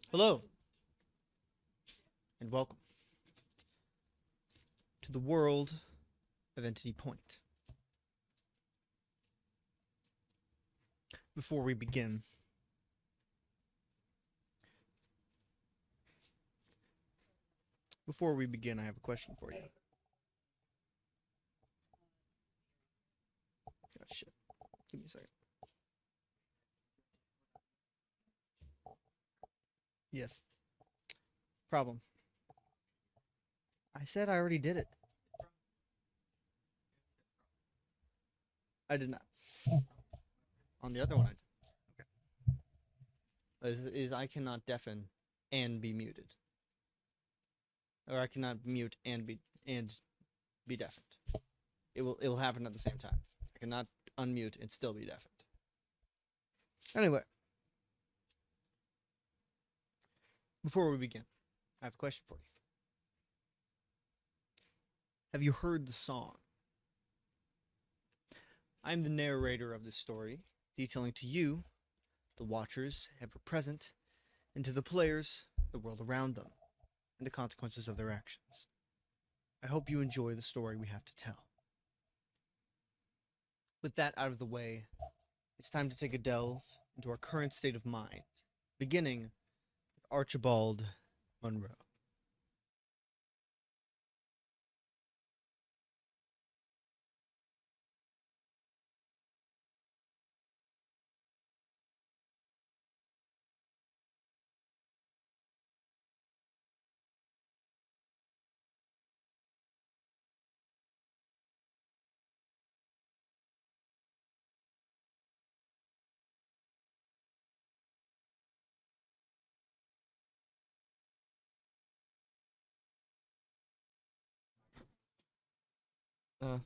Hello, and welcome to the world of Entity Point. Before we begin, I have a question for you. Oh, shit. Give me a second. Yes. Problem. I said I already did it. I did not. On the other one, I did. Okay. Is I cannot deafen and be muted, or I cannot mute and be deafened. It will happen at the same time. I cannot unmute and still be deafened. Anyway, before we begin, I have a question for you. Have you heard the song? I'm the narrator of this story, detailing to you, the watchers ever present, and to the players, the world around them, and the consequences of their actions. I hope you enjoy the story we have to tell. With that out of the way, it's time to take a delve into our current state of mind, beginning with Archibald Monroe. Uh, all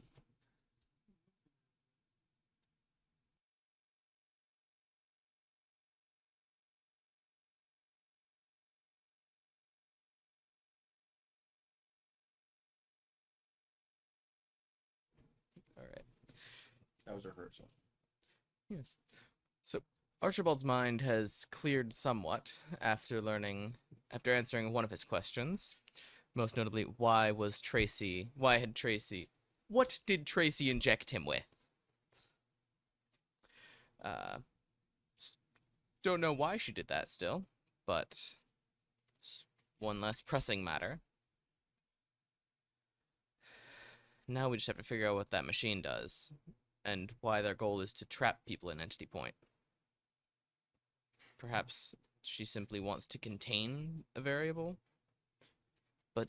right. That was rehearsal. Yes. So Archibald's mind has cleared somewhat after answering one of his questions. Most notably, what did Tracy inject him with? Uh, don't know why she did that still, but it's one less pressing matter. Now we just have to figure out what that machine does, and why their goal is to trap people in Entity Point. Perhaps she simply wants to contain a variable? But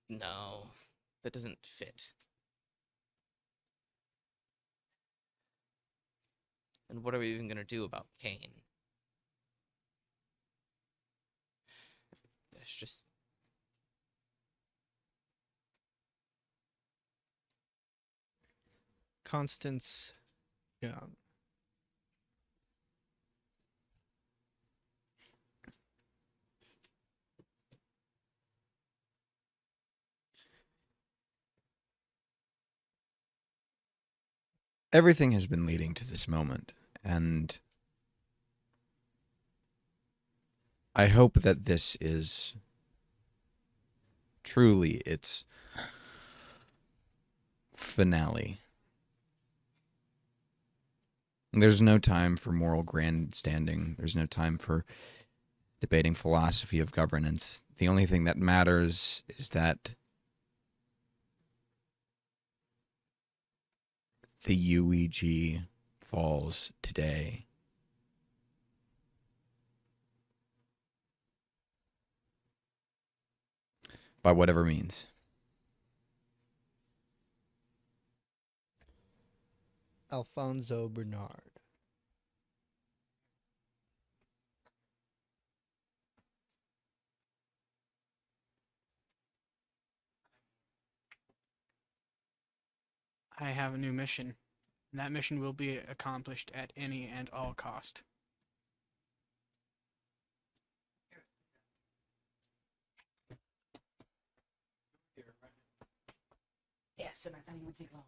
no, that doesn't fit. And what are we even going to do about Kane? There's just... Constance Young. Everything has been leading to this moment, and I hope that this is truly its finale. There's no time for moral grandstanding. There's no time for debating philosophy of governance. The only thing that matters is that the UEG falls today. By whatever means. Alfonso Bernard. I have a new mission, and that mission will be accomplished at any and all cost. Yes, and I thought it would take longer.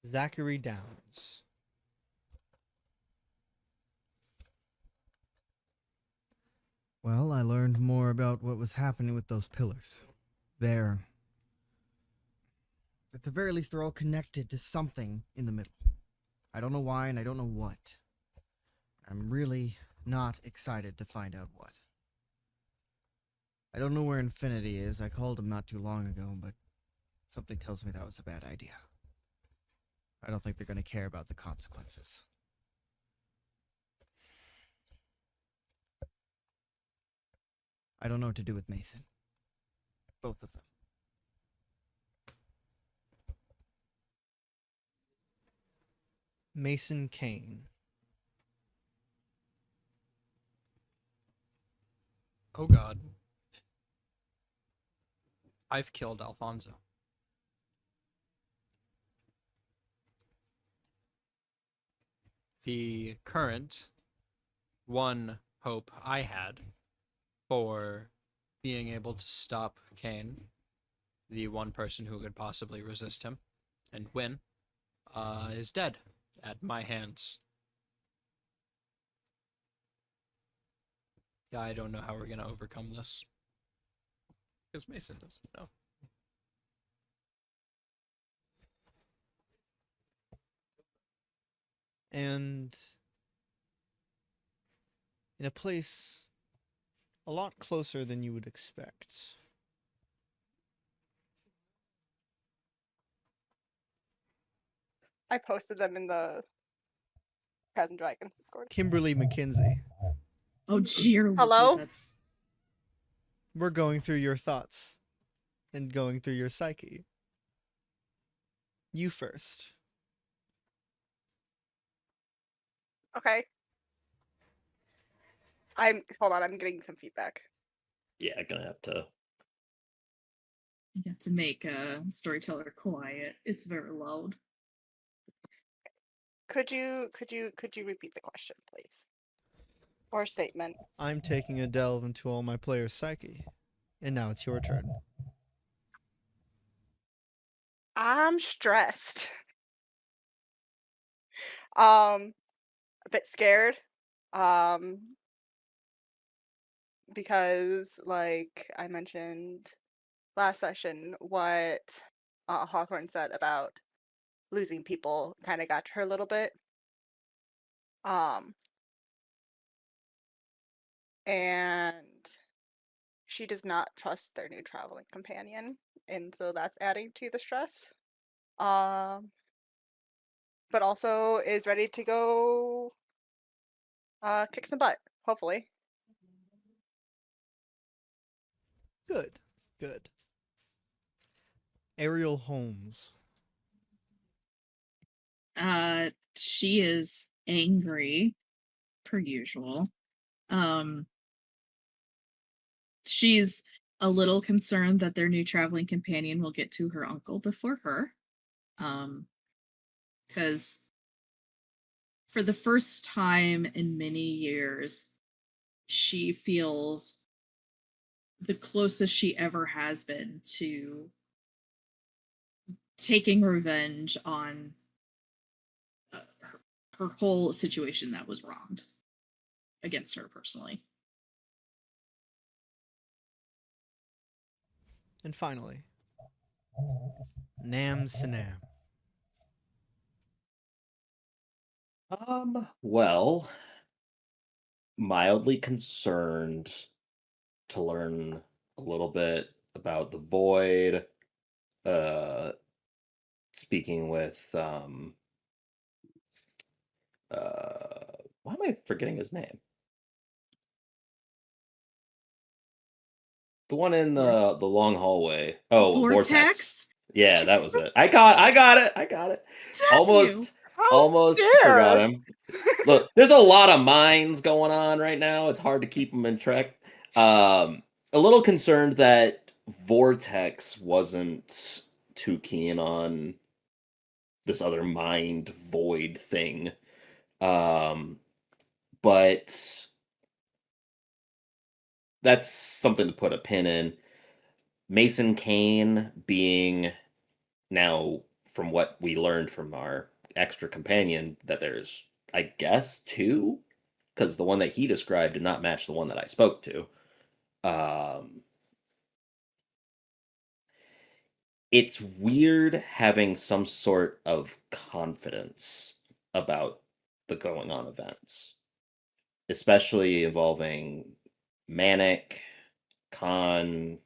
Zachary Downs. Well, I learned more about what was happening with those pillars. They're... At the very least, they're all connected to something in the middle. I don't know why, and I don't know what. I'm really not excited to find out what. I don't know where Infinity is. I called him not too long ago, but something tells me that was a bad idea. I don't think they're going to care about the consequences. I don't know what to do with Mason. Both of them. Mason Kane. Oh god. I've killed Alfonso. The current one hope I had for being able to stop Kane, the one person who could possibly resist him and win, is dead at my hands. Yeah, I don't know how we're gonna overcome this. Because Mason doesn't know. And in a place a lot closer than you would expect. I posted them in the Present Dragons Discord. Kimberly McKinsey, Oh, dear. Hello? That's we're going through your thoughts and going through your psyche. You first. Okay. Hold on, I'm getting some feedback. Yeah, gonna have to. you have to make a storyteller quiet. It's very loud. Could you repeat the question, please? Or statement. I'm taking a delve into all my players' psyche. And now it's your turn. I'm stressed. A bit scared. Because like I mentioned last session, what Hawthorne said about losing people kind of got to her a little bit. And she does not trust their new traveling companion, and so that's adding to the stress. But also is ready to go kick some butt, hopefully. Good. Good. Ariel Holmes. She is angry, per usual. She's a little concerned that their new traveling companion will get to her uncle before her. Because for the first time in many years, she feels the closest she ever has been to taking revenge on her whole situation that was wronged against her personally. And finally, Nam Sinam. Well, mildly concerned to learn a little bit about the void. Speaking with why am I forgetting his name? The one in the long hallway. Oh, Vortex. Yeah, that was it. I got it. Almost forgot him. Look, there's a lot of minds going on right now. It's hard to keep them in track. A little concerned that Vortex wasn't too keen on this other mind void thing. But that's something to put a pin in. Mason Kane being now, from what we learned from our extra companion, that there's, I guess, two because the one that he described did not match the one that I spoke to. It's weird having some sort of confidence about the going on events, especially involving Manic, Khan,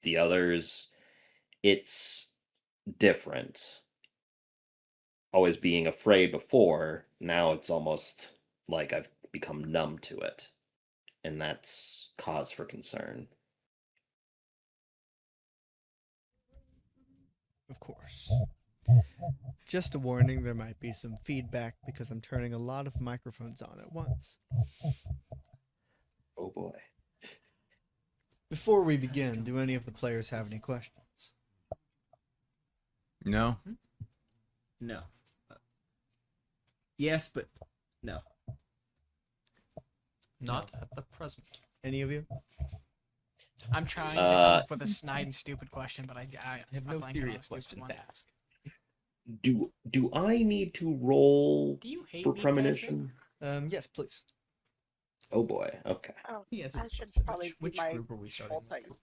the others. It's different. Always being afraid before, now it's almost like I've become numb to it. And that's cause for concern. Of course. Just a warning, there might be some feedback because I'm turning a lot of microphones on at once. Oh boy. Before we begin, do any of the players have any questions? No. No. Yes, but no. Not at the present. Any of you? I'm trying to come up with a snide and stupid question, but I have I'm no blanking on a serious stupid questions one. to ask. Do I need to roll Do you hate for me, premonition? Yes, please. Oh boy. Okay. Oh, He has a that should question. probably be Which my group are we starting whole thing. with?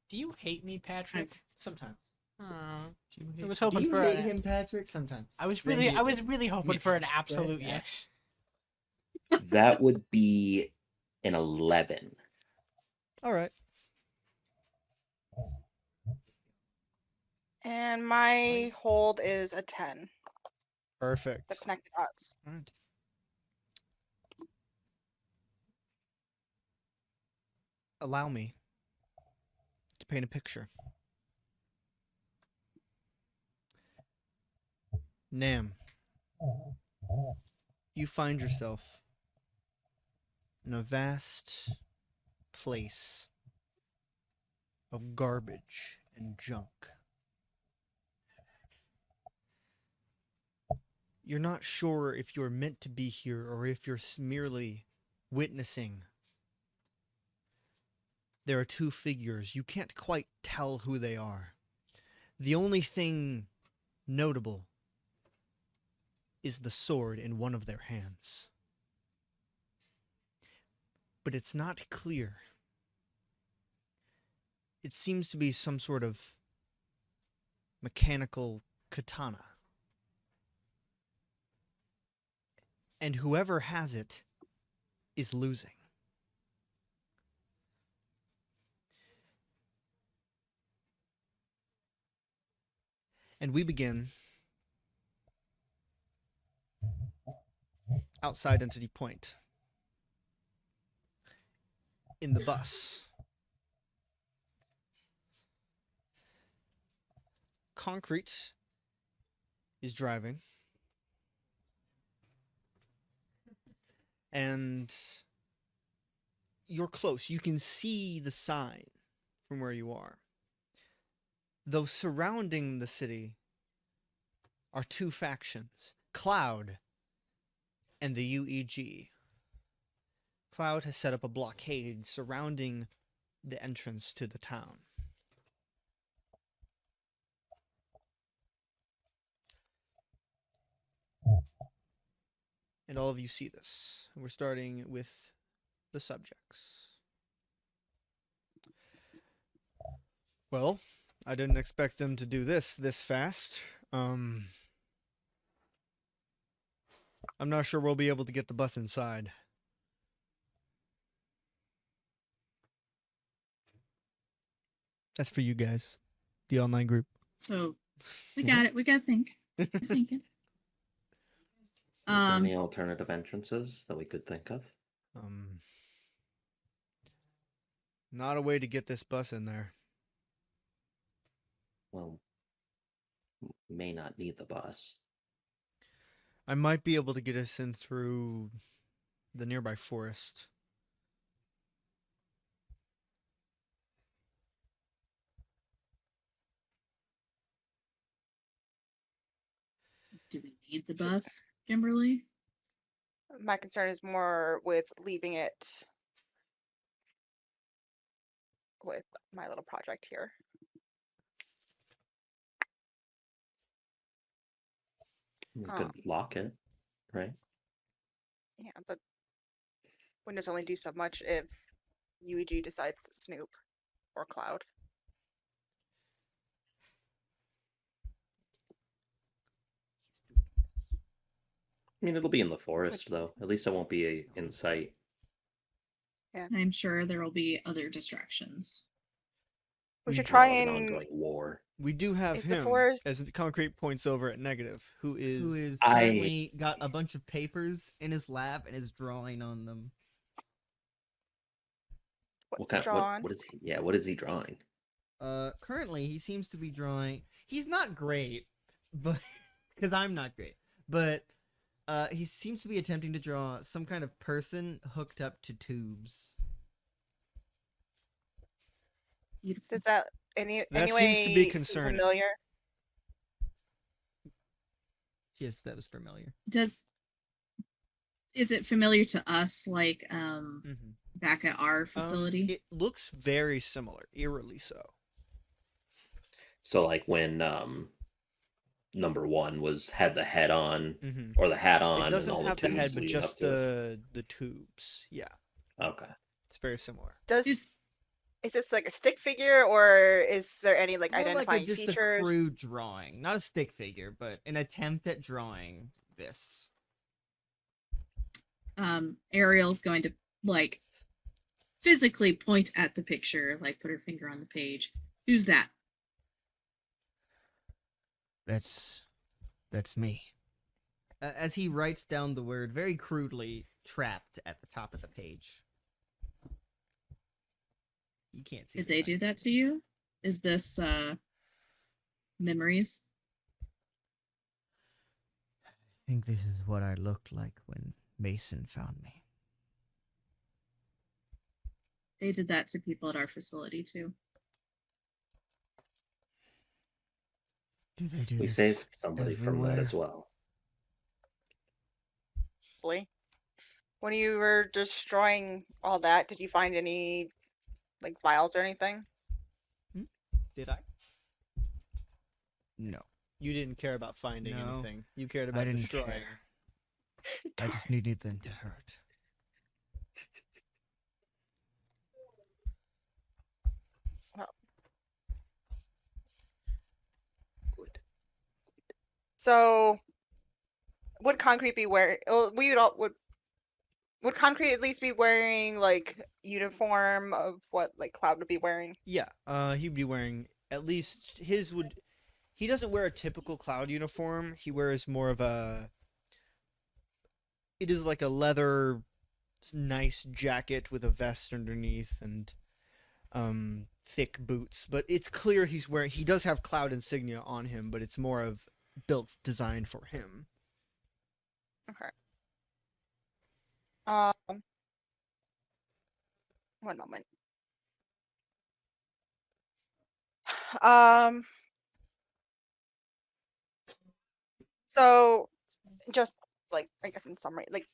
Do you hate me, Patrick? Sometimes. I Do was you hoping for hate a, him, Patrick? Sometimes. I was Then really you- I was really hoping for an absolute yes. yes. That would be an 11. All right. And my hold is a 10. Perfect. The connected dots. All right. Allow me to paint a picture. Nam, you find yourself in a vast place of garbage and junk. You're not sure if you're meant to be here or if you're merely witnessing. There are two figures. You can't quite tell who they are. The only thing notable is the sword in one of their hands. But it's not clear. It seems to be some sort of mechanical katana. And whoever has it is losing. And we begin outside Entity Point. In the bus. Concrete is driving. And you're close. You can see the sign from where you are. Though surrounding the city are two factions, Cloud and the UEG. Cloud has set up a blockade surrounding the entrance to the town. And all of you see this. We're starting with the subjects. Well, I didn't expect them to do this fast. I'm not sure we'll be able to get the bus inside. That's for you guys, the online group. So we got it. We got to think. We're thinking. Is there any alternative entrances that we could think of? Not a way to get this bus in there. Well, may not need the bus. I might be able to get us in through the nearby forest. Do we need the bus, Kimberly? My concern is more with leaving it with my little project here. You could lock it, right? Yeah, but Windows only do so much if UEG decides to snoop or cloud. I mean, it'll be in the forest, though. At least it won't be in sight. Yeah. I'm sure there will be other distractions. We should Well, try an and ongoing war. We do have Is the him, forest- as the concrete points over at negative, who is currently got a bunch of papers in his lap and is drawing on them. what's drawn. What is he? Yeah, what is he drawing? Currently he seems to be drawing. He's not great, but because I'm not great, but he seems to be attempting to draw some kind of person hooked up to tubes. Does that That anyway seems to be seem concerning. familiar? Yes, that was familiar. Is it familiar to us, like back at our facility? It looks very similar, eerily so. So, like when number one had the head on Mhm. or the hat on, It and doesn't all have the the tubes head, but leading just up to it. the tubes. Yeah, Okay. it's very similar. Is this like a stick figure, or is there any like More identifying like just features? a crude drawing, not a stick figure, but an attempt at drawing this. Ariel's going to like physically point at the picture, like put her finger on the page. Who's that? That's me. As he writes down the word very crudely, trapped at the top of the page. You can't see. Did they do that to you? Is this memories? I think this is what I looked like when Mason found me. They did that to people at our facility too. Do they do We this saved somebody from that everywhere? as well. When you were destroying all that, did you find any like vials or anything? Did I? No, You didn't care about finding No, anything. You cared I about didn't destroying. care. I just needed them to hurt. Good. So, would Concrete be wearing? Well, we would all would Concrete at least be wearing like uniform of what like Cloud would be wearing? Yeah, he'd be wearing at least his would. He doesn't wear a typical Cloud uniform. He wears more of a. It is like a leather, nice jacket with a vest underneath and, thick boots. But it's clear he's wearing. He does have Cloud insignia on him, but it's more of designed for him. Okay. One moment. So just like I guess in summary, like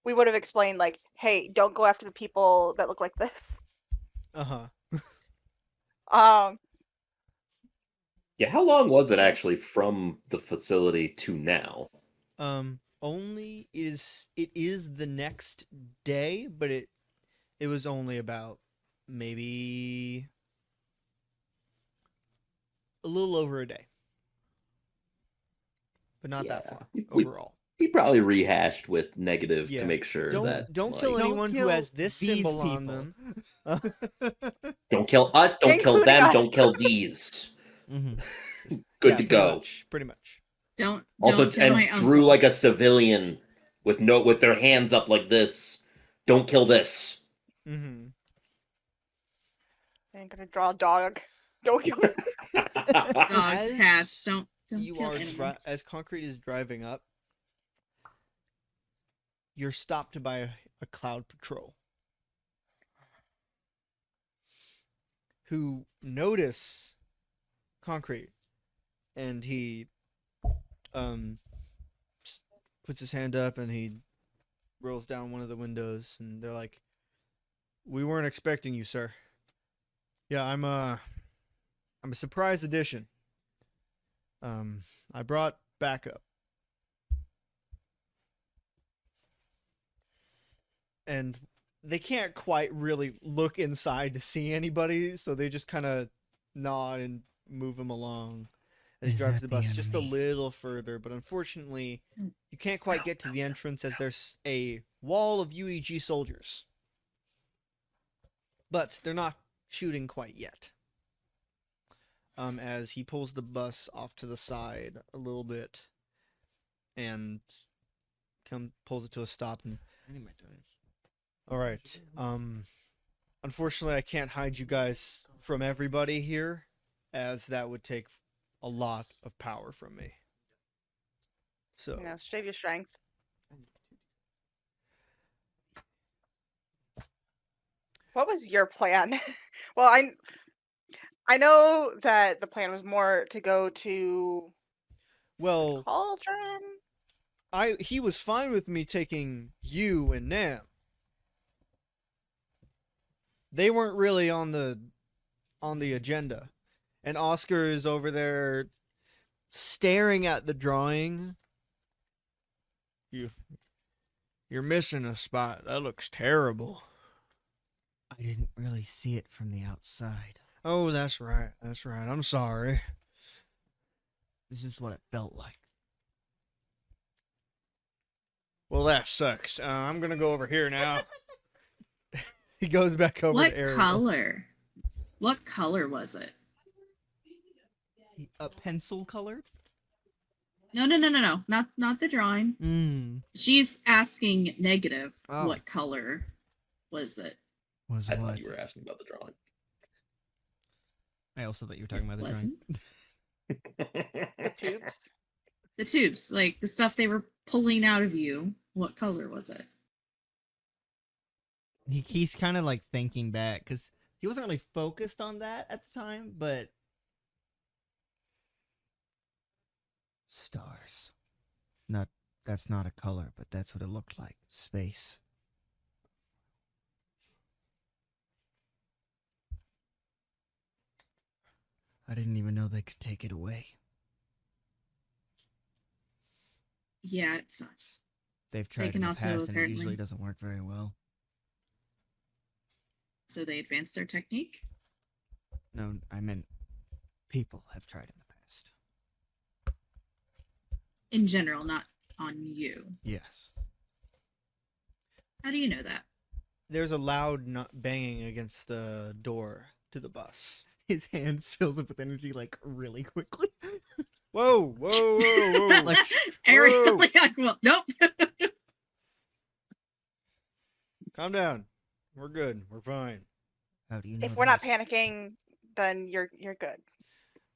we would have explained like, hey, don't go after the people that look like this. Yeah, how long was it actually from the facility to now? Only it is the next day, but it was only about maybe a little over a day. But not that far overall. He probably rehashed with negative Yeah. to make sure Don't that kill like, anyone who kill has this these symbol on people. them. don't kill us, don't kill Including them, us. don't kill these. Mm-hmm. Good Yeah, to go. Pretty much. Don't Also, kill my and uncle. drew like a civilian with their hands up like this. Don't kill this. Mm-hmm. I'm gonna draw a dog. Don't kill it. Dogs, As cats, don't you kill are animals. as Concrete is driving up, you're stopped by a Cloud patrol who notice Concrete, and he just puts his hand up and he rolls down one of the windows, and they're like, "We weren't expecting you, sir." Yeah, I'm a surprise addition. I brought backup. and they can't quite really look inside to see anybody, so they just kind of nod and move him along as he Is drives that the the bus just a enemy? little further. But unfortunately, you can't quite get to the entrance as there's a wall of UEG soldiers. But they're not shooting quite yet. As he pulls the bus off to the side a little bit and pulls it to a stop. And all right. Unfortunately, I can't hide you guys from everybody here, as that would take a lot of power from me. So, Save your strength. What was your plan? Well, I know that the plan was more to go to well, Cauldron. he was fine with me taking you and Nam. They weren't really on the agenda. And Oscar is over there staring at the drawing. You're missing a spot. That looks terrible. I didn't really see it from the outside. Oh, that's right. That's right. I'm sorry. This is what it felt like. Well, that sucks. I'm gonna go over here now. He goes back over What to Ariel. color? What color was it? A pencil colored? No. Not the drawing. She's asking negative. Oh. What color was it? I thought you were asking about the drawing. I also thought you were talking about the Wasn't. drawing. The tubes. The tubes, like the stuff they were pulling out of you. What color was it? He's kind of like thinking back because he wasn't really focused on that at the time, but stars. That's not a color, but that's what it looked like. Space. I didn't even know they could take it away. Yeah, it sucks. They've tried can in the also past, and it apparently- usually doesn't work very well. So they advanced their technique. No, I meant people have tried in the past. In general, not on you. Yes. How do you know that? There's a loud banging against the door to the bus. His hand fills up with energy like really quickly. Whoa, whoa, whoa, whoa! Like, Ariel, whoa. like, well, nope. Calm down. We're good. We're fine. How do you know? If we're not that? panicking, then you're good.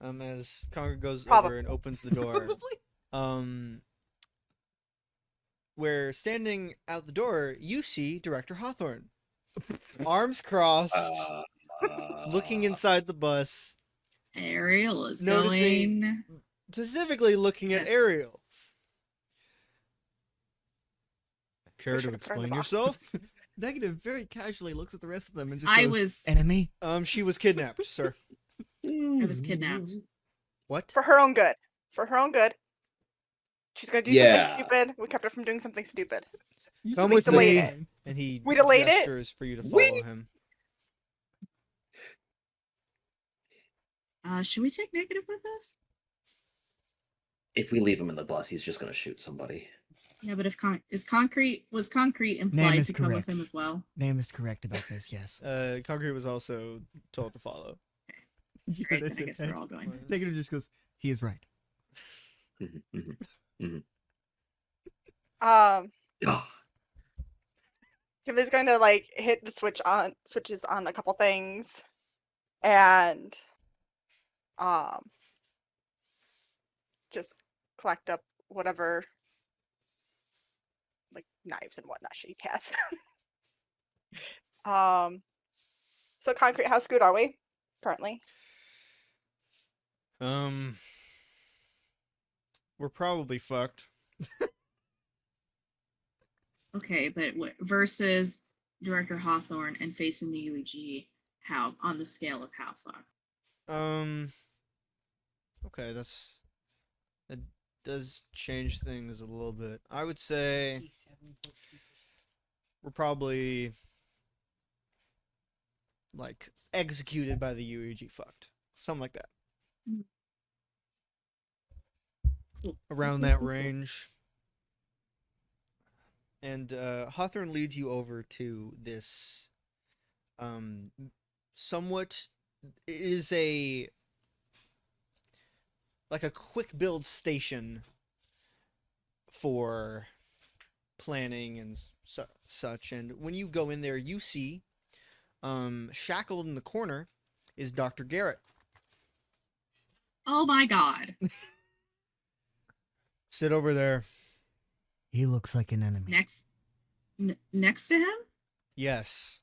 As Conger goes Probably. over and opens the door, where standing out the door, you see Director Hawthorne, arms crossed, looking inside the bus, Ariel is Noticing- going. specifically looking at Ariel. Care to should've turned explain them off. yourself? Negative very casually looks at the rest of them and just I goes, was enemy. She was kidnapped, sir. I was kidnapped. What? For her own good. For her own good. She's gonna do Yeah. something stupid. We kept her from doing something stupid. Come We with delayed me. it. And he We delayed it? gestures for you to follow him. Should we take negative with us? If we leave him in the bus, he's just gonna shoot somebody. Yeah, but if concrete Name implied is to come with correct. him as well? Name is correct about this, yes. Concrete was also told to follow. You Great, heard then I guess we're all going. Negative just goes, he is right. Ah, Kimberly's going to like hit the switches on a couple things, and just collect up whatever like knives and whatnot she has. So concrete, how screwed are we currently? We're probably fucked. Okay, but versus Director Hawthorne and facing the UEG, how on the scale of how far? Okay, that does change things a little bit. I would say were probably like executed by the UEG. Fucked. Something like that. Cool. Around that range. And Hawthorne leads you over to this somewhat is a like a quick build station for planning and such. And when you go in there, you see shackled in the corner is Dr. Garrett. Oh my god. Sit over there. He looks like an enemy. Next to him? Yes.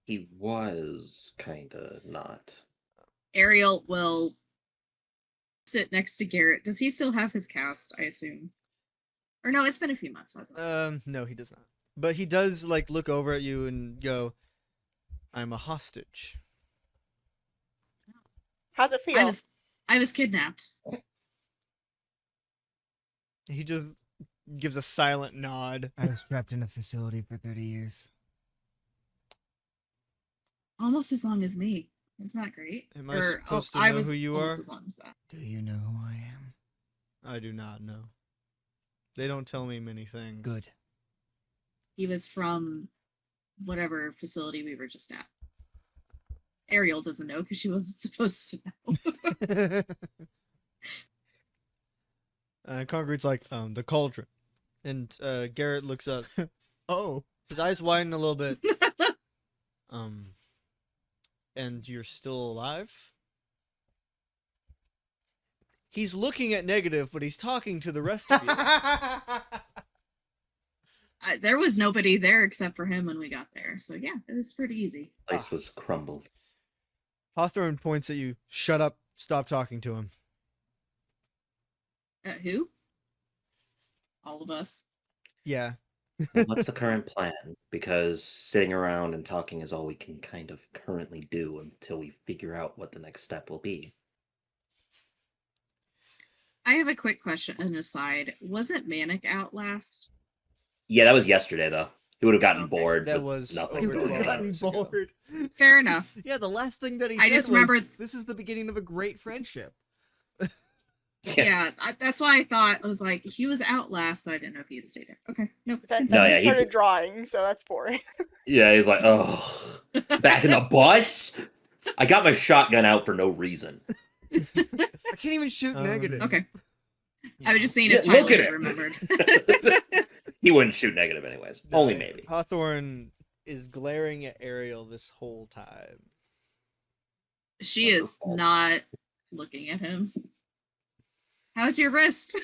He was kinda not. Ariel will sit next to Garrett. Does he still have his cast, I assume? Or no, it's been a few months, hasn't it? No, he does not. But he does like look over at you and go, "I'm a hostage." How's it feel? I was kidnapped. He just gives a silent nod. I was trapped in a facility for 30 years. Almost as long as me. It's not great. Am I supposed to know who you are? Almost as long as that. Do you know who I am? I do not know. They don't tell me many things. Good. He was from whatever facility we were just at. Ariel doesn't know because she wasn't supposed to know. Concrete's like, the cauldron. And Garrett looks up. Oh. His eyes widen a little bit. And you're still alive? He's looking at negative, but he's talking to the rest of you. There was nobody there except for him when we got there. So yeah, it was pretty easy. Place was crumbled. Hawthorne points at you. Shut up. Stop talking to him. Who? All of us. Yeah. Well, what's the current plan? Because sitting around and talking is all we can kind of currently do until we figure out what the next step will be. I have a quick question, an aside. Wasn't Manic out last? Yeah, that was yesterday, though. He would have gotten Okay. bored. That with was nothing over going 12 on. hours ago. Fair enough. Yeah, the last thing that he I said just was, remembered- this is the beginning of a great friendship. Yeah, that's why I thought, I was like, he was out last, so I didn't know if he had stayed there. Okay, nope. Then No, yeah, he he- started drawing, so that's boring. Yeah, he's like, oh, back in the bus? I got my shotgun out for no reason. I can't even shoot negative. Okay. I was just seeing if Yeah, look Tyler at had it. remembered. He wouldn't shoot negative anyways. Only maybe. Hawthorne is glaring at Ariel this whole time. She is not looking at him. How's your wrist?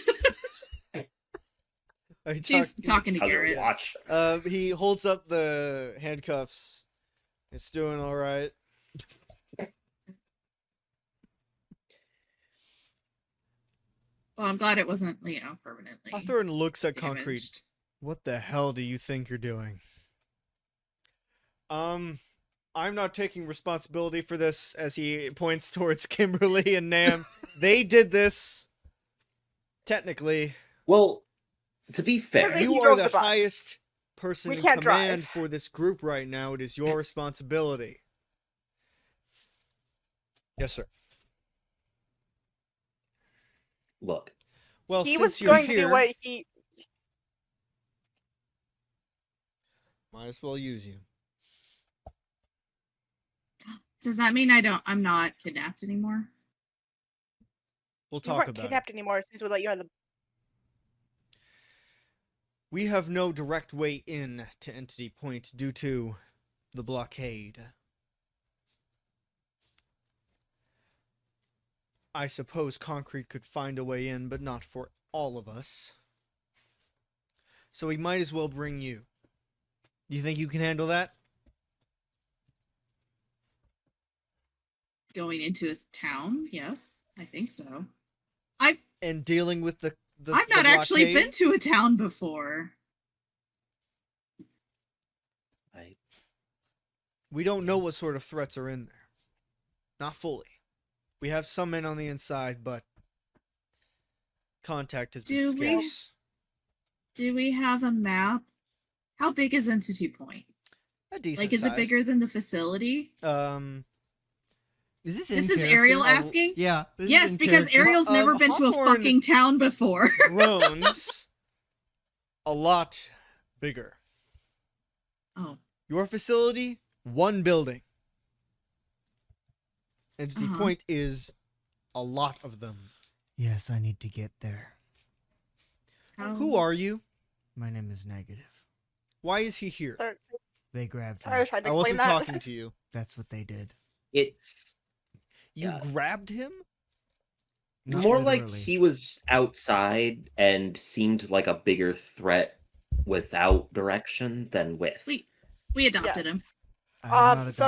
Are you She's talking to How's your Garrett. watch? He holds up the handcuffs. It's doing all right. Well, I'm glad it wasn't, permanently Hawthorne looks at Concrete. damaged. What the hell do you think you're doing? I'm not taking responsibility for this, as he points towards Kimberly and Nam. They did this. Technically. Well, to be fair, He You are drove the the bus. highest person We in can't command drive. for this group right now. It is your responsibility. Yes, sir. look, Well, He since was you're going here, to do what he. might as well use you. Does that mean I'm not kidnapped anymore? We'll You talk weren't about it. kidnapped anymore as soon as we let you out of the. We have no direct way in to Entity Point due to the blockade. I suppose Concrete could find a way in, but not for all of us. So we might as well bring you. You think you can handle that? Going into his town? Yes, I think so. And dealing with the I've not actually blockade? been to a town before. We don't know what sort of threats are in there. Not fully. We have some men on the inside, but contact has been Do we? scarce. Do we have a map How big is Entity Point? A decent Like, is it size. bigger than the facility? Is this This is Ariel asking? Yeah. Yes, because Ariel's never been to a Hawthorne fucking town before. groans a lot bigger. Oh. Your facility, one building. Entity Uh-huh. Point is a lot of them. Yes, I need to get there. Who are you? My name is Negative. Why is he here? They grabbed Sorry, I me. was trying to I explain wasn't that. talking to you. That's what they did. It's You Yeah. grabbed him? Not more like literally. he was outside and seemed like a bigger threat without direction than with. We adopted him. Yes. I am not So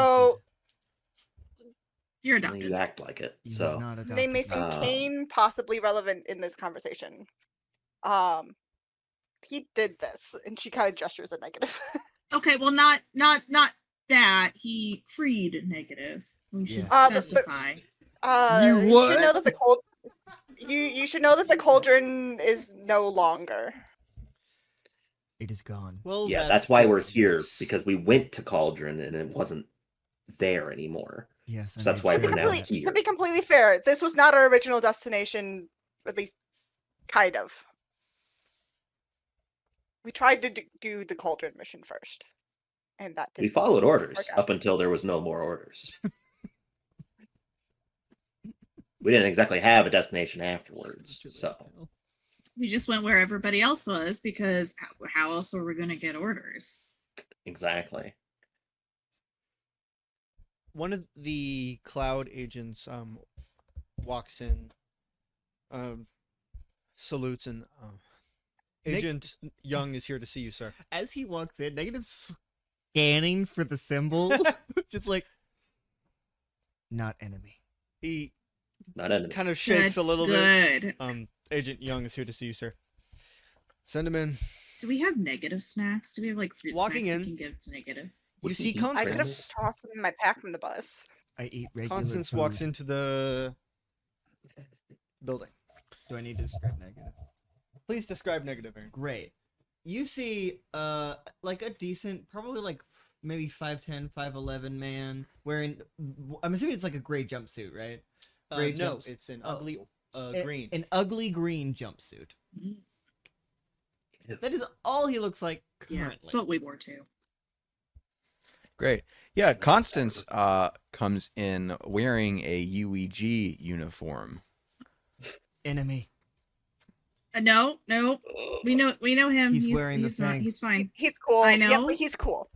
adopted. You're Well, adopted. you act like it. You have So not adopted name me. missing Kane possibly relevant in this conversation. He did this, and she kind of gestures at Negative. Okay, well, not that. He freed Negative. We should Yeah. specify. You should know that the you should know that the cauldron is no longer. It is gone. Well, yeah, that's why we're good here, news. because we went to Cauldron and it wasn't there anymore. Yes, So that's why we're now here. To be completely fair, this was not our original destination, at least kind of. We tried to do the Cauldron mission first, and that didn't We followed orders work out. up until there was no more orders. We didn't exactly have a destination afterwards, so We just went where everybody else was because how else were we going to get orders? exactly. One of the cloud agents walks in, salutes, and Agent Young is here to see you, sir. As he walks in, Negative's scanning for the symbol. Just like, not enemy. He Not enemy. kind of shakes a little Good. bit. Agent Young is here to see you, sir. Send him in. Do we have Negative snacks? Do we have like fruit Walking snacks in. we can give to Negative? You see I could have Constance. tossed them in my pack from the bus. I eat regular Constance food. walks into the building. Do I need to describe Negative? Please describe Negative, Aaron. Great. You see, like a decent, probably like maybe 5'10", 5'11" man wearing. I'm assuming it's like a gray jumpsuit, right? Gray No, jumps- it's an oh. ugly green. An ugly green jumpsuit. That is all he looks like Yeah, currently. that's what we wore too. Great. Yeah, Constance comes in wearing a UEG uniform. Enemy. No, we know him. He's wearing the he's not. thing. He's fine. He's cool. I Yeah, know. but he's cool.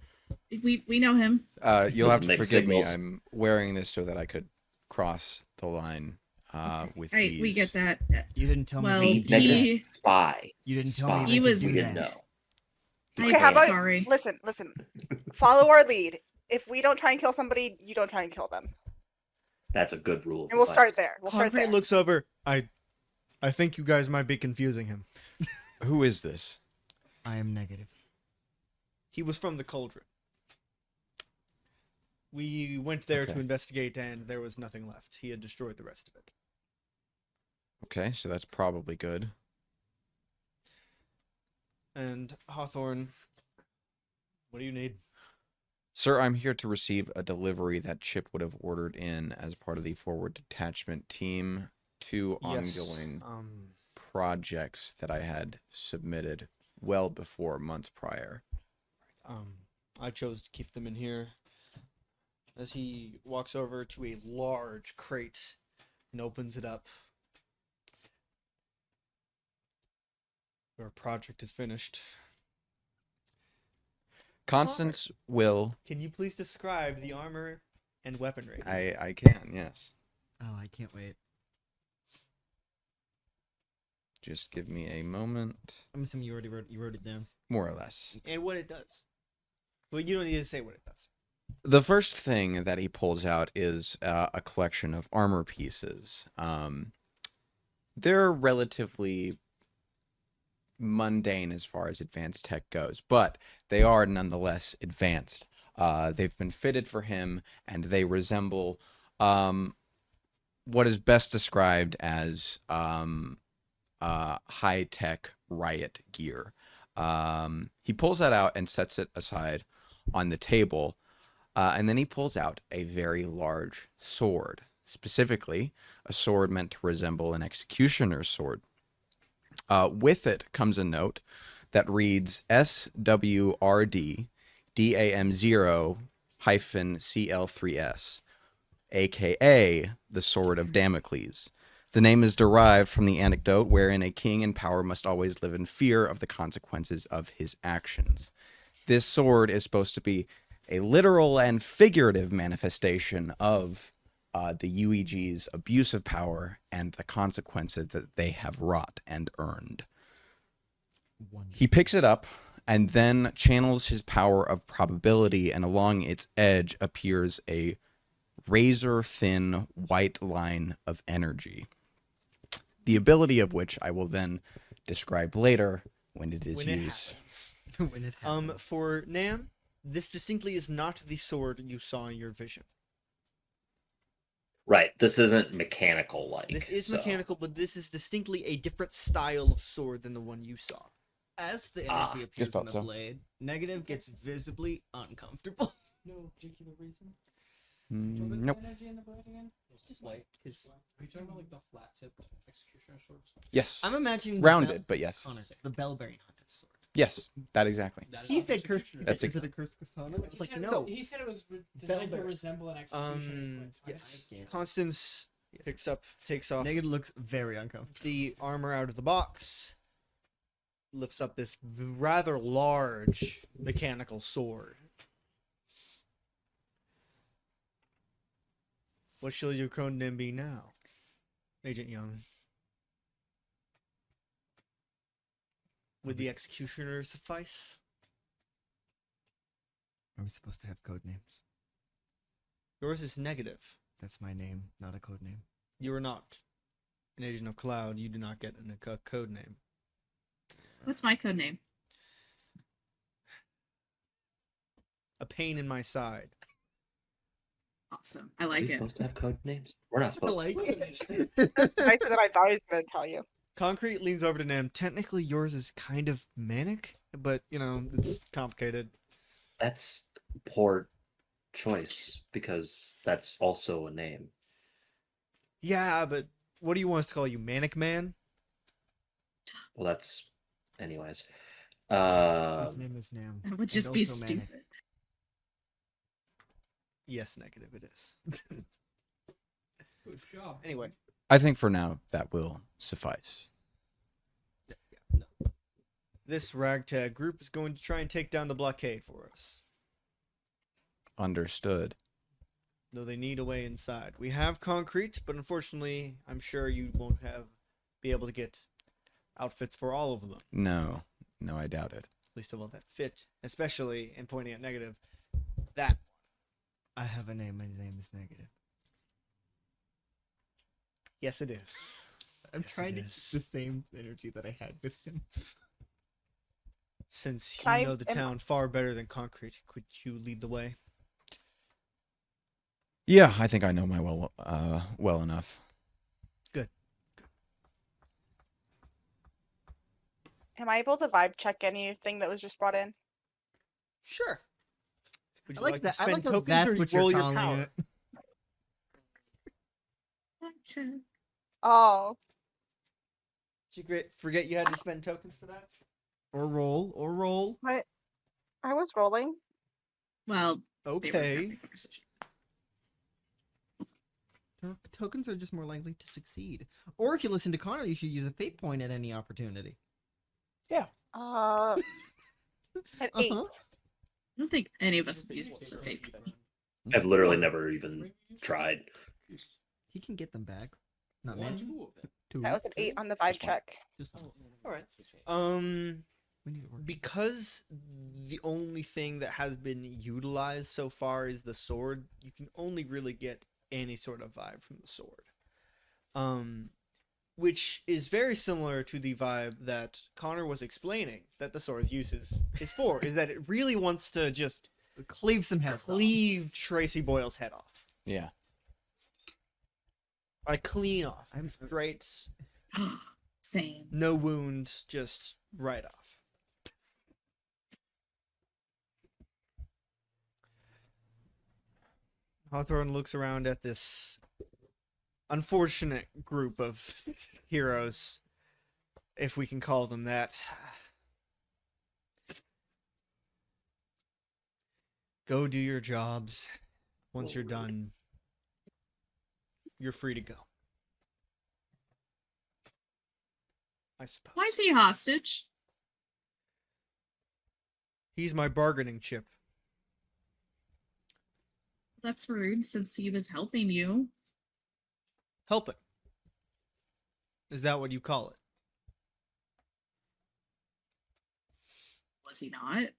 We know him. You'll have to Mixed forgive me. signals. I'm wearing this so that I could cross the line with ease. We get that. You didn't tell Well, me. See, Negative spy. You didn't tell Spy. me. He they could was- do You didn't that. know. Okay, how about sorry. listen? Follow our lead. If we don't try and kill somebody, you don't try and kill them, That's a good rule. of and we'll start advice. there. We'll start Concrete there. looks over. I think you guys might be confusing him. Who is this? I am Negative. He was from the Cauldron. We went there to Okay. investigate, and there was nothing left. He had destroyed the rest of it. Okay, so that's probably good. And Hawthorne, what do you need? Sir, I'm here to receive a delivery that Chip would have ordered in as part of the forward detachment team. Two ongoing projects that I had submitted well before months prior. I chose to keep them in here. As he walks over to a large crate and opens it up. Your project is finished. Constance will. Can you please describe the armor and weaponry? I can, yes. Oh, I can't wait. Just give me a moment. I'm assuming you wrote it down. More or less. And what it does. Well, you don't need to say what it does. The first thing that he pulls out is a collection of armor pieces. They're relatively mundane as far as advanced tech goes, but they are nonetheless advanced. They've been fitted for him, and they resemble what is best described as high-tech riot gear. He pulls that out and sets it aside on the table. And then he pulls out a very large sword, specifically a sword meant to resemble an executioner's sword. With it comes a note that reads SWRD DAM0-CL3S, aka the Sword of Damocles. The name is derived from the anecdote wherein a king in power must always live in fear of the consequences of his actions. This sword is supposed to be a literal and figurative manifestation of the UEG's abuse of power and the consequences that they have wrought and earned. He picks it up and then channels his power of probability, and along its edge appears a razor-thin white line of energy, the ability of which I will then describe later when it is used. When it happens. For Nam, this distinctly is not the sword you saw in your vision. Right. This isn't mechanical like. This is mechanical, but this is distinctly a different style of sword than the one you saw. As the energy appears thought in the so. blade, Negative gets visibly uncomfortable. No particular reason. Nope. Energy in the blade again? It's just white. Are you talking about like the flat-tipped executioner swords? Yes. I'm imagining Rounded, but yes. the bell-bearing hunter's sword. Yes, that exactly. He said cursed. That's Is it a cursed katana? It's like no. He said it was designed to resemble an executioner. Yes. Constance takes off Negative looks very uncomfortable. the armor out of the box, lifts up this rather large mechanical sword. What shall your code name be now, Agent Young? Would the executioner suffice? Are we supposed to have code names? Yours is Negative. That's my name, not a code name. You are not an agent of Cloud. You do not get a code name. What's my code name? A pain in my side. Awesome. I Are like we it. supposed to have code names? We're not supposed to. That's nicer than I thought he was going to tell you. Concrete leans over to Nam. Technically, yours is kind of manic, but, you know, it's complicated. That's poor choice because that's also a name. Yeah, but what do you want us to call you? Manic Man? Well, that's. Anyways. His name is Nam. That would and just be also Manic. stupid. Yes, Negative, it is. Good job. Anyway. I think for now that will suffice. This ragtag group is going to try and take down the blockade for us. Understood. Though they need a way inside. We have concrete, but unfortunately, I'm sure you won't be able to get outfits for all of them. No, I doubt it. Least of all that fit, especially in pointing at Negative. That. I have a name. My name is Negative. Yes, it is. I'm Yes, trying it to is. keep the same energy that I had with him. Since Can you I- know the town far better than concrete, could you lead the way? Yeah, I think I know my well enough. Am I able to vibe check anything that was just brought in? Sure. Would I you like like that. to I spend like how tokens that's or what roll you're your calling power? it. Oh, Did you forget you had to spend tokens for that? Or roll. what? I was rolling. Well, they were Okay. having a conversation. Tokens are just more likely to succeed. Or if you listen to Connor, you should use a fate point at any opportunity. At 8. Uh-huh. I don't think any of us have used a fake. I've literally never even tried. He can get them back. Not One. many. Two. That was an 8 on the vibe check. Just All right. we need to work. Because the only thing that has been utilized so far is the sword, you can only really get any sort of vibe from the sword. Which is very similar to the vibe that Connor was explaining that the sword's uses is for, is that it really wants to just Cleave some heads off. cleave Tracy Boyle's head off. Yeah. Like clean off. I'm Straight, Same. no wounds, just right off. Hawthorne looks around at this unfortunate group of heroes, if we can call them that. Go do your jobs. Once you're done, you're free to go. I suppose. Why is he hostage? He's my bargaining chip. That's rude, since he was helping you. Helping. Is that what you call it? Was he not?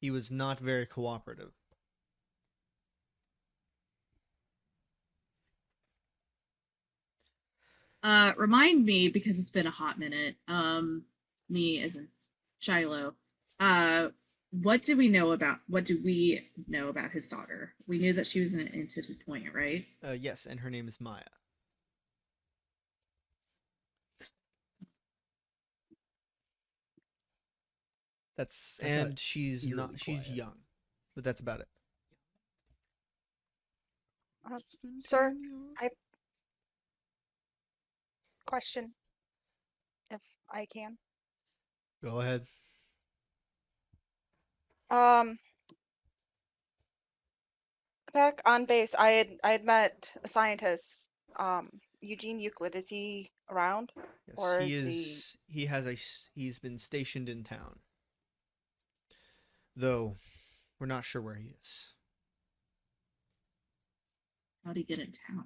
He was not very cooperative. Remind me, because it's been a hot minute, me as in Shiloh, what do we know about his daughter? We knew that she was an entity point, right? Yes, and her name is Maya. She's young, but that's about it. Sir, I question, if I can. Go ahead. Back on base, I had met a scientist, Eugene Euclid. Is he around? Yes, or he is is. He's been stationed in town, though we're not sure where he is. How'd he get in town?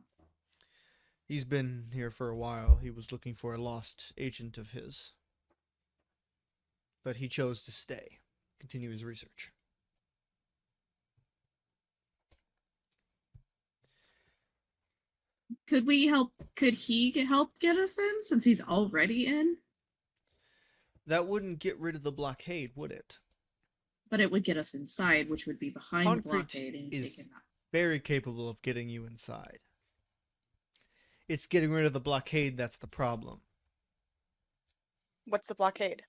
He's been here for a while. He was looking for a lost agent of his, but he chose to stay, continue his research. Could he help get us in, since he's already in? That wouldn't get rid of the blockade, would it? But it would get us inside, which would be behind Concrete the blockade and is taken out. very capable of getting you inside. It's getting rid of the blockade that's the problem. What's the blockade?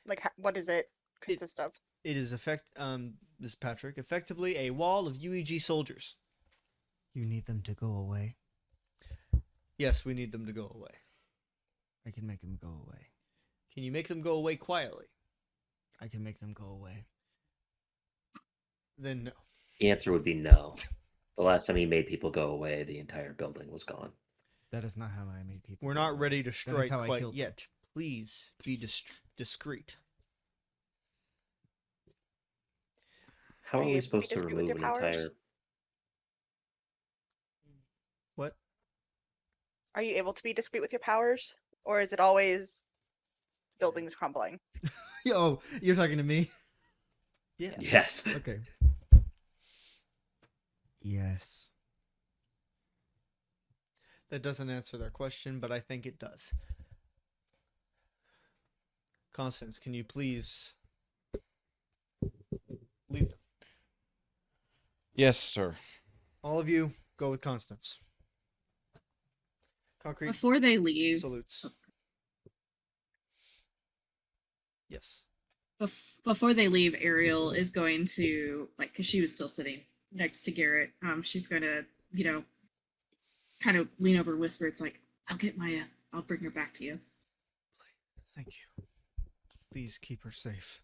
Like, what does it consist of? It is Ms. Patrick, effectively a wall of UEG soldiers. You need them to go away. Yes, we need them to go away. I can make them go away. Can you make them go away quietly? I can make them go away. Then no. The answer would be no. The last time he made people go away, the entire building was gone. That is not how I made people. We're go not away. ready to That is strike how I quite killed them. yet. Please be discreet. How Are are you we able to be supposed to discreet with remove your an powers? entire... What? Are you able to be discreet with your powers? Or is it always buildings crumbling? Oh, you're talking to me? Yes. Yes. Okay. Yes. That doesn't answer their question, but I think it does. Constance, can you please lead them? Yes, sir. All of you, go with Constance. Concrete Before they leave, salutes. Yes. before they leave, Ariel is going to, like, because she was still sitting next to Garrett, she's going to, kind of lean over and whisper, it's like, I'll get Maya. I'll bring her back to you. Thank you. Please keep her safe.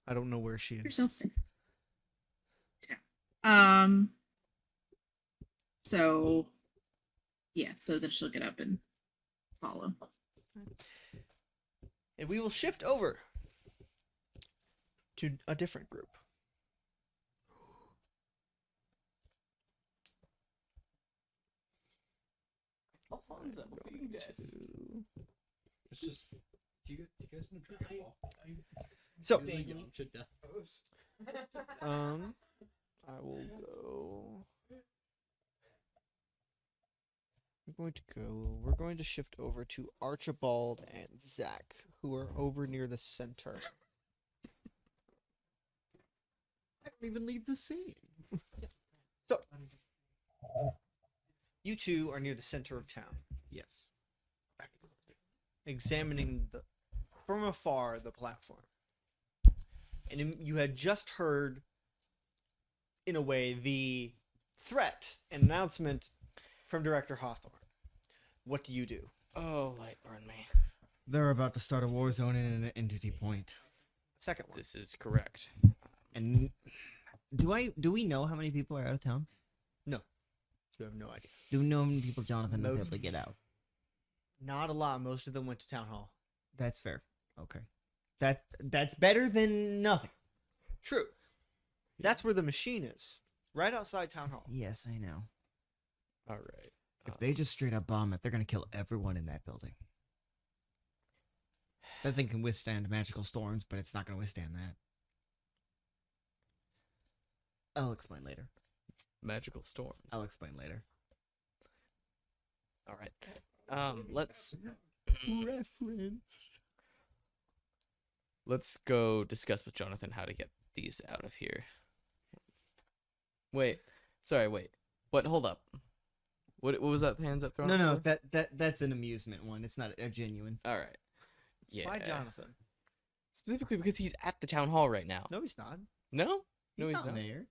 I don't know where she is. Yourself safe. Yeah. So, yeah, so that she'll get up and follow. And we will shift over to a different group. Alfonso being dead. It's just. Do you guys want to drink alcohol? So, Should death pose? I will go. We're going to shift over to Archibald and Zach, who are over near the center. I don't even leave the scene. So, you two are near the center of town. Yes. Examining from afar the platform. And you had just heard in a way, the threat and announcement from Director Hawthorne. What do you do? Oh, light burn me. They're about to start a war zone in an entity point. Second one. This is correct. And do we know how many people are out of town? No. You have no idea. Do we know how many people Jonathan was Most- able to get out? Not a lot. Most of them went to town hall. That's fair. Okay. That's better than nothing. True. That's where the machine is. Right outside town hall. Yes, I know. All right. If they just straight up bomb it, they're gonna kill everyone in that building. That thing can withstand magical storms, but it's not gonna withstand that. I'll explain later. Magical storms. I'll explain later. All right. Let's Reference. let's go discuss with Jonathan how to get these out of here. Wait. Sorry, wait. What? Hold up. What was that hands up throwing? No, that's an amusement one. It's not a genuine. All right. Yeah. Why Jonathan? Specifically because he's at the town hall right now. No, he's not. No? He's No, not mayor.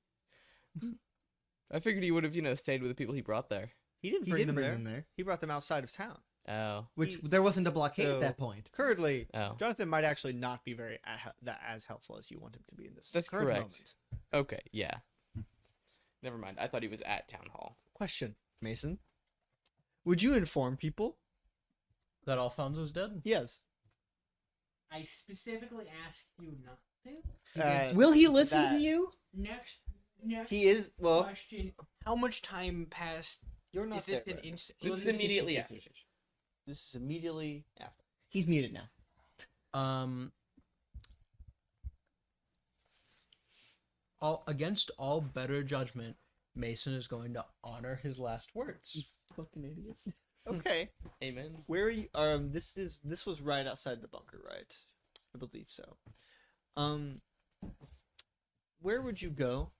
I figured he would have, stayed with the people he brought there. He didn't He bring, did them, bring there. them there. He brought them outside of town. Oh. Which He- there wasn't a blockade So- at that point. Currently, Oh. Jonathan might actually not be very as helpful as you want him to be in this. That's current correct. moment. Okay, yeah. Never mind. I thought he was at town hall. Question, Mason. Would you inform people? That Alfonso's dead? Yes. I specifically asked you not to. Will he listen that- to you? Next He is. Well, question: how much time passed? you're not Is this there. an instant? This is immediately after. This is immediately after. He's muted now. Against all better judgment, Mason is going to honor his last words. Fucking idiot. Okay. Amen. Where are you? This was right outside the bunker, right? I believe so. Where would you go?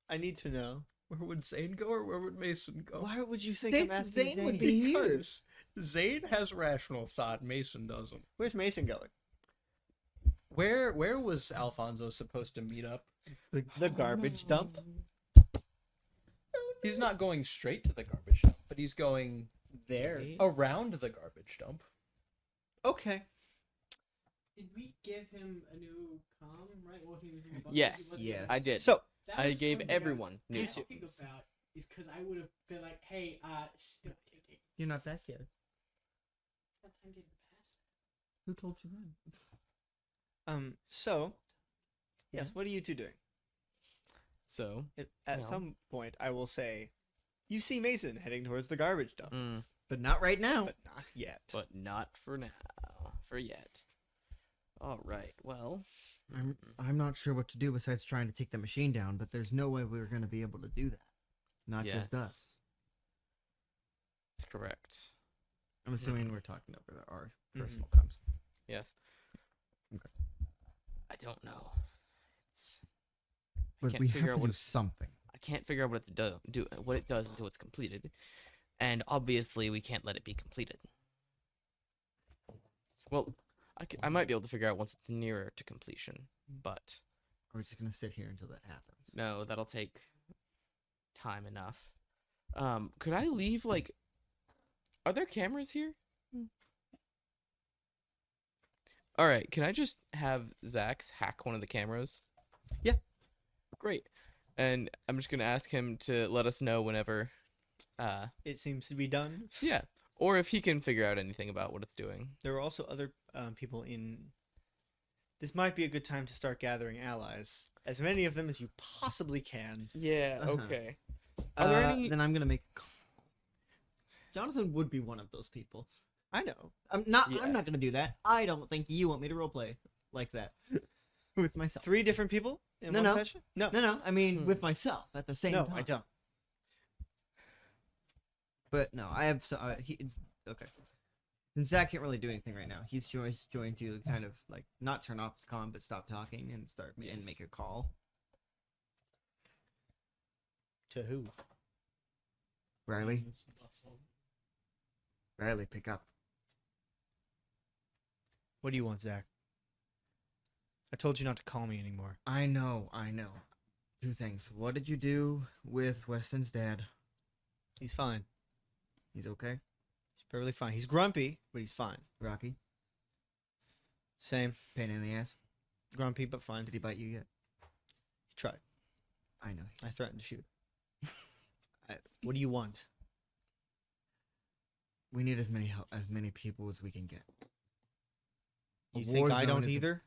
I need to know. Where would Zane go, or where would Mason go? Why would you think I'm asking Zane would be here. Because Zane has rational thought, Mason doesn't. Where's Mason going? Where was Alfonso supposed to meet up? The garbage dump. He's not going straight to the garbage dump, but he's going There. around the garbage dump. Okay. Did we give him a new comm right while he was in the bunker? Yes. Yes. I did. So That I was gave one thing everyone I was new asking about is because I would have been like, hey, still taking. You're not that kid. What time did it pass? Who told you that? So yes, what are you two doing? So, At Well. some point, I will say, you see Mason heading towards the garbage dump, But not right now. but not yet. but not for now. For yet. All right. Well, I'm not sure what to do besides trying to take the machine down, but there's no way we're going to be able to do that. Not just Yes. us. that's correct. I'm assuming we're talking over our Mhm. personal comms. Yes. Okay. I don't know. It's But can't we figure have out to what do it's- something. I can't figure out what it what it does until it's completed, and obviously we can't let it be completed. Well, I might be able to figure out once it's nearer to completion, but Or we're just going to sit here until that happens. no, that'll take time enough. Could I leave are there cameras here? All right, can I just have Zax hack one of the cameras? Yeah. Great. And I'm just gonna ask him to let us know whenever, It seems to be done. yeah, or if he can figure out anything about what it's doing. There are also other people in. This might be a good time to start gathering allies. As many of them as you possibly can. Yeah. Uh-huh. Okay. Are there any? Then I'm going to make a call. Jonathan would be one of those people. I know. I'm not Yes. going to do that. I don't think you want me to roleplay like that with myself. 3 different people in one No. session? No. No, I mean with myself at the same No, time. I don't. But no, I have. Okay. And Zach can't really do anything right now. He's just going to kind of not turn off his comm, but stop talking and start and Yes. make a call. To who? Riley, pick up. What do you want, Zach? I told you not to call me anymore. I know. 2 things. What did you do with Weston's dad? He's fine. He's okay? He's perfectly fine. He's grumpy, but he's fine. Rocky? Same. Pain in the ass? Grumpy, but fine. Did he bite you yet? He tried. I know. I threatened to shoot. What do you want? We need as many people as we can get. You think I don't either?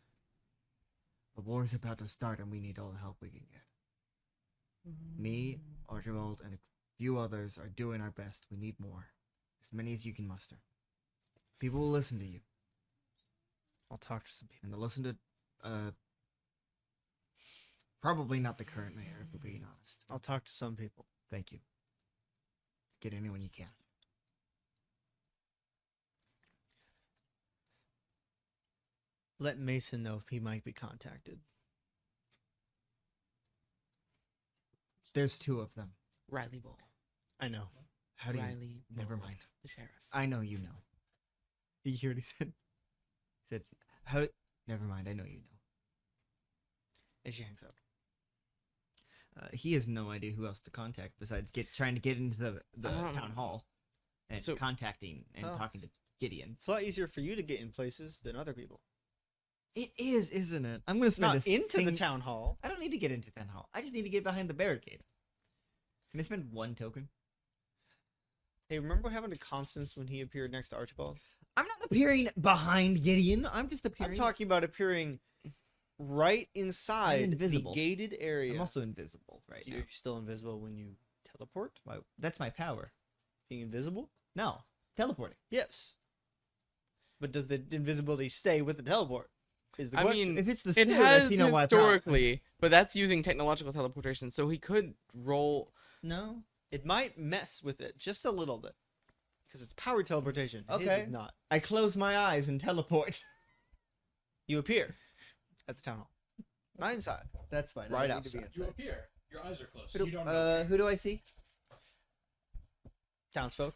The war's about to start, and we need all the help we can get. Me, Archibald, and a few others are doing our best. We need more. As many as you can muster. People will listen to you. I'll talk to some people. And they'll listen to, probably not the current mayor, if we're being honest. I'll talk to some people. Thank you. Get anyone you can. Let Mason know if he might be contacted. There's 2 of them. Riley Bull. I know. How do Riley you... Bull, Never mind. the sheriff. I know you know. Did you hear what he said? He said, how... Never mind, I know you know. And she hangs up. He has no idea who else to contact besides trying to get into the town hall and contacting and talking to Gideon. It's a lot easier for you to get in places than other people. It is, isn't it? I'm going to spend Not into the town hall. I don't need to get into town hall. I just need to get behind the barricade. Can I spend 1 token? Hey, remember what happened to Constance when he appeared next to Archibald? I'm not appearing behind Gideon. I'm just appearing... I'm talking about appearing right inside the gated area. I'm also invisible right now. You're still invisible when you teleport? That's my power. Being invisible? No. Teleporting. Yes. But does the invisibility stay with the teleport? Is the I question. mean, if it's the it suit, has you know historically, but that's using technological teleportation, so he could roll. No, it might mess with it just a little bit because it's power teleportation. Okay. His is not. I close my eyes and teleport. You appear at the town hall. Not inside. That's fine. Right outside. You appear. Your eyes are closed. You don't know. Who do I see? Townsfolk.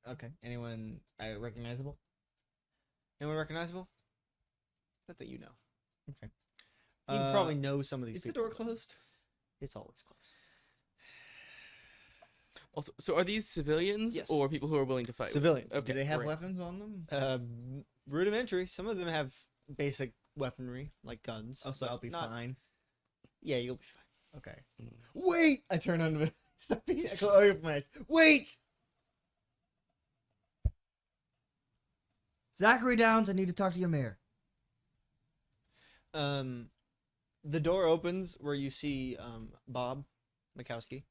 Okay. Anyone recognizable? Anyone recognizable? Not that you know. Okay. You probably know some of these Is people. the door closed? It's always closed. Also, so are these civilians Yes. or people who are willing to fight? Civilians. Okay. Do they have right. weapons on them? Rudimentary. Some of them have basic weaponry, like guns. Oh, so but I'll be not- fine. Yeah, you'll be fine. Okay. Wait! I turn on the stuff. I open my eyes. Wait! Zachary Downs, I need to talk to your mayor. The door opens where you see Bob Mikowski.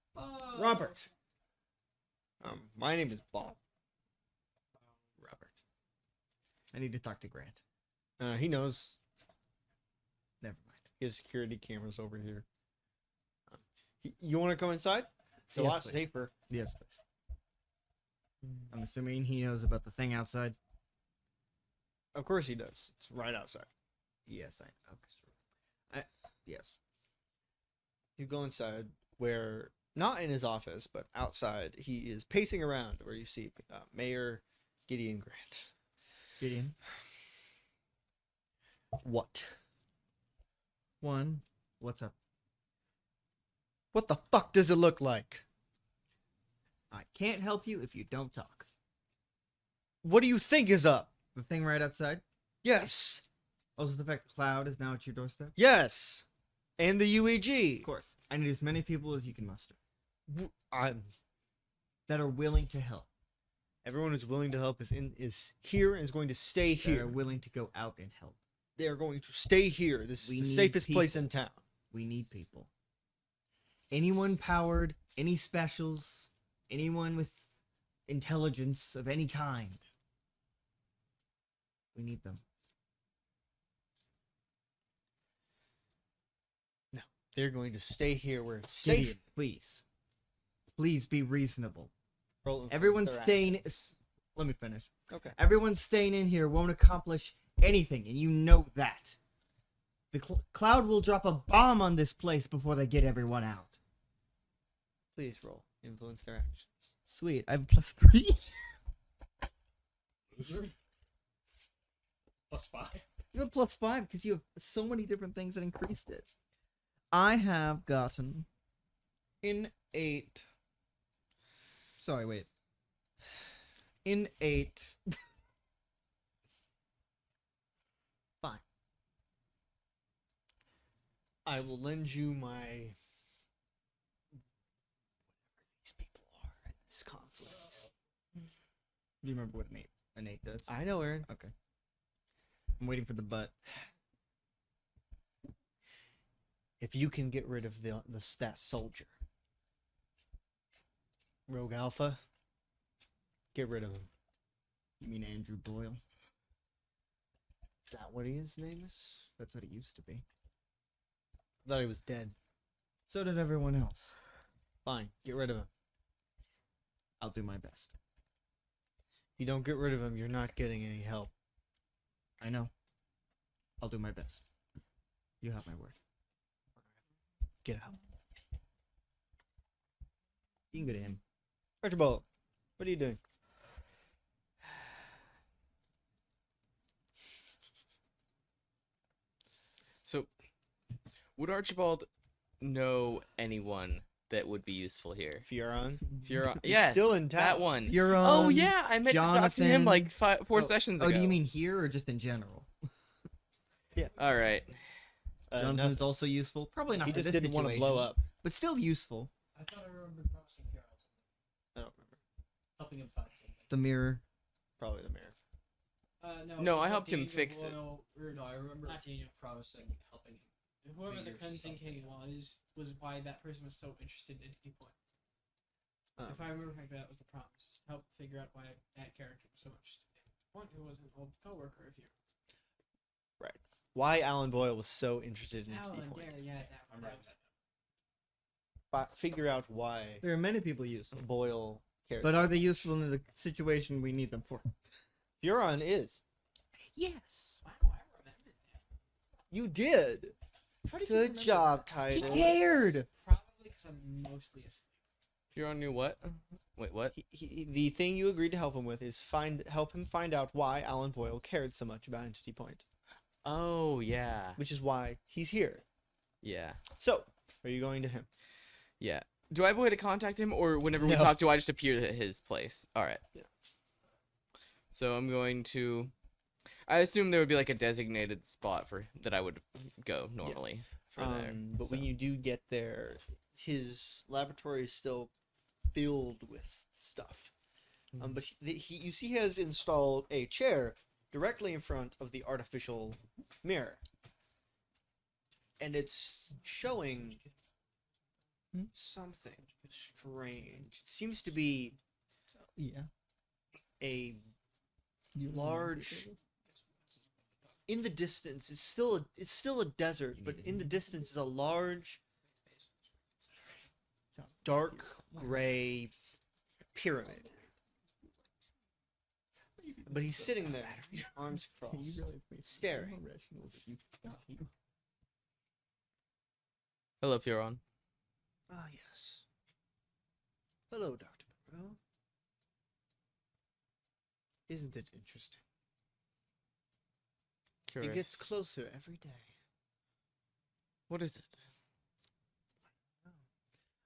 Robert. My name is Bob. Robert. I need to talk to Grant. He knows. Never mind. He has security cameras over here. You want to come inside? It's a Yes, lot please. safer. Yes, please. I'm assuming he knows about the thing outside. Of course he does. It's right outside. Yes, okay. Yes. You go inside where, not in his office, but outside, he is pacing around where you see Mayor Gideon Grant. Gideon. What? What's up? What the fuck does it look like? I can't help you if you don't talk. What do you think is up? The thing right outside? Yes. Also the fact the cloud is now at your doorstep? Yes. And the UEG. Of course. I need as many people as you can muster. I'm That are willing to help. Everyone who's willing to help is here and is going to stay That are here. willing to go out and help. They are going to stay here. This is We the need safest place people. in town. We need people. Anyone powered, any specials, anyone with intelligence of any kind. We need them. No, they're going to stay here where it's Gideon, safe. please. Please be reasonable. Roll influence Everyone's their staying. actions. Let me finish. Okay. Everyone's staying in here won't accomplish anything, and you know that. The cloud will drop a bomb on this place before they get everyone out. Please roll influence their actions. Sweet. I have a +3. Loser. +5. You have a +5 because you have so many different things that increased it. I have gotten innate. Sorry, wait. Innate. Fine. I will lend you my. Whatever these people are in this conflict. Do you remember what innate does? I know, Aaron. Okay. I'm waiting for the butt. If you can get rid of that soldier, Rogue Alpha, get rid of him. You mean Andrew Boyle? Is that what his name is? That's what it used to be. I thought he was dead. So did everyone else. Fine, get rid of him. I'll do my best. If you don't get rid of him, you're not getting any help. I know. I'll do my best. You have my word. Get out. You can go to him. Archibald, what are you doing? So, would Archibald know anyone that would be useful here? Fioron? Fioron, He's yes, still in town. that one. Fioron, Oh yeah, I meant to talk to him like Jonathan. 4 sessions ago. Oh, do you mean here or just in general? All right. Jonathan's Nothing. also useful. Probably not He for just this didn't want to blow situation, up. but still useful. I thought I remembered promising Carol I don't remember. helping him find something. The mirror. Probably the mirror. No, I helped him Daniel fix it. Boyle, or no, I remember Not Daniel. promising helping him. Whoever the figure cleansing something king out. was why that person was so interested in Entity Point. Um, If I remember correctly, that was the promise. Just to help figure out why that character was so interested in Entity Point, who was an old coworker of yours. Right. Why Alan Boyle was so interested in Alan, Entity Point. yeah, that I'm one. right. Figure out why There are many people useful. Boyle cares. But are they useful in the situation we need them for? Fioron is. Yes. Wow, I remembered that. You did. How did you Good remember job, that? He Titus. cared. Probably because I'm mostly asleep. Fioron knew what? Wait, what? The thing you agreed to help him with is help him find out why Alan Boyle cared so much about Entity Point, Oh yeah, which is why he's here. yeah, So, are you going to him? yeah. Do I have a way to contact him, or whenever we No. talk, do I just appear at his place? All right. Yeah. So I'm going to. I assume there would be like a designated spot for that I would go normally for there. But when so- you do get there, his laboratory is still filled with stuff. Mhm. But you see he has installed a chair directly in front of the artificial mirror. And it's showing something strange. It seems to be Yeah. a large in the distance. It's still a desert, but in the distance is a large dark gray pyramid. But he's sitting there, arms crossed, staring. Hello, Fioron. Ah, yes. Hello, Dr. Monroe. Isn't it interesting? Curious. It gets closer every day. What is it?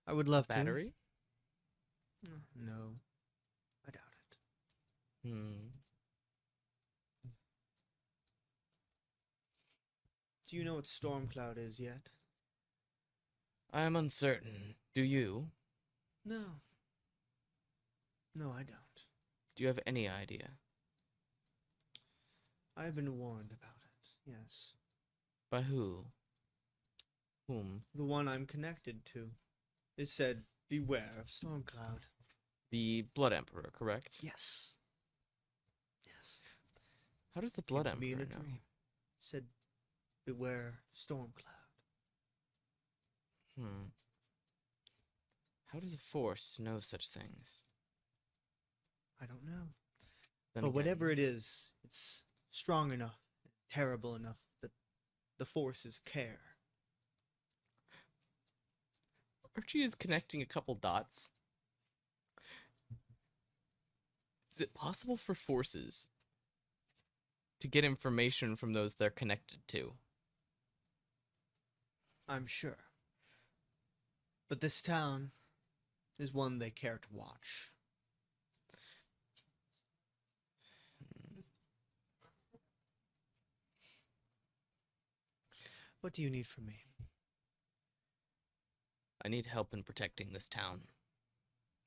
I would love Battery? to. No, I doubt it. Hmm. Do you know what Stormcloud is yet? I'm uncertain. Do you? No. No, I don't. Do you have any idea? I've been warned about it, yes. By who? Whom? The one I'm connected to. It said, beware of Stormcloud. The Blood Emperor, correct? Yes. Yes. How does the Blood Came to me Emperor in a know? dream. It said, beware Stormcloud. Hmm. How does a force know such things? I don't know. Then But again, whatever it is, it's strong enough, terrible enough that the forces care. Archie is connecting a couple dots. Is it possible for forces to get information from those they're connected to. I'm sure. But this town is one they care to watch. What do you need from me? I need help in protecting this town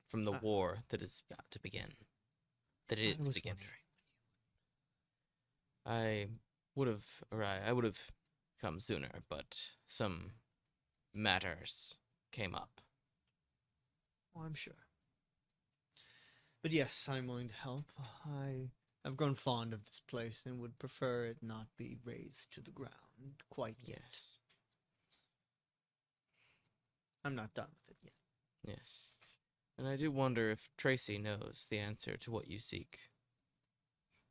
from the war that is about to begin. That it is beginning. I would have arrived. I would have come sooner, but some matters came up. Oh, I'm sure. But yes, I'm willing to help. I've grown fond of this place and would prefer it not be razed to the ground quite yet. Yes. I'm not done with it yet. Yes. And I do wonder if Tracy knows the answer to what you seek.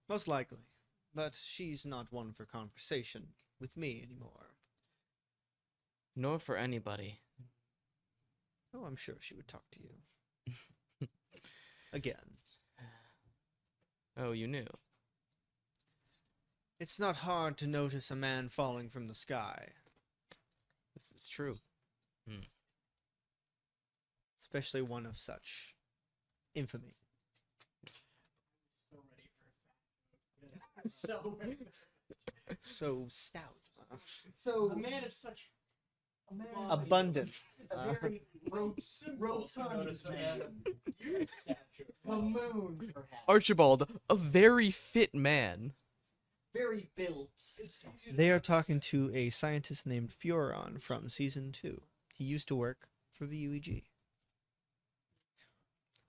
Most likely. But she's not one for conversation with me anymore. Nor for anybody. Oh, I'm sure she would talk to you. Again. Oh, you knew? It's not hard to notice a man falling from the sky. This is true. Especially one of such infamy. So So stout. So a man of such abundance. A very rotund man. A moon, perhaps. Archibald, a very fit man. Very built. They are talking to a scientist named Fioron from Season 2. He used to work for the UEG.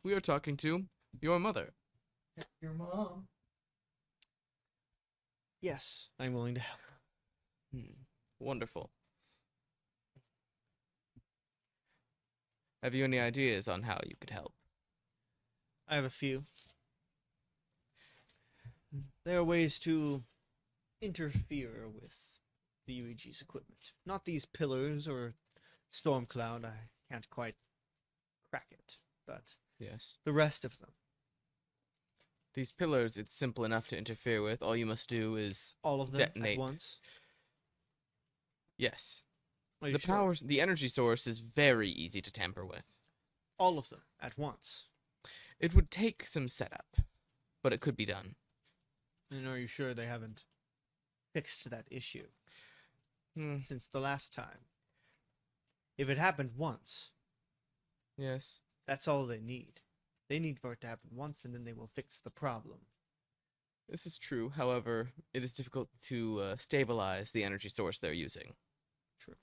We are talking to your mother. Your mom. Yes, I'm willing to help. Wonderful. Have you any ideas on how you could help? I have a few. There are ways to interfere with the UEG's equipment. Not these pillars or storm cloud. I can't quite crack it, but Yes. the rest of them. These pillars, it's simple enough to interfere with. All you must do is All of them detonate. at once. Yes. Are you The sure? powers, the energy source is very easy to tamper with. All of them at once. It would take some setup, but it could be done. And are you sure they haven't fixed that issue since the last time? If it happened once, Yes. that's all they need. They need for it to happen once, and then they will fix the problem. This is true. However, it is difficult to stabilize the energy source they're using. True.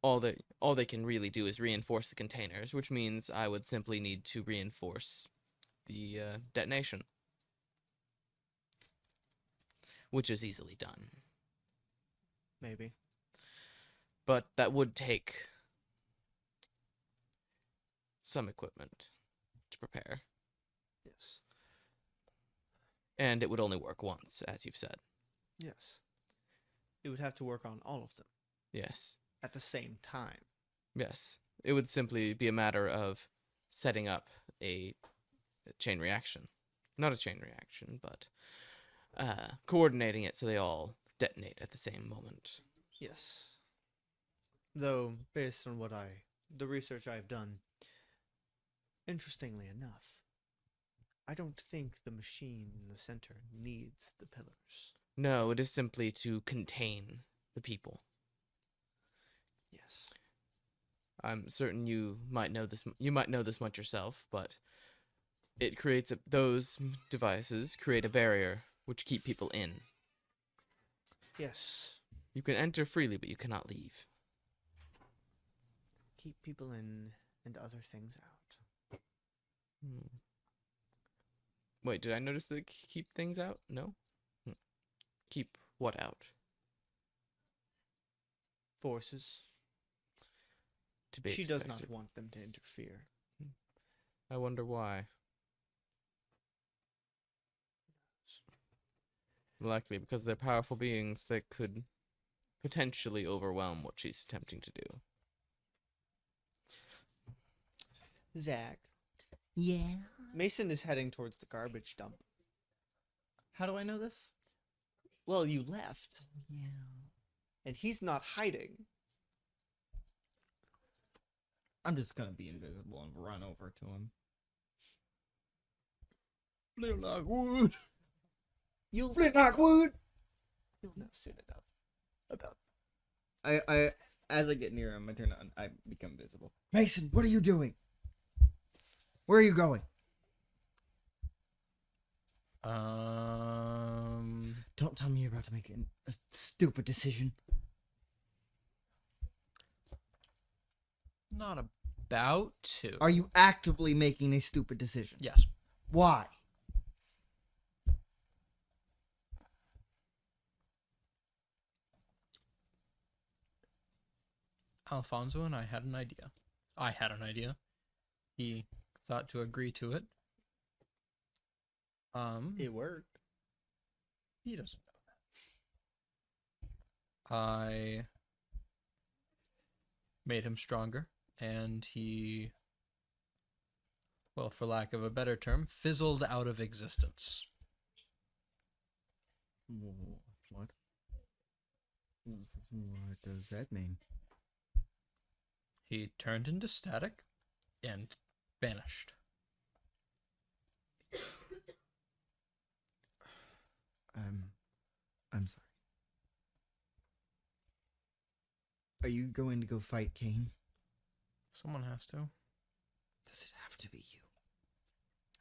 All they can really do is reinforce the containers, which means I would simply need to reinforce the detonation, which is easily done. Maybe. But that would take some equipment to prepare. Yes. And it would only work once, as you've said. Yes. It would have to work on all of them Yes. at the same time. Yes. It would simply be a matter of setting up a chain reaction. Not a chain reaction, but coordinating it so they all detonate at the same moment. Yes. Though, based on the research I've done, interestingly enough, I don't think the machine in the center needs the pillars. No, it is simply to contain the people. Yes. I'm certain you might know this. You might know this much yourself, but it creates those devices create a barrier which keep people in. Yes. You can enter freely, but you cannot leave. Keep people in and other things out. Wait, did I notice that keep things out? No? Keep what out? Forces. To be She does expected. not want them to interfere. I wonder why. Likely because they're powerful beings that could potentially overwhelm what she's attempting to do. Zach. Yeah. Mason is heading towards the garbage dump. How do I know this? Well, you left, Yeah. and he's not hiding. I'm just gonna be invisible and run over to him. Flintlock wood. You'll Flintlock wood. You'll know soon enough about. As I get near him, I turn on. I become visible. Mason, what are you doing? Where are you going? Don't tell me you're about to make a stupid decision. Not about to. Are you actively making a stupid decision? Yes. Why? Alfonso and I had an idea. I had an idea. He thought to agree to it. It worked. He doesn't know that. I made him stronger, and he, well, for lack of a better term, fizzled out of existence. What? What does that mean? He turned into static and vanished. I'm sorry. Are you going to go fight Kane? Someone has to. Does it have to be you?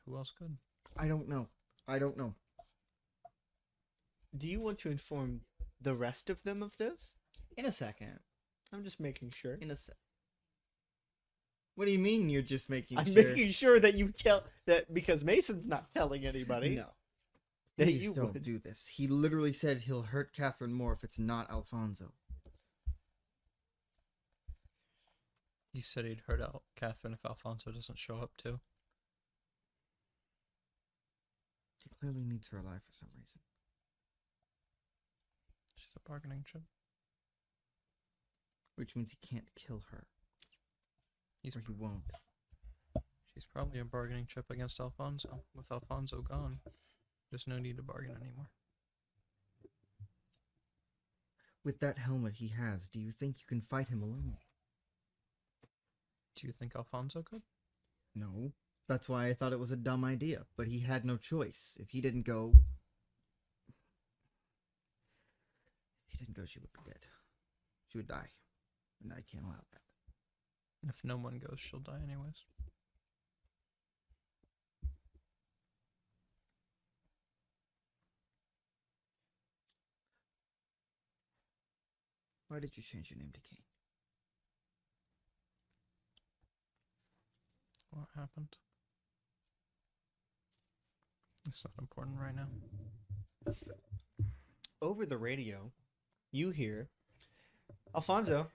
Who else could? I don't know. Do you want to inform the rest of them of this? In a second. I'm just making sure. In a sec. What do you mean you're just making I'm sure? making sure that you tell that because Mason's not telling anybody. No. That Please you don't would. do this. He literally said he'll hurt Catherine more if it's not Alfonso. He said he'd hurt Catherine if Alfonso doesn't show up too. He clearly needs her alive for some reason. She's a bargaining chip. Which means he can't kill her. He's Or he won't. She's probably a bargaining chip against Alfonso. With Alfonso gone, there's no need to bargain anymore. With that helmet he has, do you think you can fight him alone? Do you think Alfonso could? No. That's why I thought it was a dumb idea. But he had no choice. If he didn't go, she would be dead. She would die. And I can't allow that. If no one goes, she'll die anyways. Why did you change your name to Kane? What happened? It's not important right now. Over the radio, you hear, Alfonso,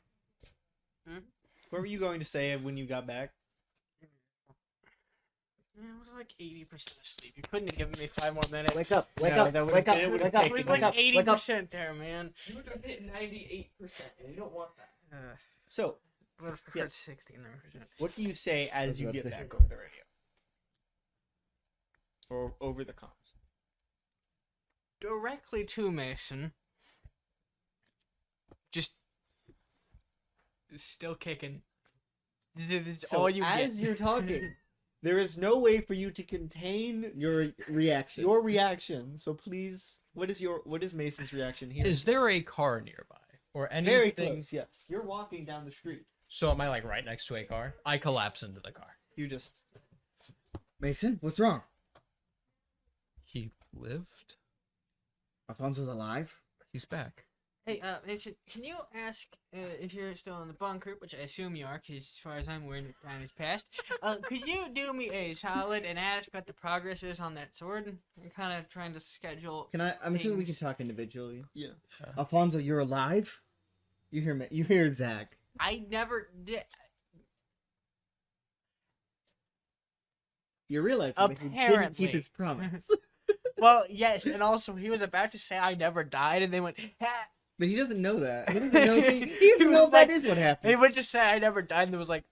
what were you going to say when you got back? Man, I was like 80% asleep. You couldn't have given me 5 more minutes. Wake up, wake No, up, that wake up, it would've wake up, taken- It was wake like up, wake up. 80% there, man. You would have hit 98%, and you don't want that. So, Well, it's yes. 69%. What do you say as That's you what get they- back over the radio? Or over the comms? Directly to Mason. Just still kicking. It's So all you as get. you're talking, there is no way for you to contain Your reaction. your reaction. So please, what is Mason's reaction here? Is there a car nearby? Or anything? Very close, yes. You're walking down the street. So am I like right next to a car? I collapse into the car. You just Mason, what's wrong? He lived? Alfonso's alive? He's back. Hey, Mason, can you ask if you're still in the bunker, which I assume you are, because as far as I'm aware, the time has passed. Could you do me a solid and ask what the progress is on that sword? I'm kind of trying to schedule. I'm assuming we can things. talk individually. yeah. Alfonso, you're alive? You hear me? You hear Zach? I never did. You realize that he didn't Apparently. keep his promise. Well, yes, and also he was about to say I never died, and they went, ha! But he doesn't know that. He doesn't know if he know if that is what He happened. went to say I never died, and there was like,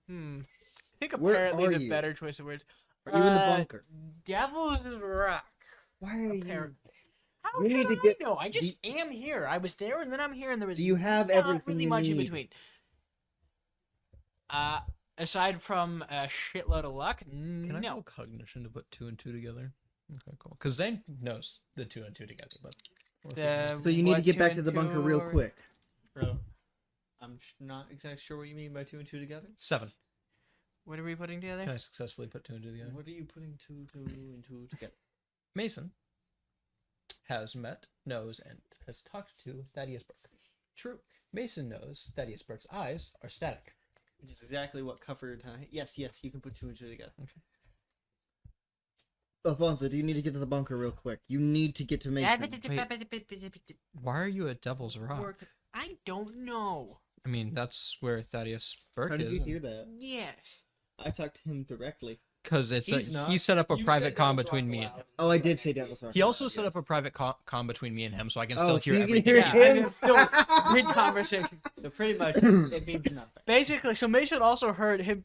I think Where apparently are is a you? better choice of words. Are you in the bunker? Devil's Rock. Why are you? Apparently. How You should need to I get know? I just am here. I was there and then I'm here and there was Do you have not everything really you much in need? between. Aside from a shitload of luck, Can I no. roll cognition to put 2 and 2 together? Okay, cool. Because Zane knows the 2 and 2 together, but So you need to what, get 2 back to and the bunker real 2 or- quick. Bro, I'm not exactly sure what you mean by 2 and 2 together. 7. What are we putting together? Can I successfully put 2 and 2 together? What are you putting 2 and 2 together? Mason has met, knows, and has talked to Thaddeus Burke. True. Mason knows Thaddeus Burke's eyes are static. Which is exactly what covered. Yes, you can put 2 and 2 together. Okay. Alfonso, do you need to get to the bunker real quick? You need to get to Mason. Why are you at Devil's Rock? I don't know. I mean, that's where Thaddeus Burke How did is. you hear that? Yes. I talked to him directly. Because He's not. he set up a You private said comm Devil's between Rock me and aloud. him. Oh, I did say Devil's Rock. He also Yes. set up a private comm between me and him, so I can Oh, still so hear you can everything. hear Yeah, him? I'm still mid conversation. So pretty much, it means nothing. Basically, so Mason also heard him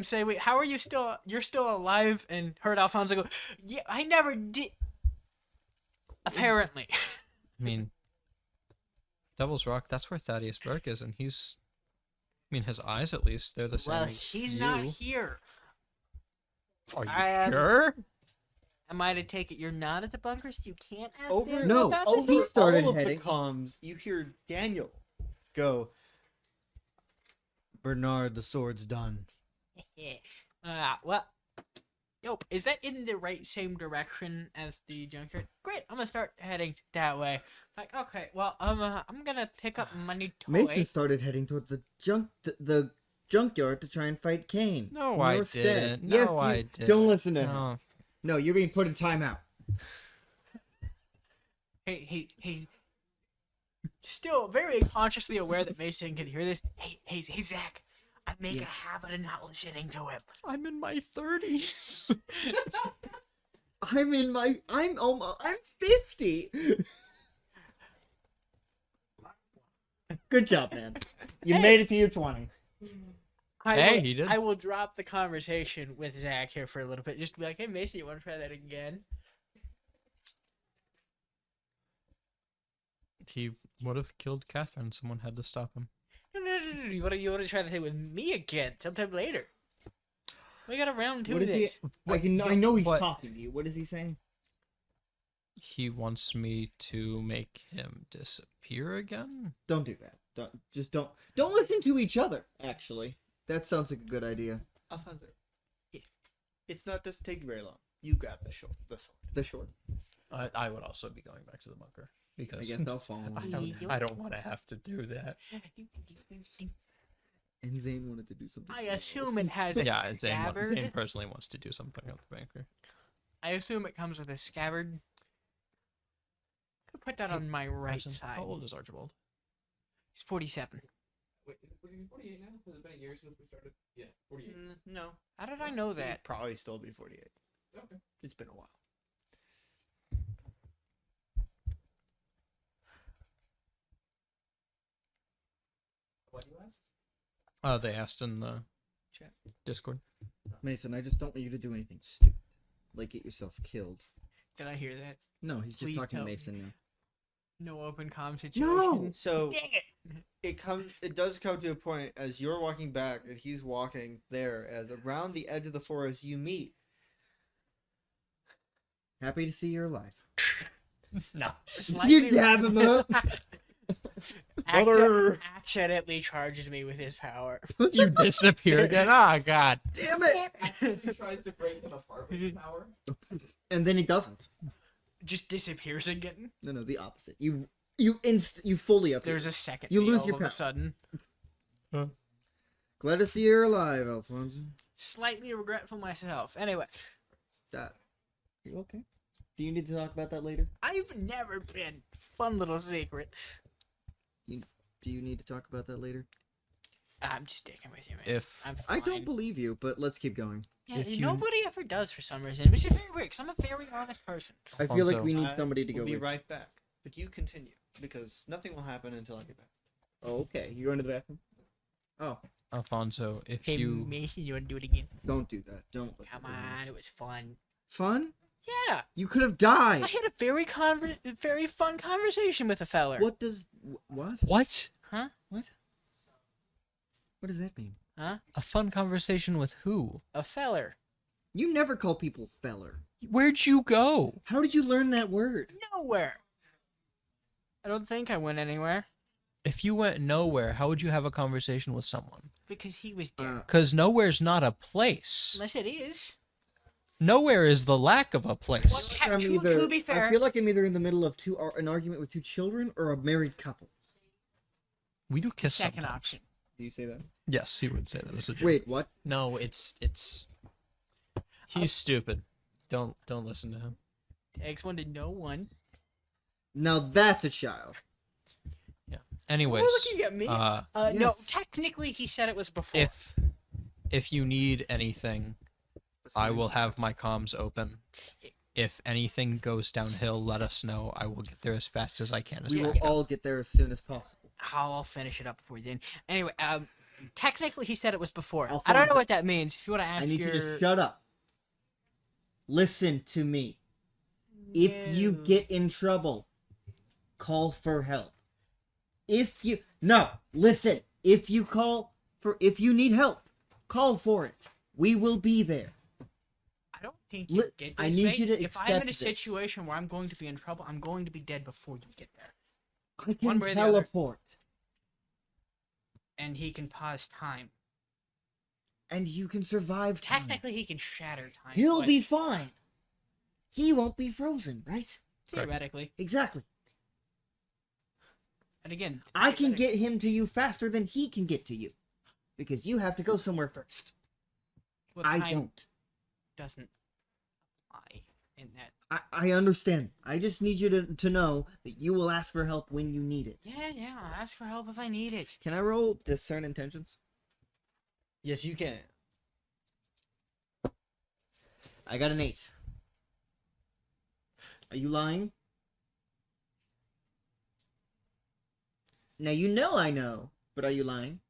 say, "Wait, how are you still? You're still alive?" And heard Alfonso go, "Yeah, I never did." Apparently. I mean, Devil's Rock, that's where Thaddeus Burke is, and he's... I mean, his eyes, at least, they're the same Well, as he's you. not here. Are you I am- sure? Am I to take it you're not at the bunker, so you can't ask Over, them No, about over he started all of heading. the comms, you hear Daniel go, Bernard, the sword's done. it? Well, nope. Is that in the same direction as the junkyard? Great. I'm gonna start heading that way. Like, okay, well, I'm gonna pick up my new toy. Mason started heading towards the junkyard to try and fight Kane. No, In I your stead. didn't. Yes, No, you- I didn't. Don't listen to him. No. No, you're being put in timeout. Hey. Still very consciously aware that Mason can hear this. Hey, Zach. I make a habit of not listening to him. I'm in my 30s. I'm 50. Good job, man. You made it to your 20s. He did. I will drop the conversation with Zach here for a little bit. Just to be like, hey, Mason, you want to try that again? He would have killed Catherine. Someone had to stop him. No. You want to try that thing with me again sometime later? We got a round 2 What of is he? this. I know he's What? talking to you. What is he saying? He wants me to make him disappear again? Don't do that. Don't listen to each other. Actually, that sounds like a good idea. Alfonso, it's not doesn't take very long. You grab the sword. The short. I would also be going back to the bunker. I Because guess I'll follow. I don't want to have to do that. And Zane wanted to do something. I assume it has a Yeah, Zane scabbard. personally wants to do something at the bunker. I assume it comes with a scabbard. Could put that on my right Harrison, side. How old is Archibald? He's 47. Wait, what are you 48 now? Has it been a year since we started? Yeah, 48. No. How did I know that? Probably still be 48. Okay. It's been a while. What do you ask? They asked in the Chat. Discord. Mason, I just don't want you to do anything stupid, like get yourself killed. Did I hear that? No, he's just Please talking to tell me. Mason now. No open comm situation. No. So Dang it! it does come to a point as you're walking back and he's walking there, as around the edge of the forest you meet. Happy to see you're alive. No. You dab him up. Brother. Accidentally charges me with his power. You disappear again. Oh, God. Damn it! He tries to break them apart with his power. And then he doesn't. Just disappears again. No, the opposite. You fully appear. There's a second. You me lose all your of a power. sudden. Glad to see you're alive, Alfonso. Slightly regretful myself. Anyway, That. You okay? Do you need to talk about that later? I've never been. Fun little secret. Do you need to talk about that later? I'm just sticking with you, man. If I'm I don't fine. believe you, but let's keep going. Yeah, if you- nobody ever does for some reason, which is very weird. Cause I'm a very honest person. I feel like Alfonso. we need somebody to We'll go be with. right back. But you continue, because nothing will happen until I get back. Oh, okay. You going to the bathroom? Oh, Alfonso, if Hey, you Mason, you want to do it again? don't do that. Don't listen Come to him. on, it was fun. Fun? Yeah. You could have died. I had a very fun conversation with a feller. What does what? What? Huh? What? What does that mean? Huh? A fun conversation with who? A feller. You never call people feller. Where'd you go? How did you learn that word? Nowhere. I don't think I went anywhere. If you went nowhere, how would you have a conversation with someone? Because he was dead. Because nowhere's not a place. Unless it is. Nowhere is the lack of a place. Well, to be fair. I feel like I'm either in the middle of an argument with two children or a married couple. We do kiss Second sometimes. option. Do you say that? Yes, he would say that as a joke. Wait, what? No, it's he's stupid. Don't listen to him. X1 to no one. Now that's a child. Yeah. Anyways, looking at me. No, yes. technically he said it was before. if you need anything, I will have my comms open. If anything goes downhill, let us know. I will get there as fast as I can. We will all get there as soon as possible. I'll finish it up before then. Anyway, technically he said it was before. I Alfonso, don't know what that means. If you want to ask I need you to shut up. Listen to me. If you get in trouble, call for help. Listen. If you need help, call for it. We will be there. I don't think you get this. I need mate. you to If I'm accept in a this. situation where I'm going to be in trouble, I'm going to be dead before you get there. I can One way or the other. teleport. And he can pause time. And you can survive time. Technically, he can shatter time. He'll but be fine. He won't be frozen, right? theoretically. Exactly. And again, I can get him to you faster than he can get to you. Because you have to go somewhere first. well, I time don't. Doesn't apply in that. I understand. I just need you to know that you will ask for help when you need it. Yeah, I'll ask for help if I need it. Can I roll discern intentions? Yes, you can. I got an 8. Are you lying? Now you know I know, but are you lying?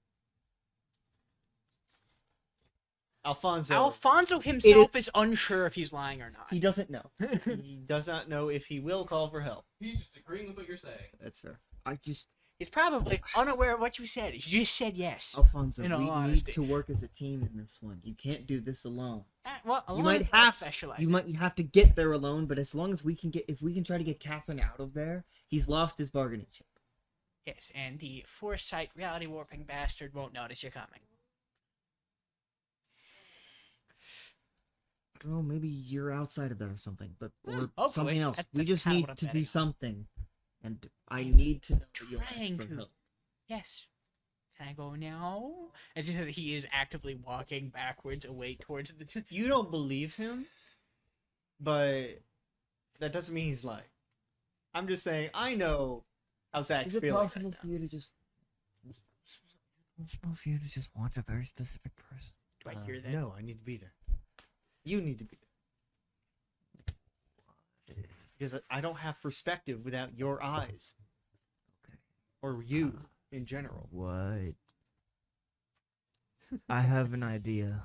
Alfonso himself is unsure if he's lying or not. He doesn't know. He does not know if he will call for help. He's just agreeing with what you're saying. That's fair. He's probably unaware of what you said. You just said yes. Alfonso, in all we honesty. need to work as a team in this one. You can't do this alone. Well, You might have you have to get there alone, but as long as if we can try to get Catherine out of there, he's lost his bargaining chip. Yes, and the foresight reality warping bastard won't notice you coming. I don't know, maybe you're outside of that or something, but or hopefully. something else. We That's just kinda need what I'm to do betting on. something, and I need to know that you'll Trying ask for to. help. Yes. Can I go now? As if he is actively walking backwards away towards the. You don't believe him, but that doesn't mean he's lying. I'm just saying, I know how Zach's Is it feeling. possible for you to just? Is it possible for you to just want a very specific person? Do I hear that? No, I need to be there. You need to be there. Because I don't have perspective without your eyes. Okay. Or you in general. What? I have an idea.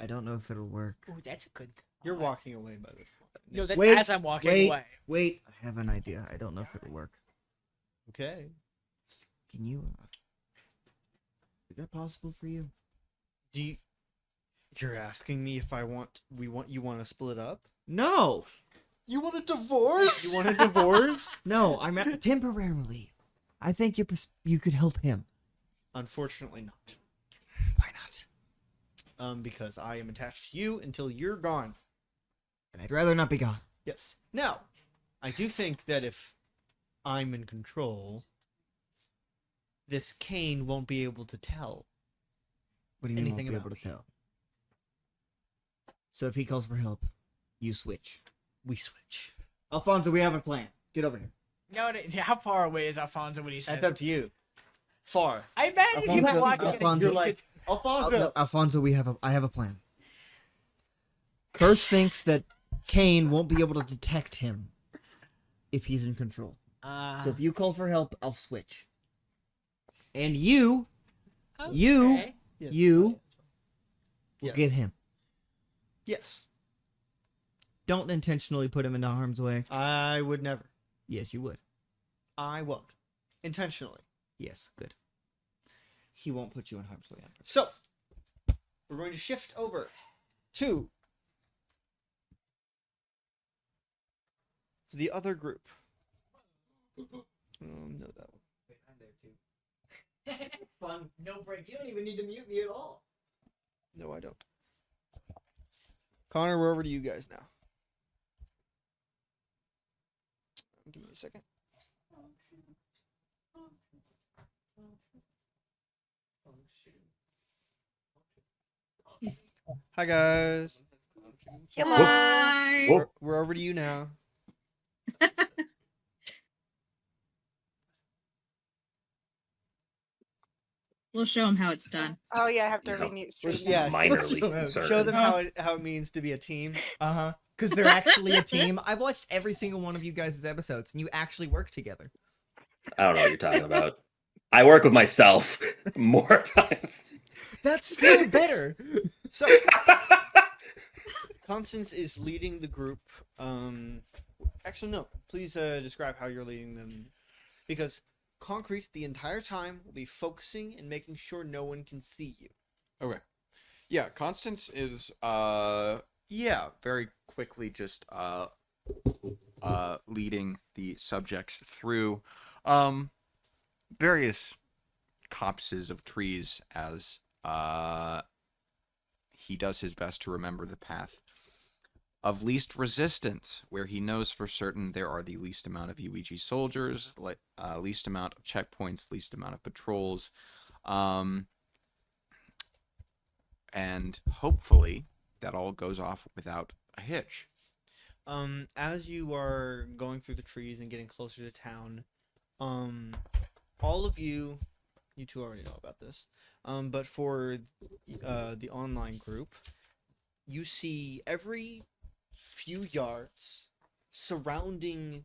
I don't know if it'll work. Ooh, that's a good. You're walking away by this point. No, that's Wait, as I'm walking away. Wait, I have an idea. I don't know if it'll work. Okay. Can you? Is that possible for you? You're asking me if you want to split up? No. You want a divorce? You want a divorce? No, I'm temporarily. I think you could help him. Unfortunately not. Why not? Because I am attached to you until you're gone. And I'd rather not be gone. Yes. Now, I do think that if I'm in control, this Kane won't be able to tell. What do you mean anything won't be about able to me. tell? So if he calls for help, you switch. We switch. Alfonso, we have a plan. Get over here. No, how far away is Alfonso when he says? That's up to you. Far. I imagine you Alfonso, walking in a Alfonso. You're like, Alfonso. No, Alfonso, I have a plan. Curse thinks that Kane won't be able to detect him if he's in control. So if you call for help, I'll switch. And you okay. Yes. will Yes. get him. Yes. Don't intentionally put him into harm's way. I would never. Yes, you would. I won't. Intentionally. Yes, good. He won't put you in harm's way on purpose. So, we're going to shift over to the other group. No, that one. Wait, I'm there too. It's fun. No breaks. You don't even need to mute me at all. No, I don't. Connor, we're over to you guys now. Give me a second. Hi, guys. Hi. We're over to you now. We'll show them how it's done. Oh yeah, I have to No. remute stream. Yeah, Minorly show concerned. them how it means to be a team. Uh-huh. Because they're actually a team. I've watched every single one of you guys' episodes, and you actually work together. I don't know what you're talking about. I work with myself more times. That's still better. So, Constance is leading the group. Actually, no. Please describe how you're leading them, because Concrete the entire time will be focusing and making sure no one can see you. Okay. Yeah, Constance is very quickly just leading the subjects through various copses of trees as he does his best to remember the path of least resistance, where he knows for certain there are the least amount of UEG soldiers, least amount of checkpoints, least amount of patrols, and hopefully that all goes off without a hitch. As you are going through the trees and getting closer to town, all of you two already know about this, but for the online group, you see every few yards surrounding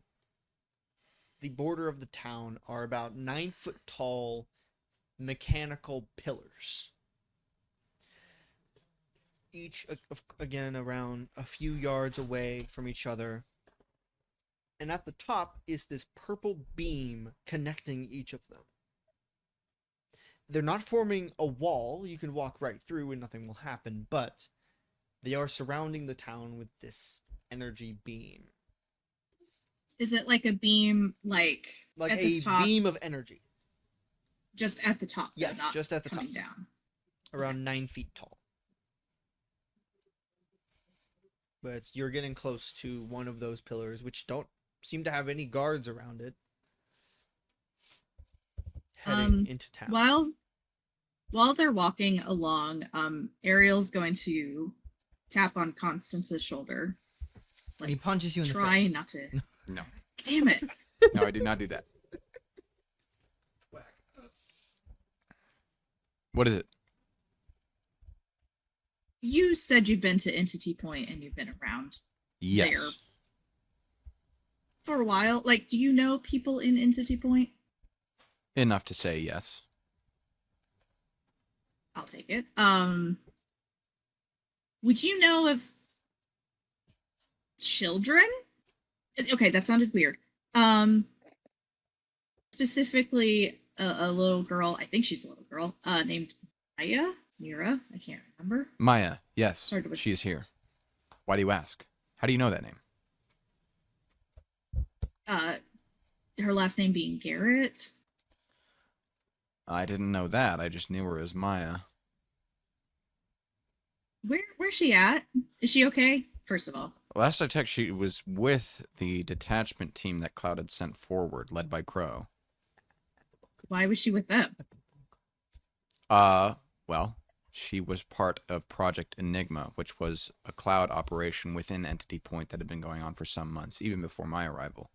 the border of the town are about 9-foot tall mechanical pillars. Each, again, around a few yards away from each other. And at the top is this purple beam connecting each of them. They're not forming a wall you can walk right through and nothing will happen, but they are surrounding the town with this energy beam. Is it like a beam, like at the top, beam of energy? Just at the top. Yes, not just at the top. coming down. Around 9 feet tall. But you're getting close to one of those pillars, which don't seem to have any guards around it. Heading into town. While they're walking along, Ariel's going to tap on Constance's shoulder. And he punches you in the face. Try not to. No. Damn it. No, I did not do that. What is it? You said you've been to Entity Point and you've been around Yes. there for a while. Like, do you know people in Entity Point? Enough to say yes. I'll take it. Would you know of children? Okay, that sounded weird. Specifically a little girl, I think she's a little girl, named Mira, I can't remember. Maya, yes, Started with- she's here. Why do you ask? How do you know that name? Her last name being Garrett. I didn't know that. I just knew her as Maya. Where's she at? Is she okay? First of all. Last I checked, she was with the detachment team that Cloud had sent forward, led by Crow. Why was she with them? Well, she was part of Project Enigma, which was a Cloud operation within Entity Point that had been going on for some months, even before my arrival.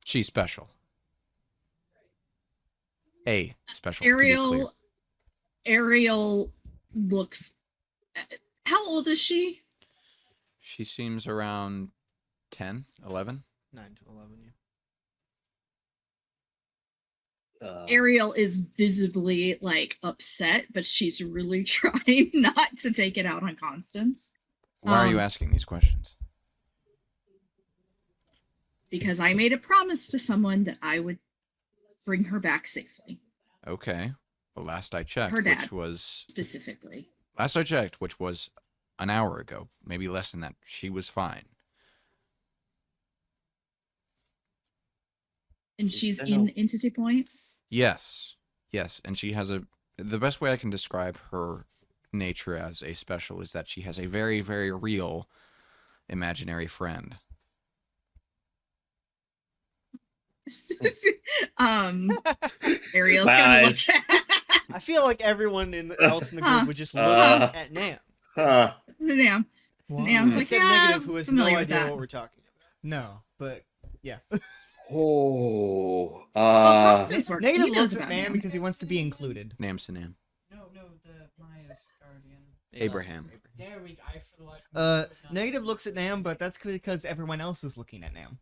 She's special. Special. Ariel looks. How old is she? She seems around 10, 11. 9 to 11, Ariel is visibly like upset, but she's really trying not to take it out on Constance. Why are you asking these questions? Because I made a promise to someone that I would bring her back safely. Okay. Well, last I checked, Her dad, which was specifically. Last I checked, which was an hour ago, maybe less than that, she was fine. And she's in Entity Point? Yes. Yes, and she has the best way I can describe her nature as a special is that she has a very, very real imaginary friend. Ariel's gonna look. I feel like everyone else in the group would just look at Nam. Nam. Nam's like, Except yeah, Negative, who has no familiar with idea that. what we're talking about. No, but yeah. Oh. Negative looks at Nam because he wants to be included. Nam's to Nam. No, the Maya's guardian. Abraham. There we go. I for the life of me could not- Negative looks at Nam, but that's because everyone else is looking at Nam.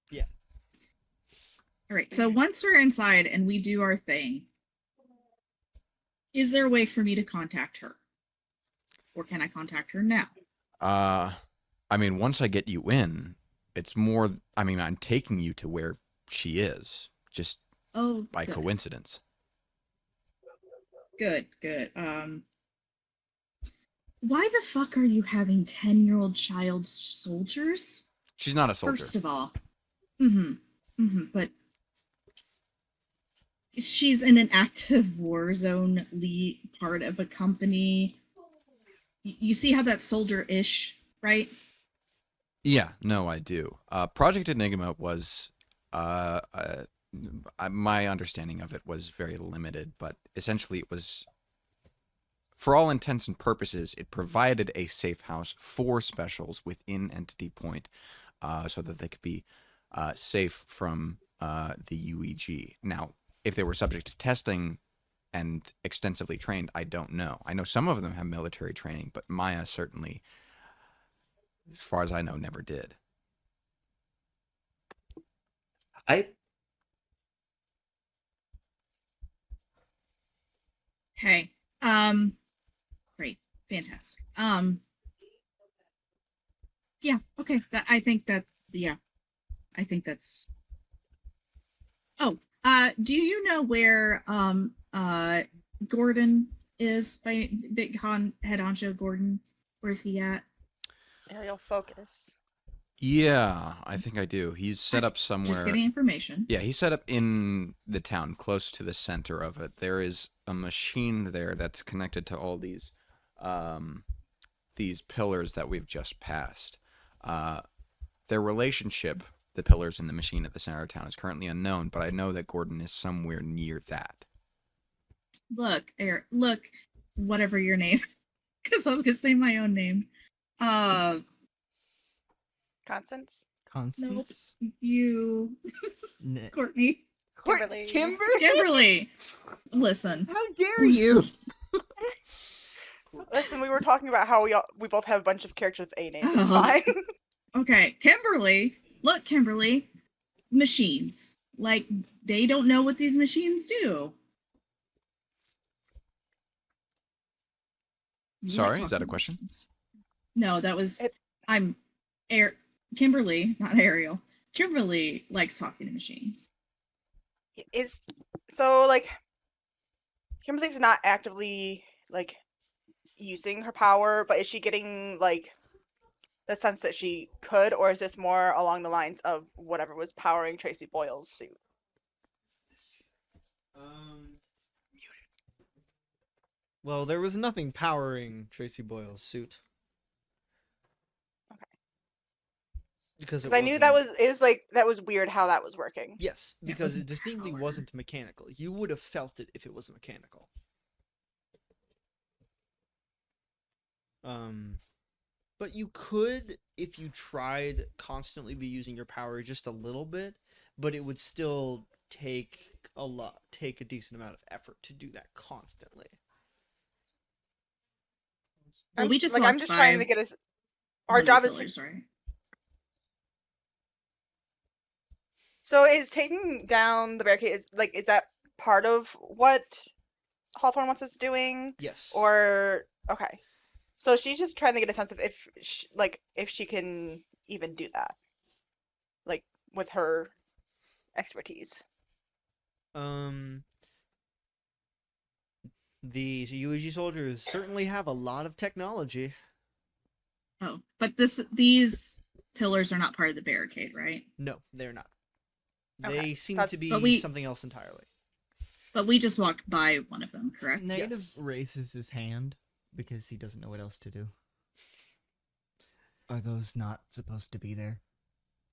Yeah. All right. So once we're inside and we do our thing, is there a way for me to contact her, or can I contact her now? I mean, once I get you in, it's more. I mean, I'm taking you to where she is, just by good. coincidence. Good. Why the fuck are you having 10-year-old child soldiers? She's not a soldier. First of all, but she's in an active war zone lead part of a company. You see how that's soldier-ish, right? Yeah, no, I do. Project Enigma was, my understanding of it was very limited, but essentially it was, for all intents and purposes, it provided a safe house for specials within Entity Point, so that they could be safe from the UEG. Now, if they were subject to testing and extensively trained, I don't know. I know some of them have military training, but Maya certainly, as far as I know, never did. Hey, great, fantastic. Yeah, okay. I think that's. Oh, do you know where Gordon is? By Big Head Honcho Gordon, where's he at? Aerial focus. Yeah, I think I do. He's set up somewhere. Just getting information. Yeah, he's set up in the town, close to the center of it. There is a machine there that's connected to all these pillars that we've just passed. Their relationship, the pillars and the machine at the center of town, is currently unknown, but I know that Gordon is somewhere near that. Look, Eric, look, whatever your name, because I was going to say my own name. Constance? Constance? Nope. You. Courtney. Kimberly. Kimberly. Listen. How dare you? Listen, we were talking about how we both have a bunch of characters with A names. It's fine. Okay, Kimberly. Look, Kimberly. Machines. Like, they don't know what these machines do. Sorry, is that a question? No, that was. Kimberly, not Ariel. Kimberly likes talking to machines. Is so like Kimberly's not actively like using her power, but is she getting like the sense that she could, or is this more along the lines of whatever was powering Tracy Boyle's suit? Well, there was nothing powering Tracy Boyle's suit. Okay. Because I knew that was weird how that was working. Yes, because it distinctly wasn't mechanical. You would have felt it if it was mechanical. But you could, if you tried, constantly be using your power just a little bit, but it would still take a decent amount of effort to do that constantly. Well, we just I'm just trying to get us. Our job is right? So is taking down the barricade is that part of what Hawthorne wants us doing? Yes. Or okay. So she's just trying to get a sense of if she can even do that. Like with her expertise. The UEG soldiers certainly have a lot of technology. Oh, but these pillars are not part of the barricade, right? No, they're not. Okay, They seem to but be something else entirely. But we just walked by one of them, correct? Negative Yes. raises his hand because he doesn't know what else to do. Are those not supposed to be there?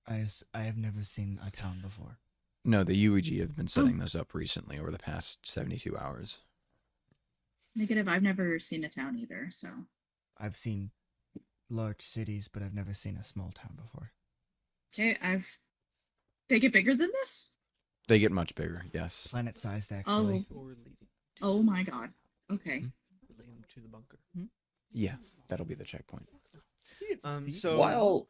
I have never seen a town before. No, the UEG have been setting those up recently over the past 72 hours. Negative, I've never seen a town either, so. I've seen large cities, but I've never seen a small town before. Okay, they get bigger than this? They get much bigger, yes. Planet-sized, actually. Oh my god. Okay. Leading them to the bunker. Yeah, that'll be the checkpoint. So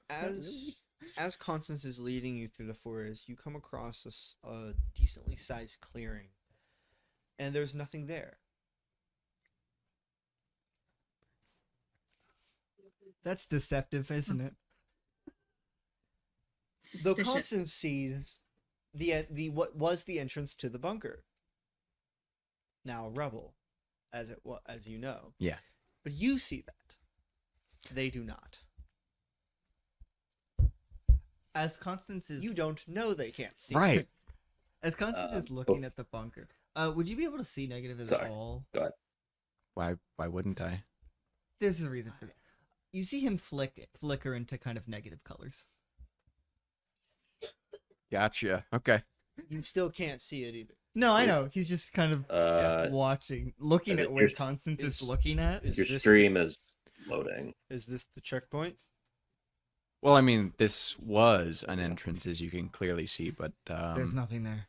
as Constance is leading you through the forest, you come across a decently sized clearing, and there's nothing there. That's deceptive, isn't it? Though Constance sees the what was the entrance to the bunker, now a rubble, as you know. Yeah. But you see that. They do not. As Constance is... You don't know they can't see. Right. As Constance is looking at the bunker, would you be able to see negative at all? Go ahead. Why wouldn't I? There's a reason for that. You see him flicker into kind of negative colors. Gotcha. Okay. You still can't see it either. No, I know. He's just kind of watching, looking at where your- Constance is looking at. Your stream is loading. Is this the checkpoint? Well, I mean, this was an entrance, as you can clearly see, but There's nothing there.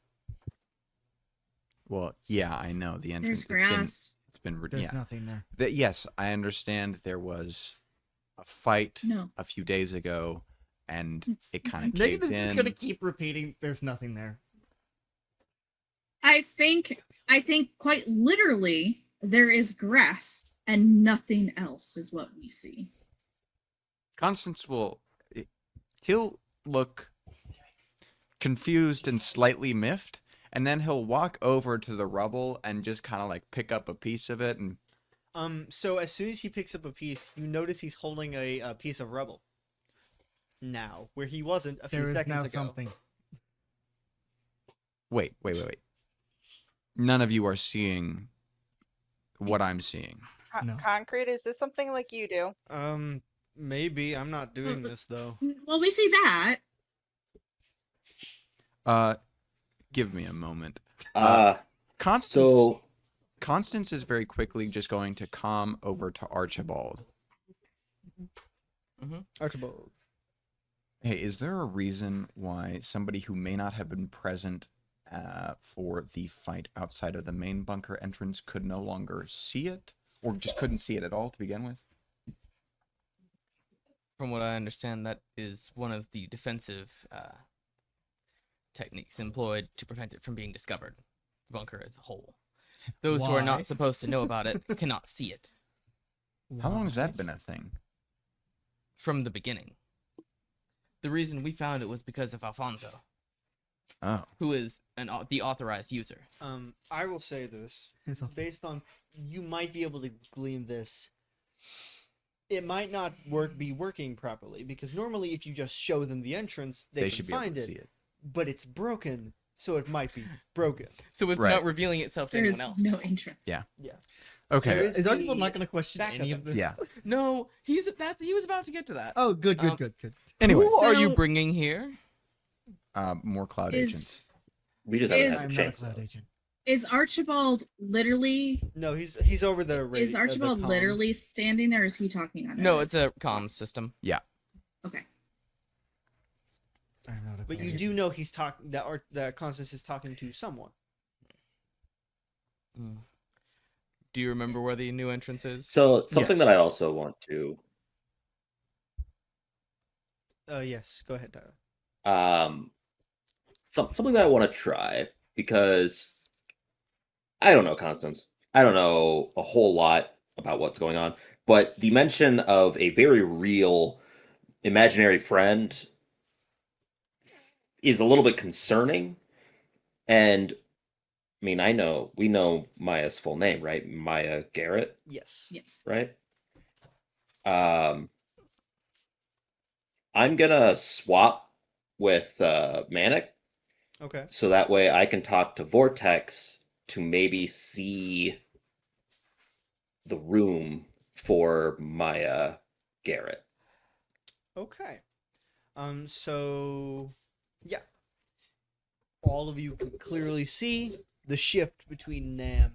Well, yeah, I know the entrance. There's grass. It's been There's nothing there. Yes, I understand there was a fight a few days ago, and it kind of caved Negative's in. just gonna keep repeating. There's nothing there. I think quite literally there is grass and nothing else is what we see. Constance he'll look confused and slightly miffed, and then he'll walk over to the rubble and just kind of like pick up a piece of it. And so as soon as he picks up a piece, you notice he's holding a piece of rubble. Now, where he wasn't a few There is seconds now ago. something. Wait. None of you are seeing what I'm seeing. No. Concrete, is this something like you do? Maybe. I'm not doing this though. Well, we see that. Give me a moment. So Constance is very quickly just going to calm over to Archibald. Archibald. Hey, is there a reason why somebody who may not have been present for the fight outside of the main bunker entrance could no longer see it? Or just couldn't see it at all to begin with? From what I understand, that is one of the defensive techniques employed to prevent it from being discovered. The bunker as a whole. Those who are Why? not supposed to know about it cannot see it. How long has that been a thing? From the beginning. The reason we found it was because of Alfonso. Oh. Who is the authorized user. I will say this. Based on... You might be able to glean this. It might not be working properly, because normally if you just show them the entrance, they can should be find able to it. see it. But it's broken, so it might be broken. So it's Right. not revealing itself to There is anyone else. no entrance. Yeah. Yeah. Okay. There Is Archibald not going to question backup any of this? Yeah. No, he was about to get to that. Oh, good. Anyway, Who are you So- bringing here? more cloud agents. We just haven't Is- had I'm the not a chance. cloud though. agent. Is Archibald literally No, he's over the is Archibald literally standing there or is he talking on it? No, it's a comms system. Okay. I'm not a But cloud you agent. do know he's talking that Constance is talking to someone. Do you remember where the new entrance is? So something Yes. that I also want to Yes, go ahead, Tyler. something that I want to try, because I don't know, Constance. I don't know a whole lot about what's going on, but the mention of a very real imaginary friend is a little bit concerning. And I mean, we know Maya's full name, right? Maya Garrett, Yes. Yes. right? I'm gonna swap with Manic, Okay. so that way I can talk to Vortex to maybe see the room for Maya Garrett. Okay. So, yeah. All of you can clearly see the shift between Nam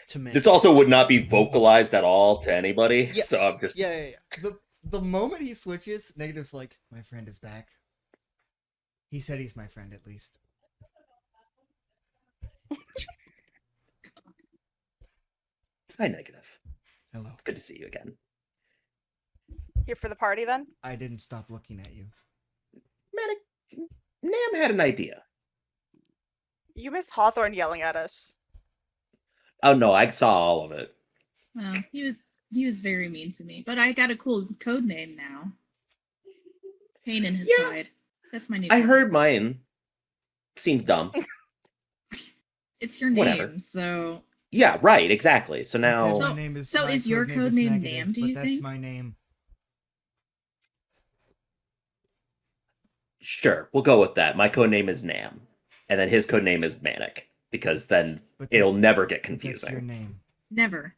to Man. This also would not be vocalized at all to anybody, Yes. so I'm just... Yeah. The moment he switches, Negative's like, my friend is back. He said he's my friend, at least. Hi, Negative. Hello. It's good to see you again. Here for the party, then? I didn't stop looking at you. Manic, Nam had an idea. You miss Hawthorne yelling at us. Oh no, I saw all of it. Well, he was very mean to me, but I got a cool code name now. Kane in his side. That's my new. I heard mine. Seems dumb. It's your name, Whatever. so. Yeah, right. Exactly. So now. So, is your code name Nam? Do you that's think? my name. Sure, we'll go with that. My code name is Nam, and then his code name is Manic, because then it'll never get confusing. That's your name. Never.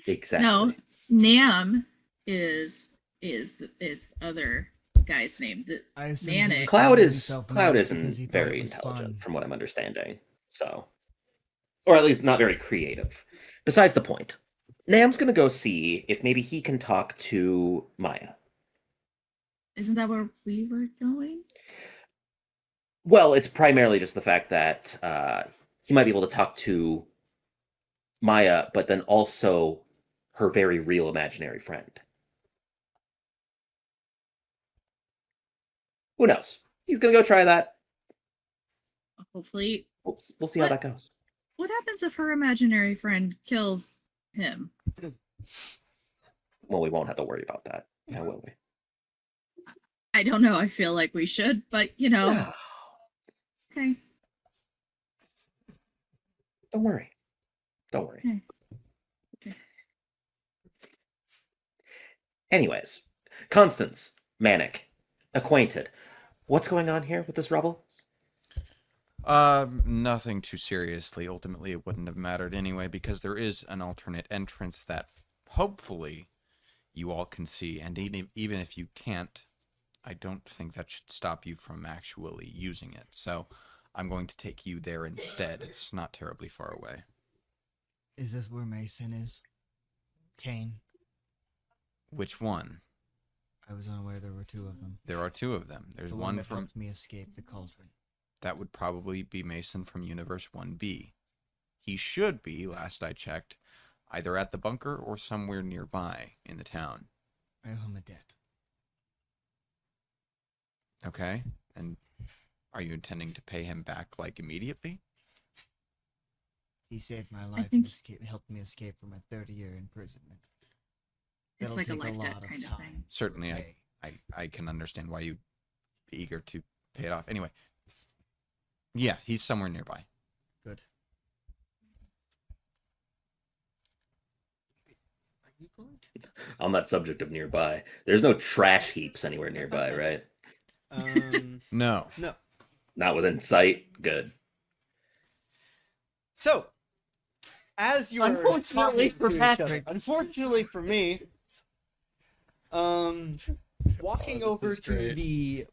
Exactly. No, Nam is the other guy's name. The Manic. Cloud isn't very intelligent, from what I'm understanding. So, or at least not very creative. Besides the point, Nam's gonna go see if maybe he can talk to Maya. Isn't that where we were going? Well, it's primarily just the fact that he might be able to talk to Maya, but then also her very real imaginary friend. Who knows? He's gonna go try that. Hopefully. We'll see how that goes. What happens if her imaginary friend kills him? Well, we won't have to worry about that. Now, will we? I don't know. I feel like we should, but you know. No. Okay. Don't worry. Don't worry. Okay. Anyways, Constance, Manic, acquainted. What's going on here with this rubble? Nothing too seriously. Ultimately, it wouldn't have mattered anyway, because there is an alternate entrance that hopefully you all can see, and even if you can't, I don't think that should stop you from actually using it. So I'm going to take you there instead. It's not terribly far away. Is this where Mason is? Kane? Which one? I was unaware there were two of them. There are two of them. There's the one that from... helped me escape the cauldron. That would probably be Mason from Universe 1B. He should be, last I checked, either at the bunker or somewhere nearby in the town. I owe him a debt. Okay, and are you intending to pay him back, like, immediately? He saved my life and helped me escape from a 30-year imprisonment. It's That'll like a take life debt lot kind of time. thing. Certainly, I can understand why you'd be eager to pay it off. Anyway, yeah, he's somewhere nearby. Good. On that subject of nearby, there's no trash heaps anywhere nearby, right? No. No. Not within sight? Good. So, as you are Unfortunately talking for to each Patrick. other- unfortunately for me, walking over to the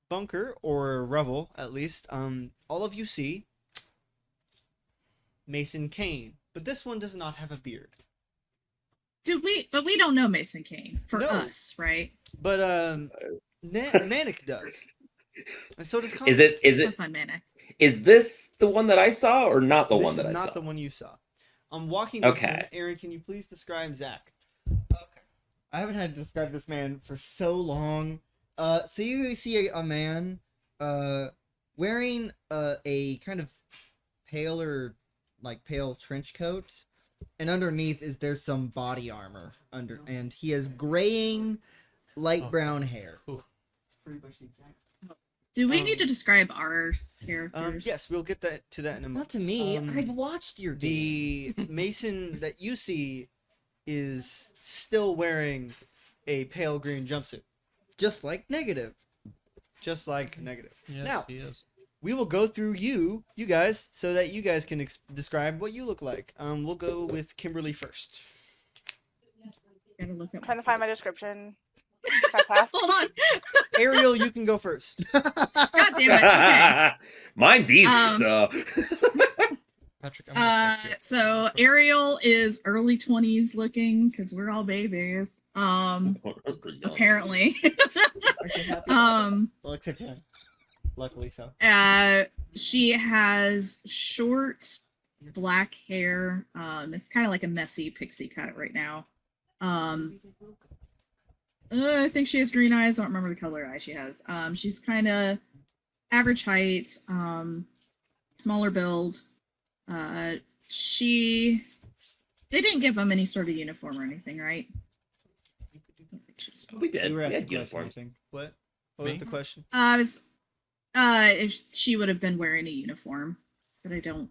bunker, or revel at least, all of you see Mason Kane, but this one does not have a beard. But we don't know Mason Kane for No. us, right? But Manic does. And so does Is it Have fun, Manic. is this the one that I saw, or not the one that I This is saw? not the one you saw. I'm walking with him. Okay. Aaron, can you please describe Zach? Okay. I haven't had to describe this man for so long. So you see a man wearing a kind of paler, like pale trench coat, and underneath there's some body armor under, and he has graying, light brown hair. It's pretty much the exact. Do we need to describe our characters? Yes, we'll get to that in a moment. Not to me. I've watched your game. The mason that you see is still wearing a pale green jumpsuit, just like Negative. Just like Negative. Yes, now, he is. we will go through you guys, so that you guys can describe what you look like. We'll go with Kimberly first. Gotta look I'm trying to find my description. Hold on. Ariel, you can go first. God damn it. Okay. Mine's easy, so. Patrick, I'm gonna text you. So Ariel is early 20s looking because we're all babies. Apparently. Well, except him. Luckily so. She has short black hair. It's kind of like a messy pixie cut right now. I think she has green eyes. I don't remember the color eye she has. She's kind of average height, smaller build. They didn't give them any sort of uniform or anything, right? We did. You were We asking had a question, I uniforms. think. What was the question? If she would have been wearing a uniform, but I don't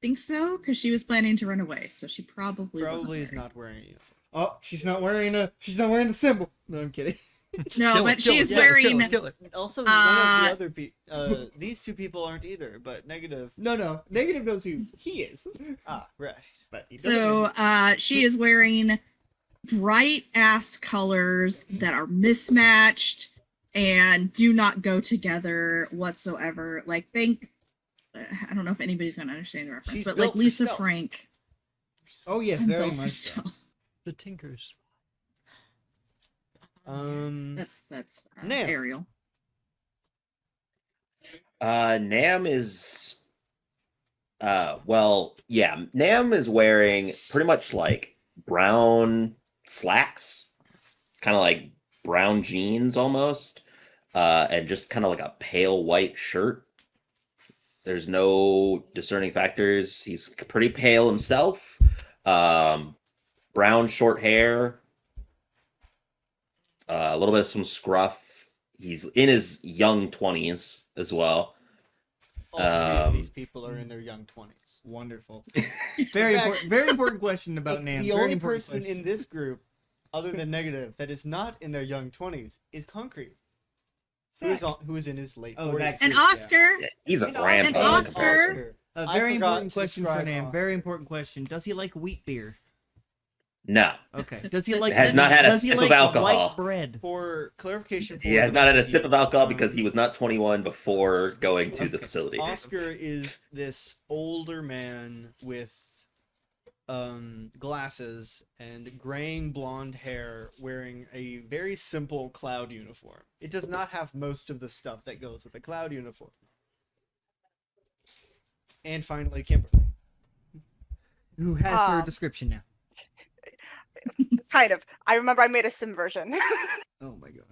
think so because she was planning to run away, so she probably is not wearing a uniform. Oh, she's not wearing the symbol. No, I'm kidding. No, but she's wearing. Also, none of the other people. These two people aren't either. But Negative. No. Negative knows who he is. Ah, right. But he doesn't So, know. she is wearing bright ass colors that are mismatched and do not go together whatsoever. Like, I don't know if anybody's gonna understand the reference, but like Lisa Frank. Oh yes, and very Built for much. So. Stealth. The Tinkers. That's Nam. Ariel. Nam is Nam is wearing pretty much like brown slacks, kind of like brown jeans almost, and just kind of like a pale white shirt. There's no discerning factors. He's pretty pale himself. Brown short hair, a little bit of some scruff. He's in his young 20s as well. All three of these people are in their young 20s. Wonderful. Very important question about Nam. The Very only important person question. in this group, other than Negative, that is not in their young 20s is Concrete. Who is in his late 40s. And Oscar. Yeah, he's a And grandpa. Oscar. A I very forgot important to question for describe Nam. Oscar. Very important question. Does he like wheat beer? No. Okay. Does he like? Has not had a does he sip like of alcohol. White bread. For clarification, He has not had a sip of alcohol because he was not 21 before going to the facility. Oscar is this older man with glasses and graying blonde hair, wearing a very simple cloud uniform. It does not have most of the stuff that goes with a cloud uniform. And finally, Kimberly, who has her description now. Kind of. I remember I made a sim version. Oh my god.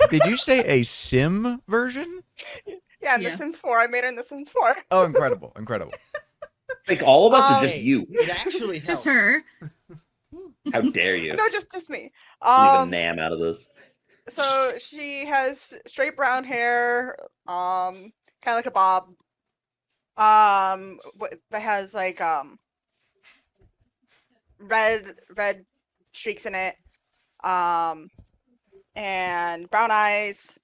Did you say a sim version? Yeah, in The Sims 4. I made it in The Sims 4. Oh, incredible. Incredible. Like all of us or just you? it actually helps. Just her. How dare you? No, just me. Leave a Nam out of this. So she has straight brown hair, kind of like a bob. That has like red streaks in it. And brown eyes.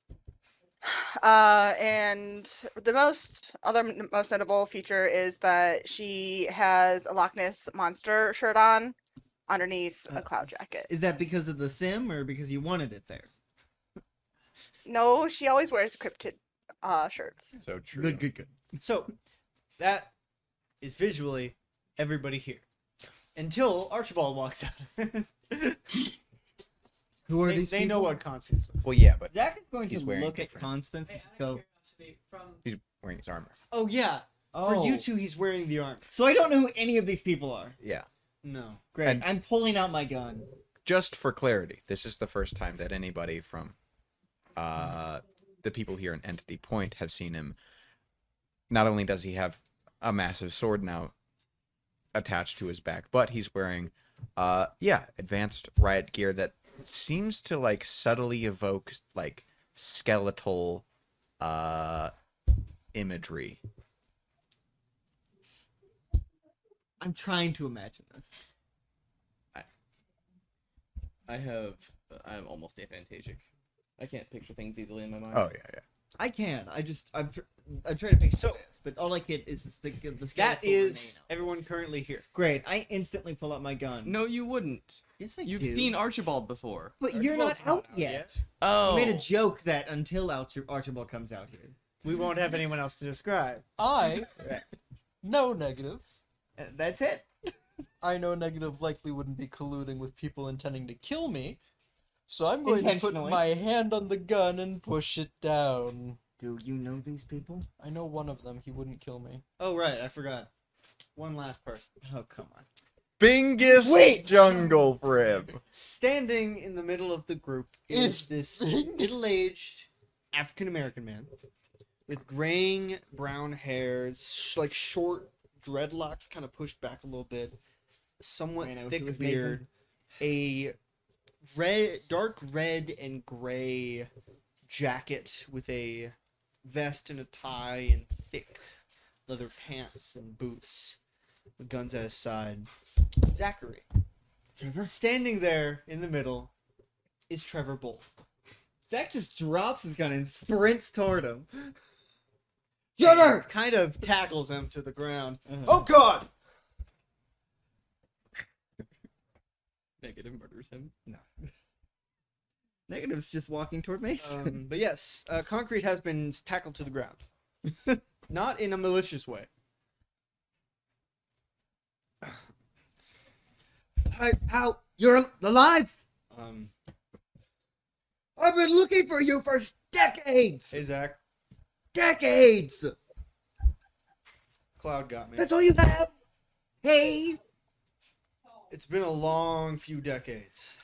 And the most notable feature is that she has a Loch Ness monster shirt on underneath a cloud jacket. Is that because of the sim or because you wanted it there? No, she always wears cryptid shirts. So true. Good. So, that is visually everybody here. Until Archibald walks out. Who are these They people? know what Constance looks like. Well, yeah, but Zach is going he's to wearing look at different. Constance and just go. He's wearing his armor. Oh, yeah. Oh. For you two, he's wearing the armor. So I don't know who any of these people are. Yeah. No. Great. And- I'm pulling out my gun. Just for clarity, this is the first time that anybody from the people here in Entity Point have seen him. Not only does he have a massive sword now attached to his back, but he's wearing, advanced riot gear that seems to like subtly evoke like skeletal imagery. I'm trying to imagine this. I'm almost aphantagic. I can't picture things easily in my mind. Oh yeah. I can. I'm trying to picture this, but all I get is the That skeletal is Renano. everyone currently here. Great. I instantly pull out my gun. No, you wouldn't. Yes, I You've do. seen Archibald before. But you're not Archibald's out not out yet. yet. Oh. I made a joke that until Archibald comes out here. We won't have anyone else to describe. I know Negative. That's it. I know Negative likely wouldn't be colluding with people intending to kill me, so I'm going to put Intentionally. my hand on the gun and push it down. Do you know these people? I know one of them. He wouldn't kill me. Oh right, I forgot. One last person. Oh, come on. Bingus Jungle Frib. Standing in the middle of the group is this middle-aged African-American man with graying brown hair, like short dreadlocks kind of pushed back a little bit, somewhat Man, I wish it thick was beard, a dark red and gray jacket with a vest and a tie and thick leather pants and boots with guns at his side. Zachary. Trevor? Standing there in the middle is Trevor Bull. Zach just drops his gun and sprints toward him. Trevor! And kind of tackles him to the ground. Oh God! Negative murders him. No. Negative's just walking toward Mason. But yes, Concrete has been tackled to the ground. Not in a malicious way. How? You're alive? Um, I've been looking for you for decades! hey, Zach. Decades! Cloud got me. That's all you have? Hey! It's been a long few decades.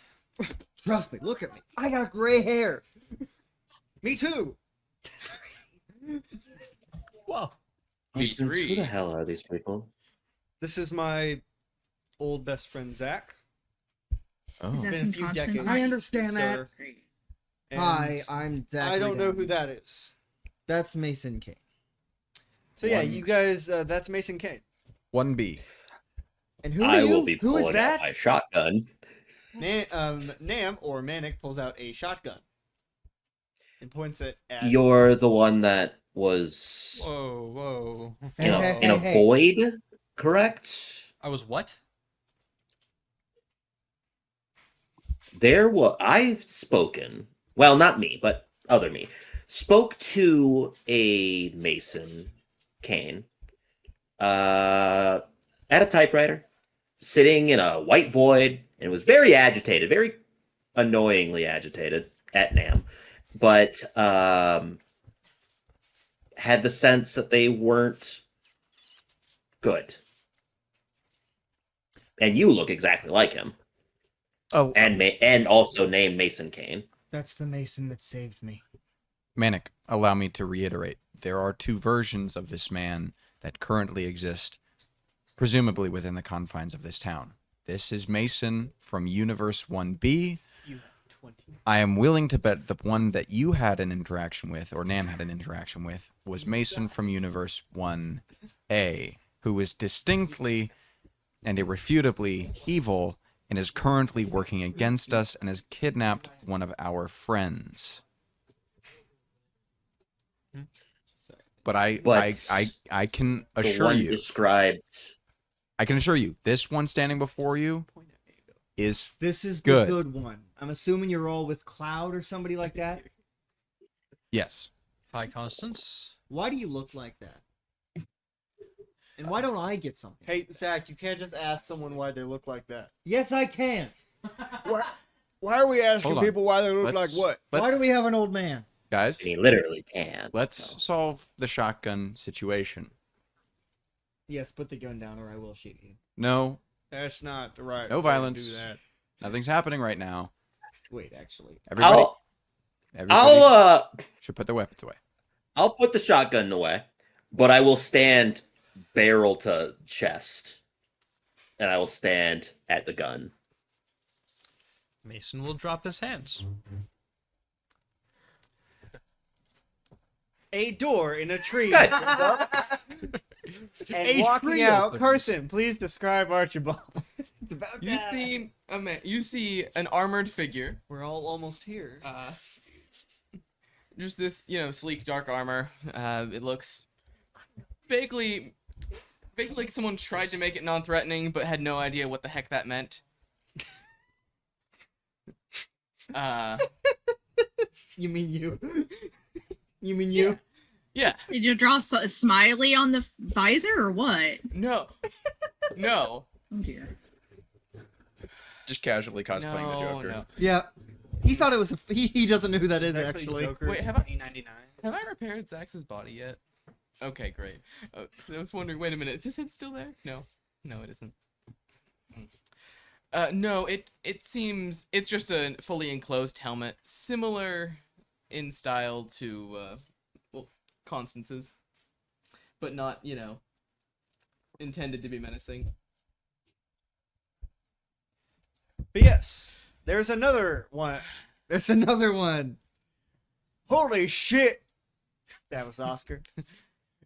Trust me, look at me. I got gray hair. Me too. Whoa. Questions, who the hell are these people? This is my old best friend, Zach. Oh. Is that Been a some few constant decades, I understand that. sir. And Hi, I'm Zach. I don't know who that is. That's Mason Kane. So yeah, One- you guys, that's Mason Kane. 1B. And who are I you? will be Who is pulling that? out my shotgun. Nam or Manic pulls out a shotgun and points it at. You're the one that was Whoa. in a, Hey, hey. void, correct? I was what? I've spoken, well, not me, but other me, spoke to a Mason Kane at a typewriter, sitting in a white void, and was very agitated, very annoyingly agitated at Nam, but had the sense that they weren't good. And you look exactly like him. Oh, And also named Mason Kane. That's the Mason that saved me. Manic, allow me to reiterate. There are two versions of this man that currently exist, presumably within the confines of this town. This is Mason from Universe 1B. You have 20. I am willing to bet the one that you had an interaction with, or Nam had an interaction with, was Mason from Universe 1A, who is distinctly and irrefutably evil and is currently working against us and has kidnapped one of our friends. But I can The assure one you, described. I can assure you, this one standing before you is This is good. the good one. I'm assuming you're all with Cloud or somebody like that. Yes. Hi, Constance. Why do you look like that? And why don't I get something? Hey, Zach, you can't just ask someone why they look like that. Yes, I can. Why are we asking Hold on. people why they look Let's- like what? Why do we have an old man? Guys, He literally can. let's solve the shotgun situation. Yes, put the gun down or I will shoot you. No, That's not the right. No way to violence. Do that. nothing's happening right now. Wait, actually. Everybody, Everybody should put their weapons away. I'll put the shotgun away, but I will stand barrel to chest, and I will stand at the gun. Mason will drop his hands. A door in a tree. Good. And A walking tree out, opens. Carson, please describe Archibald. It's about You see an armored figure. We're all almost here. Just this, sleek dark armor. It looks vaguely like someone tried to make it non-threatening, but had no idea what the heck that meant. You mean you? You mean you? Yeah. Did you draw a smiley on the visor or what? No. Oh dear. Just casually cosplaying the Joker. No. Yeah. He thought it was he doesn't know who that is actually. Wait, have I repaired Zax's body yet? Okay, great. I was wondering, wait a minute, is his head still there? No, it isn't. No, it seems it's just a fully enclosed helmet, similar in style to Constance's, but not, intended to be menacing. But yes, there's another one. There's another one. Holy shit! That was Oscar.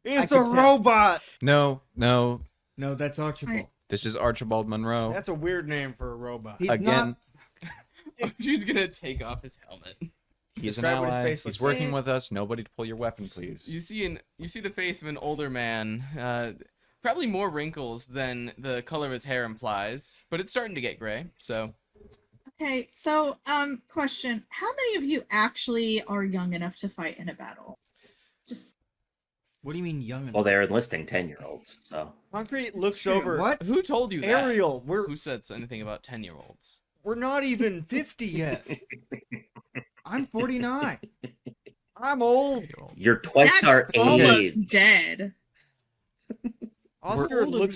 It's I a could tell. robot. No. No, that's Archibald. This is Archibald Monroe. That's a weird name for a robot. He's Again, She's gonna take off his helmet. he's an Describe what his ally. face He's looks working like. with us. Nobody to pull your weapon, please. You see the face of an older man. Probably more wrinkles than the color of his hair implies, but it's starting to get gray. So Okay, so question: how many of you actually are young enough to fight in a battle? Just What do you mean young? Well, they're enlisting 10-year-olds, so. Concrete looks true. over. What? who told you that? Ariel, Who said anything about 10-year-olds? we're not even 50 yet. I'm 49. I'm old. You're twice that's our almost age. dead. Oscar older.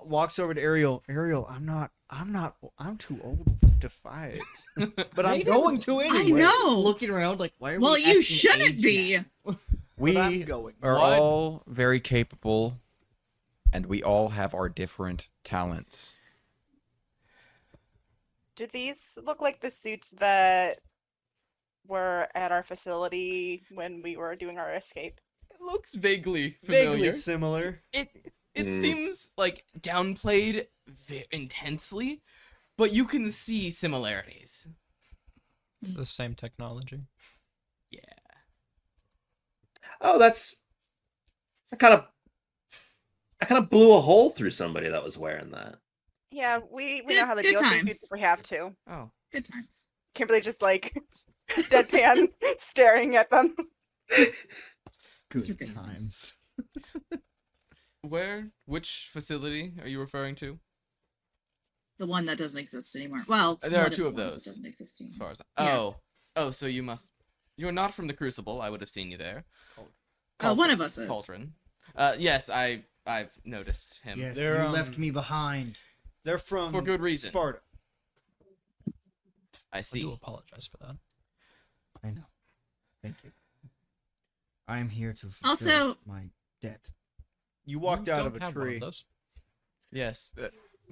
walks over to Ariel. Ariel, I'm too old to fight. But I'm going to anyway. I Just know. looking around like, why are Well, we you asking shouldn't age be. now? But I'm We going. are What? all very capable, and we all have our different talents. Do these look like the suits that were at our facility when we were doing our escape? It looks vaguely familiar. Vaguely similar. It seems like downplayed intensely, but you can see similarities. It's the same technology. Yeah. Oh, I kind of blew a hole through somebody that was wearing that. Yeah, we Good- know how the good DLC times. suits if we have to. Oh. Good times. Kimberly just like deadpan staring at them. Those are Good good times. Which facility are you referring to? The one that doesn't exist anymore. Well, There are one two the of ones those, that doesn't exist as anymore. far as Yeah. Oh, so you're not from the Crucible. I would have seen you there. One of us is. Cauldron. Yes, I've noticed him. Yes, They're, you left um, me behind. They're from For good reason. Sparta. I I do see. apologize for that. I know. Thank you. I am here to fulfill Also- my debt. You walked out of Don't a have one tree. those. Yes.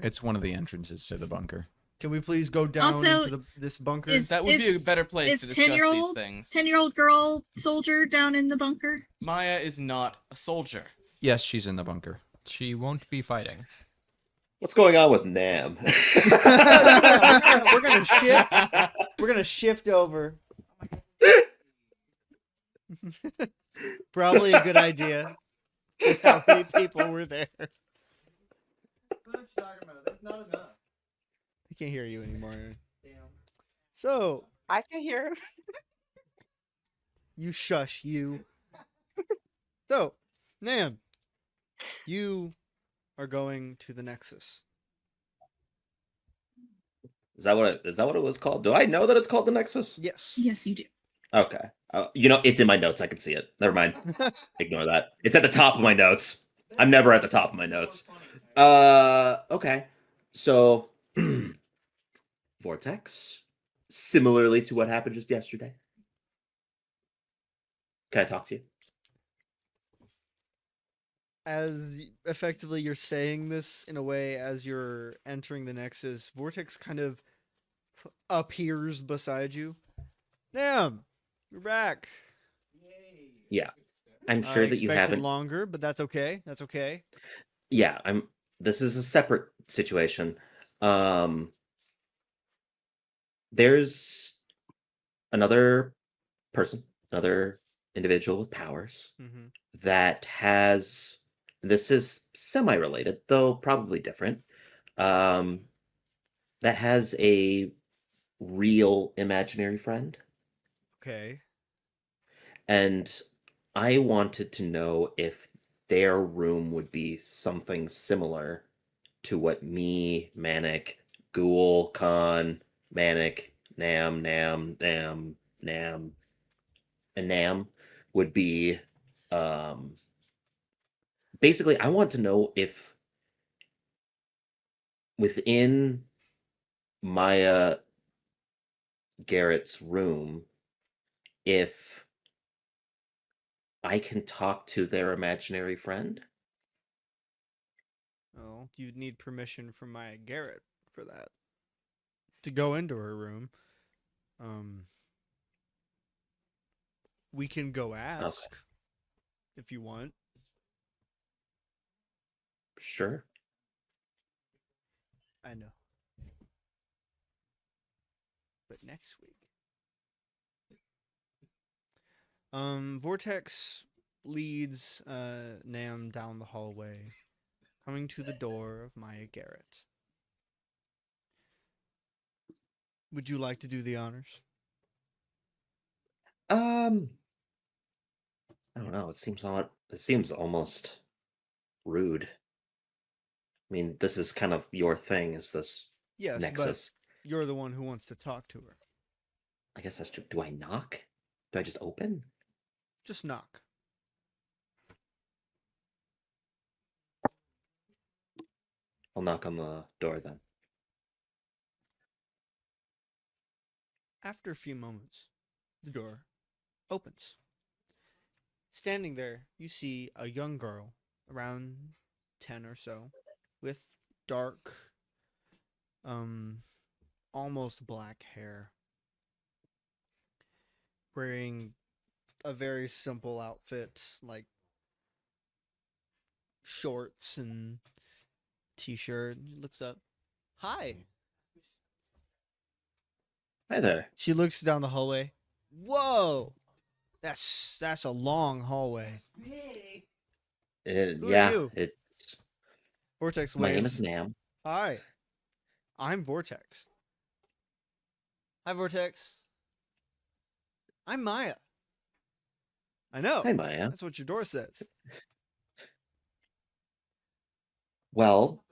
It's one of the entrances to the bunker. Can we please go down Also, into this bunker? That would be a better place to Is discuss 10-year-old these things. 10-year-old girl soldier down in the bunker? Maya is not a soldier. Yes, she's in the bunker. She won't be fighting. What's going on with Nam? we're gonna shift. We're gonna shift over. Probably a good idea. How many people were there? That's not enough. I can't hear you anymore. So I can hear him. you shush you. So, Nam, you are going to the Nexus. Is that what it was called? Do I know that it's called the Nexus? Yes. Yes, you do. Okay. It's in my notes. I can see it. Never mind. Ignore that. It's at the top of my notes. I'm never at the top of my notes. Okay. So, Vortex, similarly to what happened just yesterday, Can I talk to you? As effectively you're saying this in a way as you're entering the Nexus, Vortex kind of appears beside you. Damn, you're back. Yeah. I'm sure that you haven't longer, but that's okay. That's okay. Yeah, this is a separate situation. There's another person, another individual with powers that has, this is semi-related, though probably different, that has a real imaginary friend. Okay. And I wanted to know if their room would be something similar to what me, Manic, Ghoul, Khan, Manic, Nam, and Nam would be. Basically, I want to know if within Maya Garrett's room, if I can talk to their imaginary friend. Oh, you'd need permission from Maya Garrett for that. To go into her room. We can go ask if you want. Sure. I know. But next week. Vortex leads Nam down the hallway, coming to the door of Maya Garrett. Would you like to do the honors? I don't know. It seems almost rude. I mean, this is kind of your thing, is this Nexus? But you're the one who wants to talk to her. I guess that's true. Do I knock? Do I just open? Just knock. I'll knock on the door then. After a few moments, the door opens. Standing there, you see a young girl, around 10 or so, with dark, almost black hair, wearing a very simple outfit, like shorts and t-shirt. Looks up. Hi. Hi there. She looks down the hallway. Whoa! That's a long hallway. Who are you? It's Vortex waves. My name is Nam. Hi. I'm Vortex. Hi, Vortex. I'm Maya. I know. Hi, Maya. That's what your door says. Well,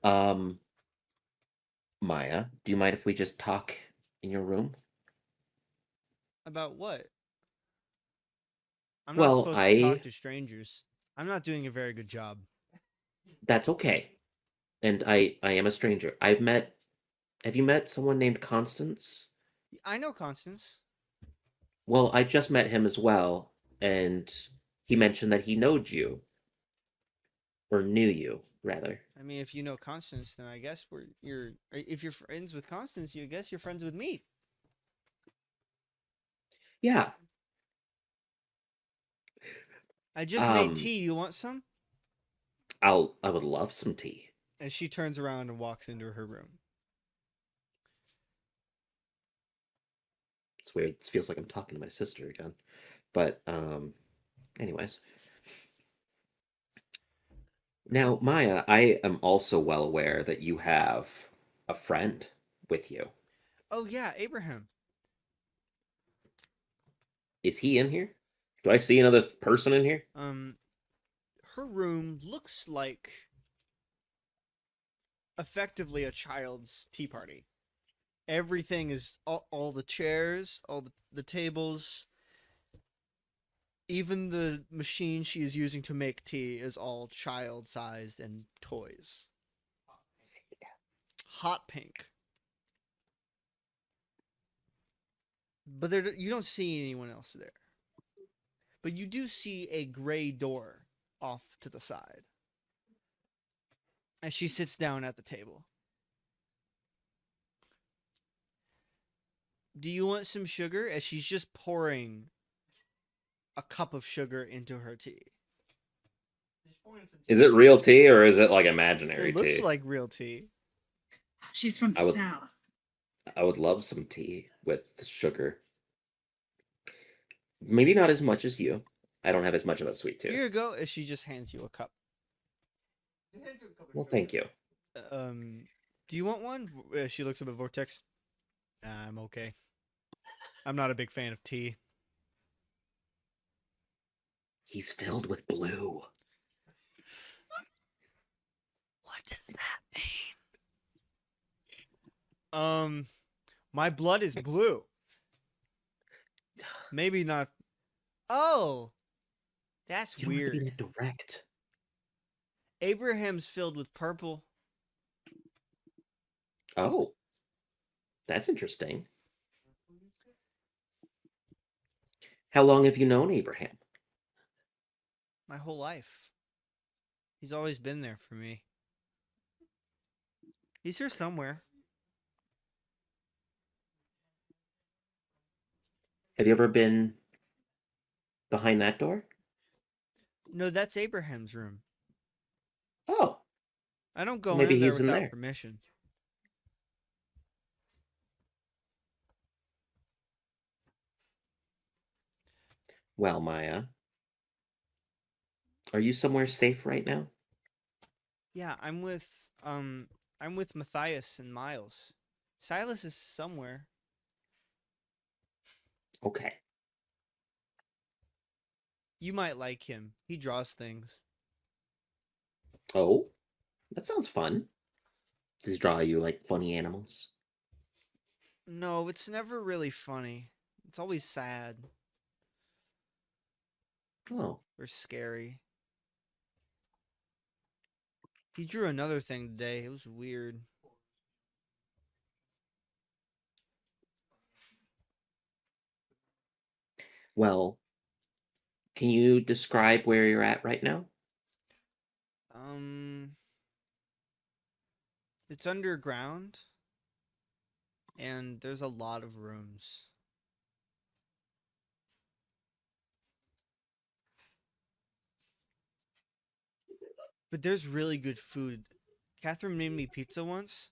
Maya, do you mind if we just talk in your room? About what? I'm not supposed to talk to strangers. I'm not doing a very good job. That's okay. And I am a stranger. Have you met someone named Constance? I know Constance. Well, I just met him as well, and he mentioned that he knowed you. Or knew you, rather. I mean, if you know Constance, then I guess if you're friends with Constance, I guess you're friends with me. Yeah. I just made tea. You want some? I would love some tea. And she turns around and walks into her room. It's weird. It feels like I'm talking to my sister again. But anyways. Now, Maya, I am also well aware that you have a friend with you. Oh yeah, Abraham. Is he in here? Do I see another person in here? Her room looks like effectively a child's tea party. Everything is all the chairs, all the tables, even the machine she is using to make tea is all child-sized and toys. Hot pink. But you don't see anyone else there. But you do see a gray door off to the side as she sits down at the table. Do you want some sugar? As she's just pouring a cup of sugar into her tea. Is it real tea or is it like imaginary It looks tea? like real tea. She's from the South. I would love some tea with sugar. Maybe not as much as you. I don't have as much of a sweet tooth. Here you go. As she just hands you a cup. Well, thank you. Do you want one? She looks up at Vortex. I'm okay. I'm not a big fan of tea. He's filled with blue. What does that mean? My blood is blue. Maybe not. Oh, that's You don't have weird. to be that direct. Abraham's filled with purple. Oh, that's interesting. How long have you known Abraham? My whole life. He's always been there for me. He's here somewhere. Have you ever been behind that door? No, that's Abraham's room. Oh. I don't go Maybe in there he's in without there. permission. Well, Maya, are you somewhere safe right now? Yeah, I'm with Matthias and Miles. Silas is somewhere. Okay. You might like him. He draws things. Oh, that sounds fun. Does he draw you like funny animals? No, it's never really funny. It's always sad Oh, or scary. He drew another thing today. It was weird. well, can you describe where you're at right now? It's underground, and there's a lot of rooms. But there's really good food. Catherine made me pizza once.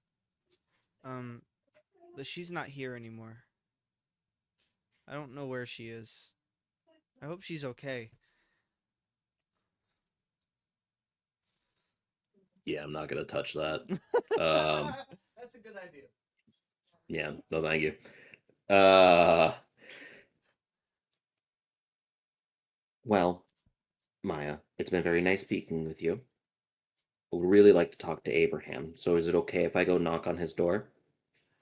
But she's not here anymore. I don't know where she is. I hope she's okay. Yeah, I'm not gonna touch that. That's a good idea. Yeah, no, thank you. Well, Maya, it's been very nice speaking with you. I would really like to talk to Abraham, so is it okay if I go knock on his door?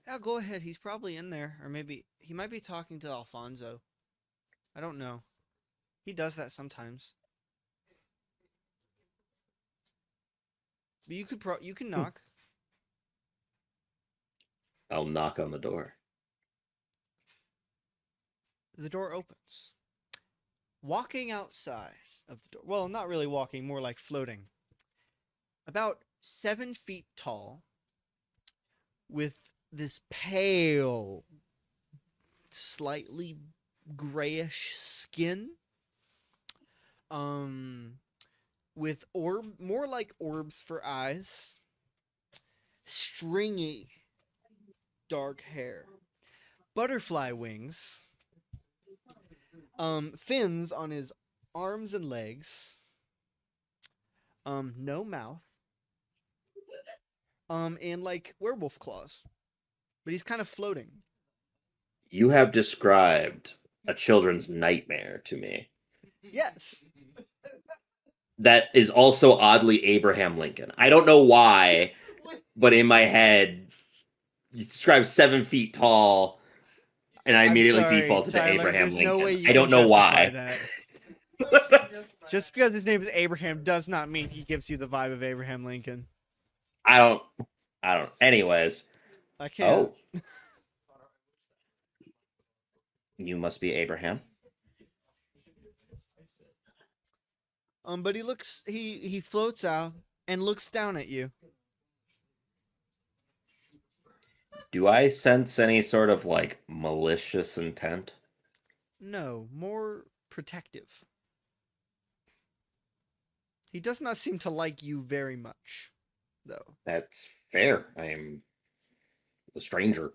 Yeah, go ahead. He's probably in there. Or maybe he might be talking to Alfonso. I don't know. He does that sometimes. But you can knock. I'll knock on the door. The door opens. Walking outside of the door. Well, not really walking, more like floating. About 7 feet tall, with this pale, slightly grayish skin. With more like orbs for eyes. Stringy, dark hair. Butterfly wings. Fins on his arms and legs. No mouth. And like werewolf claws. But he's kind of floating. You have described a children's nightmare to me. Yes. That is also oddly Abraham Lincoln. I don't know why, but in my head, you describe 7 feet tall, and I immediately defaulted to Abraham there's Lincoln. No way you I don't can know justify why. That. Just because his name is Abraham does not mean he gives you the vibe of Abraham Lincoln. I don't. Anyways. I can't. Oh. You must be Abraham. But he floats out and looks down at you. Do I sense any sort of like malicious intent? No, more protective. He does not seem to like you very much, though. That's fair. I am a stranger.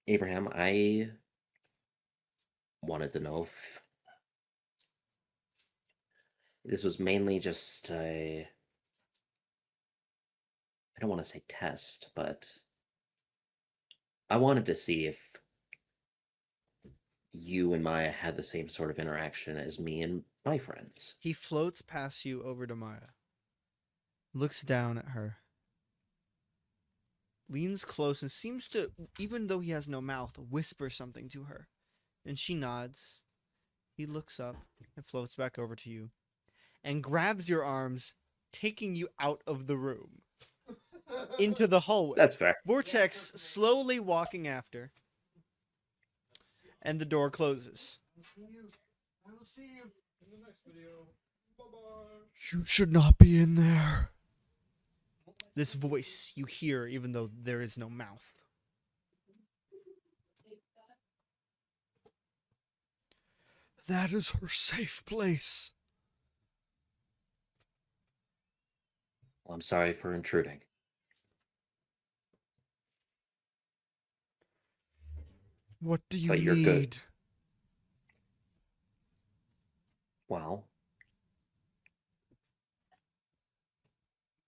Abraham, I wanted to know if this was mainly just a, I don't want to say test, but I wanted to see if you and Maya had the same sort of interaction as me and my friends. He floats past you over to Maya, looks down at her, leans close and seems to, even though he has no mouth, whisper something to her. And she nods. He looks up and floats back over to you and grabs your arms, taking you out of the room into the hallway. That's fair. Vortex slowly walking after, and the door closes. I will see you in the next video. Bye-bye. You should not be in there. This voice you hear even though there is no mouth. That is her safe place. Well, I'm sorry for intruding. What do you But you're need? good. Well,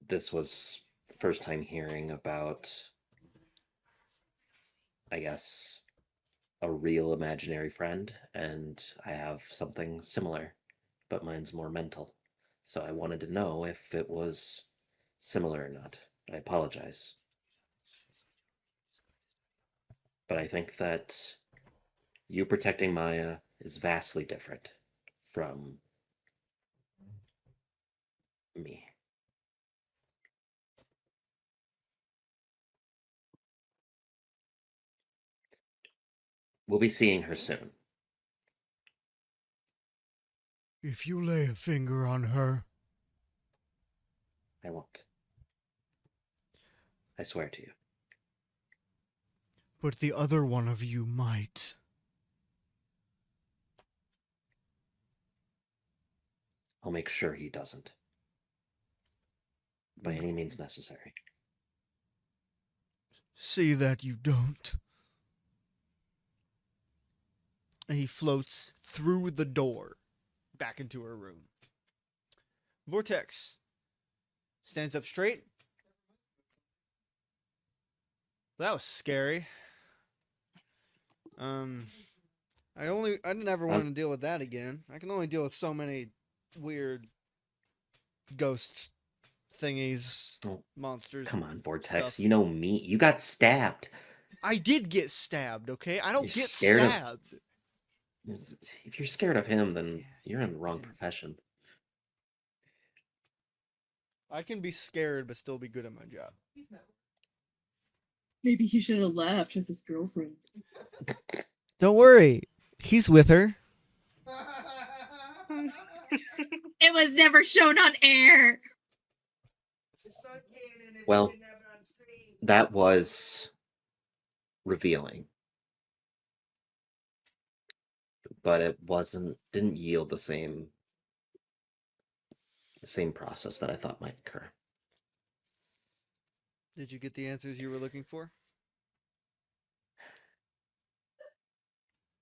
this was the first time hearing about, I guess, a real imaginary friend, and I have something similar, but mine's more mental. So I wanted to know if it was similar or not. I apologize. But I think that you protecting Maya is vastly different from me. We'll be seeing her soon. If you lay a finger on her, I won't. I swear to you. but the other one of you might. I'll make sure he doesn't. By any means necessary. See that you don't. And he floats through the door back into her room. Vortex stands up straight. That was scary. I didn't ever want to deal with that again. I can only deal with so many weird ghost thingies, monsters. Come on, Vortex. Stuff. You know me. You got stabbed. I did get stabbed, okay? I don't get scared stabbed. If you're scared of him, then you're in the wrong profession. I can be scared but still be good at my job. Maybe he should have left with his girlfriend. Don't worry. He's with her. It was never shown on air. Well, that was revealing. But it didn't yield the same process that I thought might occur. Did you get the answers you were looking for?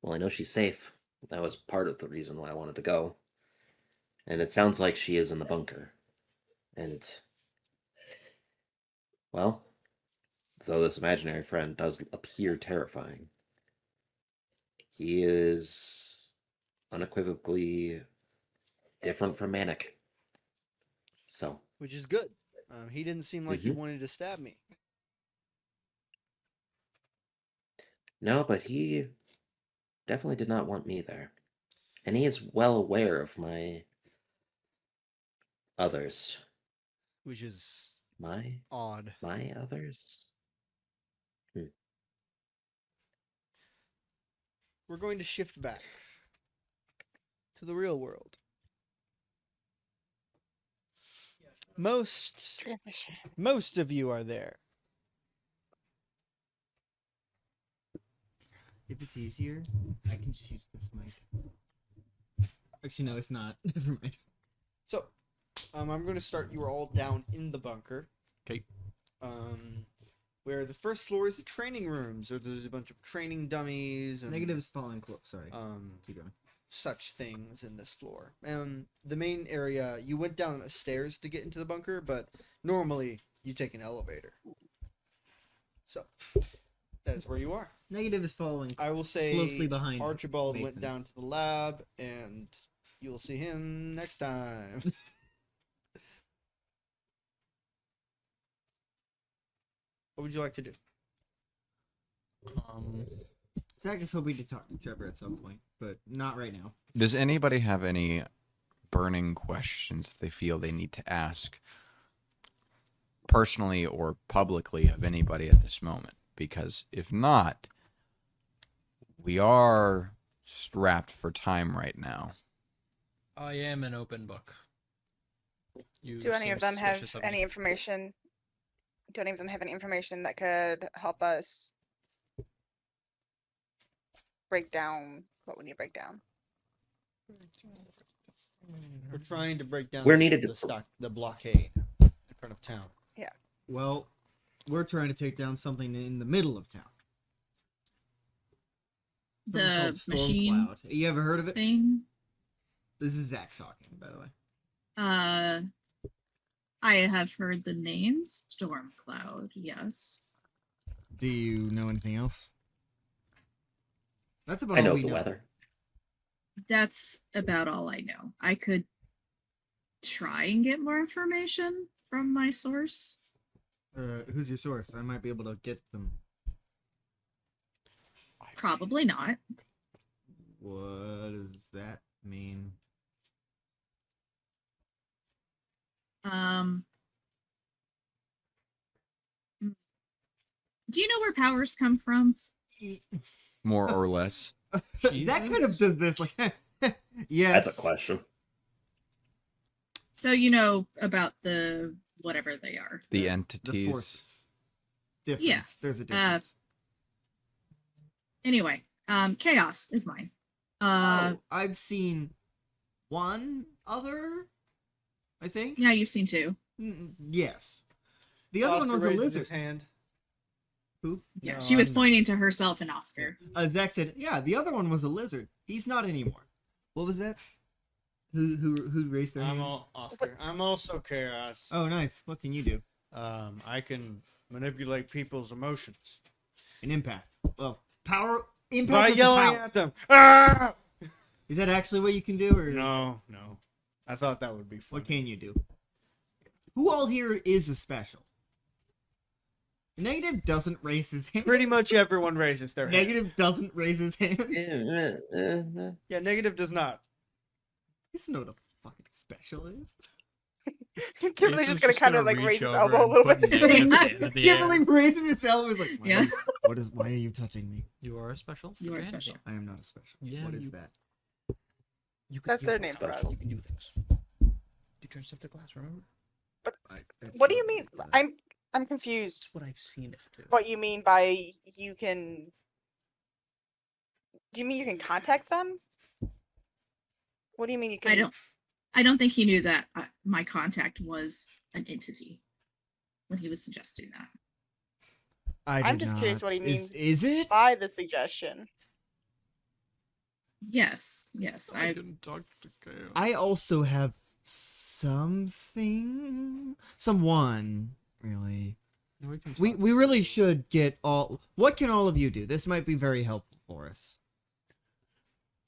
Well, I know she's safe. That was part of the reason why I wanted to go. And it sounds like she is in the bunker. And, well, though this imaginary friend does appear terrifying, he is unequivocally different from Manic. So. Which is good. He didn't seem like he wanted to stab me. No, but he definitely did not want me there. And he is well aware of my others. Which is odd. My others? We're going to shift back to the real world. Most of you are there. If it's easier, I can just use this mic. Actually, no, it's not. Never mind. So, I'm going to start you all down in the bunker. Okay. Where the first floor is the training room. So there's a bunch of training dummies and Negative is falling close. Sorry. Keep going. Such things in this floor. The main area, you went down stairs to get into the bunker, but normally you take an elevator. So that is where you are. Negative is following. I will say closely behind. Archibald Mason. went down to the lab, and you'll see him next time. What would you like to do? Zach is hoping to talk to Trevor at some point, but not right now. Does anybody have any burning questions that they feel they need to ask personally or publicly of anybody at this moment? Because if not, we are strapped for time right now. I am an open book. Do any of them have any information? Do any of them have any information that could help us break down what we need to break down? We're trying to break down We're needed the blockade in front of town. Yeah. Well, we're trying to take down something in the middle of town. Something The called Storm machine Cloud. You ever heard of it? thing. This is Zach talking, by the way. I have heard the name Storm Cloud. Yes. Do you know anything else? That's about I all know we the know. weather. That's about all I know. I could try and get more information from my source. Who's your source? I might be able to get them. Probably not. What does that mean? Do you know where powers come from? More or less. Zach kind of does this like, yes. That's a question. So you know about the whatever they are. The The entities. forces. Difference. Yeah. There's a difference. Anyway, chaos is mine. I've seen one other, I think. Yeah, you've seen two. Yes. The other one was a raises lizard. his hand. Who? Yeah, No, she was I'm not. pointing to herself and Oscar. Zach said, yeah, the other one was a lizard. He's not anymore. What was that? Who raised their I'm hand? all Oscar. I'm also chaos. Oh, nice. What can you do? I can manipulate people's emotions An empath. Well, power. Empath by is a yelling power. at them. Ah! Is that actually what you can do, or No. I thought that would be fun. what can you do? Who all here is a special? Negative doesn't raise his hand. Pretty much everyone raises their hand. Negative doesn't raise his hand. Yeah, negative does not. He doesn't know what a fucking special is. Kimberly's just gonna kind of like raise his elbow a little bit. Kimberly raises his elbow. Is like, Yeah. Why are you touching me? You are a special. You are Advantage. special. I am not a special. Yeah, What is you- that? That's their name for us. You can do things. You turn stuff to glass, remember? What do you mean? I'm confused. That's what I've seen it do. What you mean by you can? Do you mean you can contact them? What do you mean you can? I don't think he knew that my contact was an entity when he was suggesting that. I'm just curious what he means. Is it? By the suggestion? Yes. I can talk to Chaos. I also have someone really. We can We really should get all. What can all of you do? This might be very helpful for us.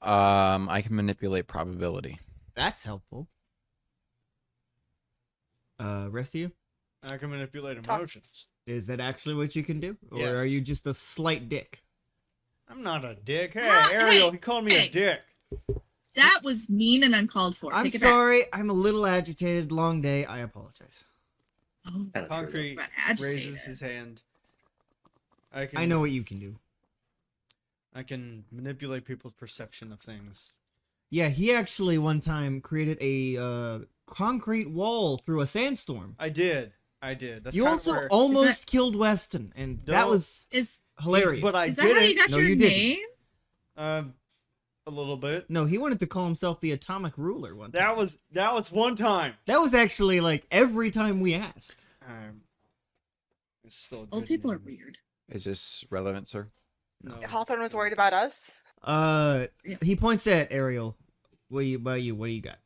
I can manipulate probability. That's helpful. Rest of you? I can manipulate emotions. Is that actually what you can do? Or Yes. are you just a slight dick? I'm not a dick. Hey, Ah, Ariel, hey, he called me a hey. dick. That was mean and uncalled for. I'm Take it back. sorry. I'm a little agitated. Long day. I apologize. Oh, Kinda true. Concrete but agitated. raises his hand. I know what you can do. I can manipulate people's perception of things. Yeah, he actually one time created a concrete wall through a sandstorm. I did. That's you kind also of where... almost killed Weston, and that was hilarious. But I Is did that how you got No, your you didn't. name? A little bit. No, he wanted to call himself the Atomic Ruler one time. That was one time. That was actually like every time we asked. It's still Old people are weird. Is this relevant, sir? No. Hawthorne was worried about us. He points at Ariel. What do you got?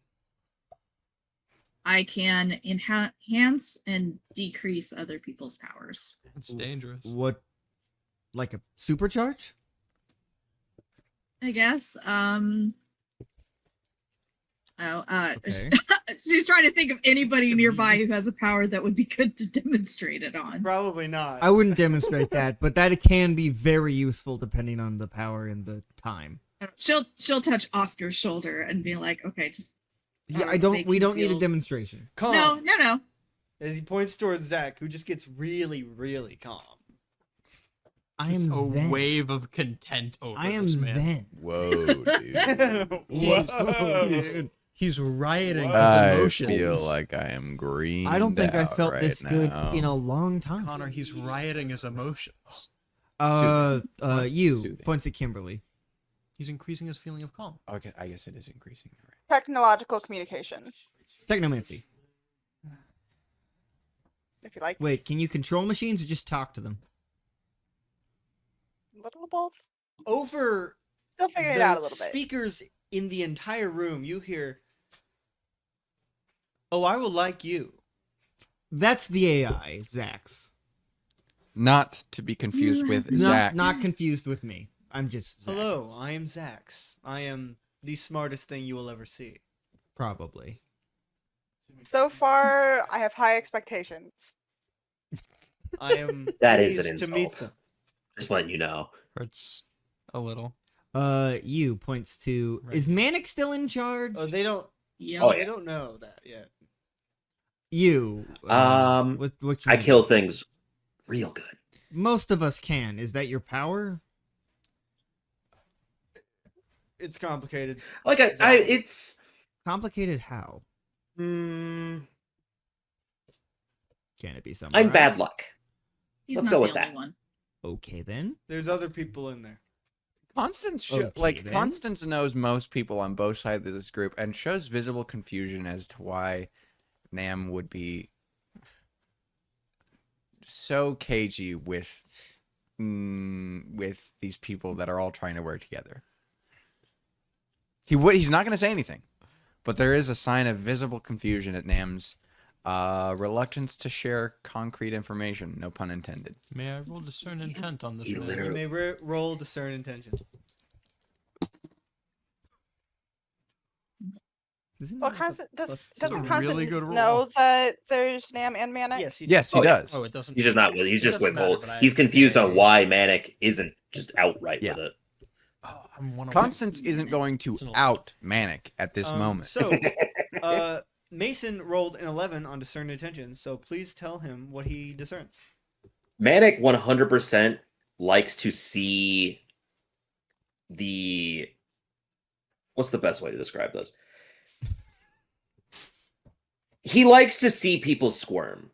I can enhance and decrease other people's powers. It's dangerous. What, like a supercharge? I guess. Okay. She's trying to think of anybody nearby who has a power that would be good to demonstrate it on. Probably not. I wouldn't demonstrate that, but that can be very useful depending on the power and the time. She'll touch Oscar's shoulder and be like, "Okay, just." Yeah, we don't need a demonstration. Calm. No. As he points towards Zach, who just gets really, really calm. I am a zen. wave of content over I am this man. zen. Whoa, dude. He's rioting with I emotions. feel like I am green. I don't think I felt right this now. good in a long time. Connor, he's rioting his emotions. Soothing. Points at Kimberly. He's increasing his feeling of calm. Okay, I guess it is increasing. Right. Technological communication, Technomancy. if you like. Wait, can you control machines or just talk to them? A little of both. Over Still figuring it the out a little bit. speakers in the entire room, you hear, "Oh, I will like you." That's the AI, Zach's. Not to be confused with Zach. Not confused with me. I'm just Zach. Hello, I am Zax. I am the smartest thing you will ever see. Probably. So far, I have high expectations. I am That is an pleased to meet insult. them. Just letting you know. Hurts a little. You points to. Right. Is Manic still in charge? Oh, they don't. Yeah. Oh, They yeah. don't know that yet. You. What you I kill things real good. Most of us can. Is that your power? It's complicated. Like it's Complicated how? mm, Can it be something? I'm bad luck. He's Let's not go the with only that. one. Okay then. There's other people in there. Constance, Okay, then. Constance knows most people on both sides of this group and shows visible confusion as to why Nam would be so cagey with these people that are all trying to work together. He's not going to say anything, but there is a sign of visible confusion at Nam's reluctance to share concrete information. No pun intended. May I roll discern intent on this You man? literally- You may roll discern intentions. Well, doesn't a Constance really good roll. know that there's Nam and Manic? Yes, Yes, he Oh, yeah. does. Oh, it doesn't. He's just not. He's it just doesn't matter, withhold. but I- He's confused yeah, on why Manic isn't just outright Yeah. with it. Oh, I'm one Constance isn't going to It's an out Manic at this moment. So, Mason rolled an 11 on discern intentions, so please tell him what he discerns. Manic 100% likes to see the. What's the best way to describe this? He likes to see people squirm,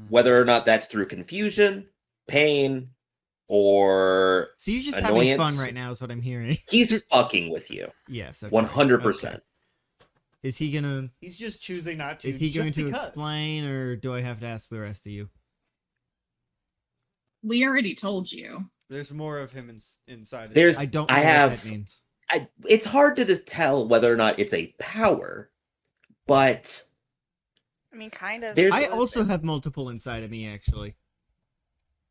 whether or not that's through confusion, pain, or So you're just annoyance. having fun right now, is what I'm hearing. He's fucking with you. Yes. Okay. 100%. Okay. Is he gonna? He's just choosing not to. Is he going just to because. explain, or do I have to ask the rest of you? We already told you. There's more of him inside. There's. I don't know I what have. that means. It's hard to tell whether or not it's a power, but I mean, kind of. There's- I also have multiple inside of me, actually.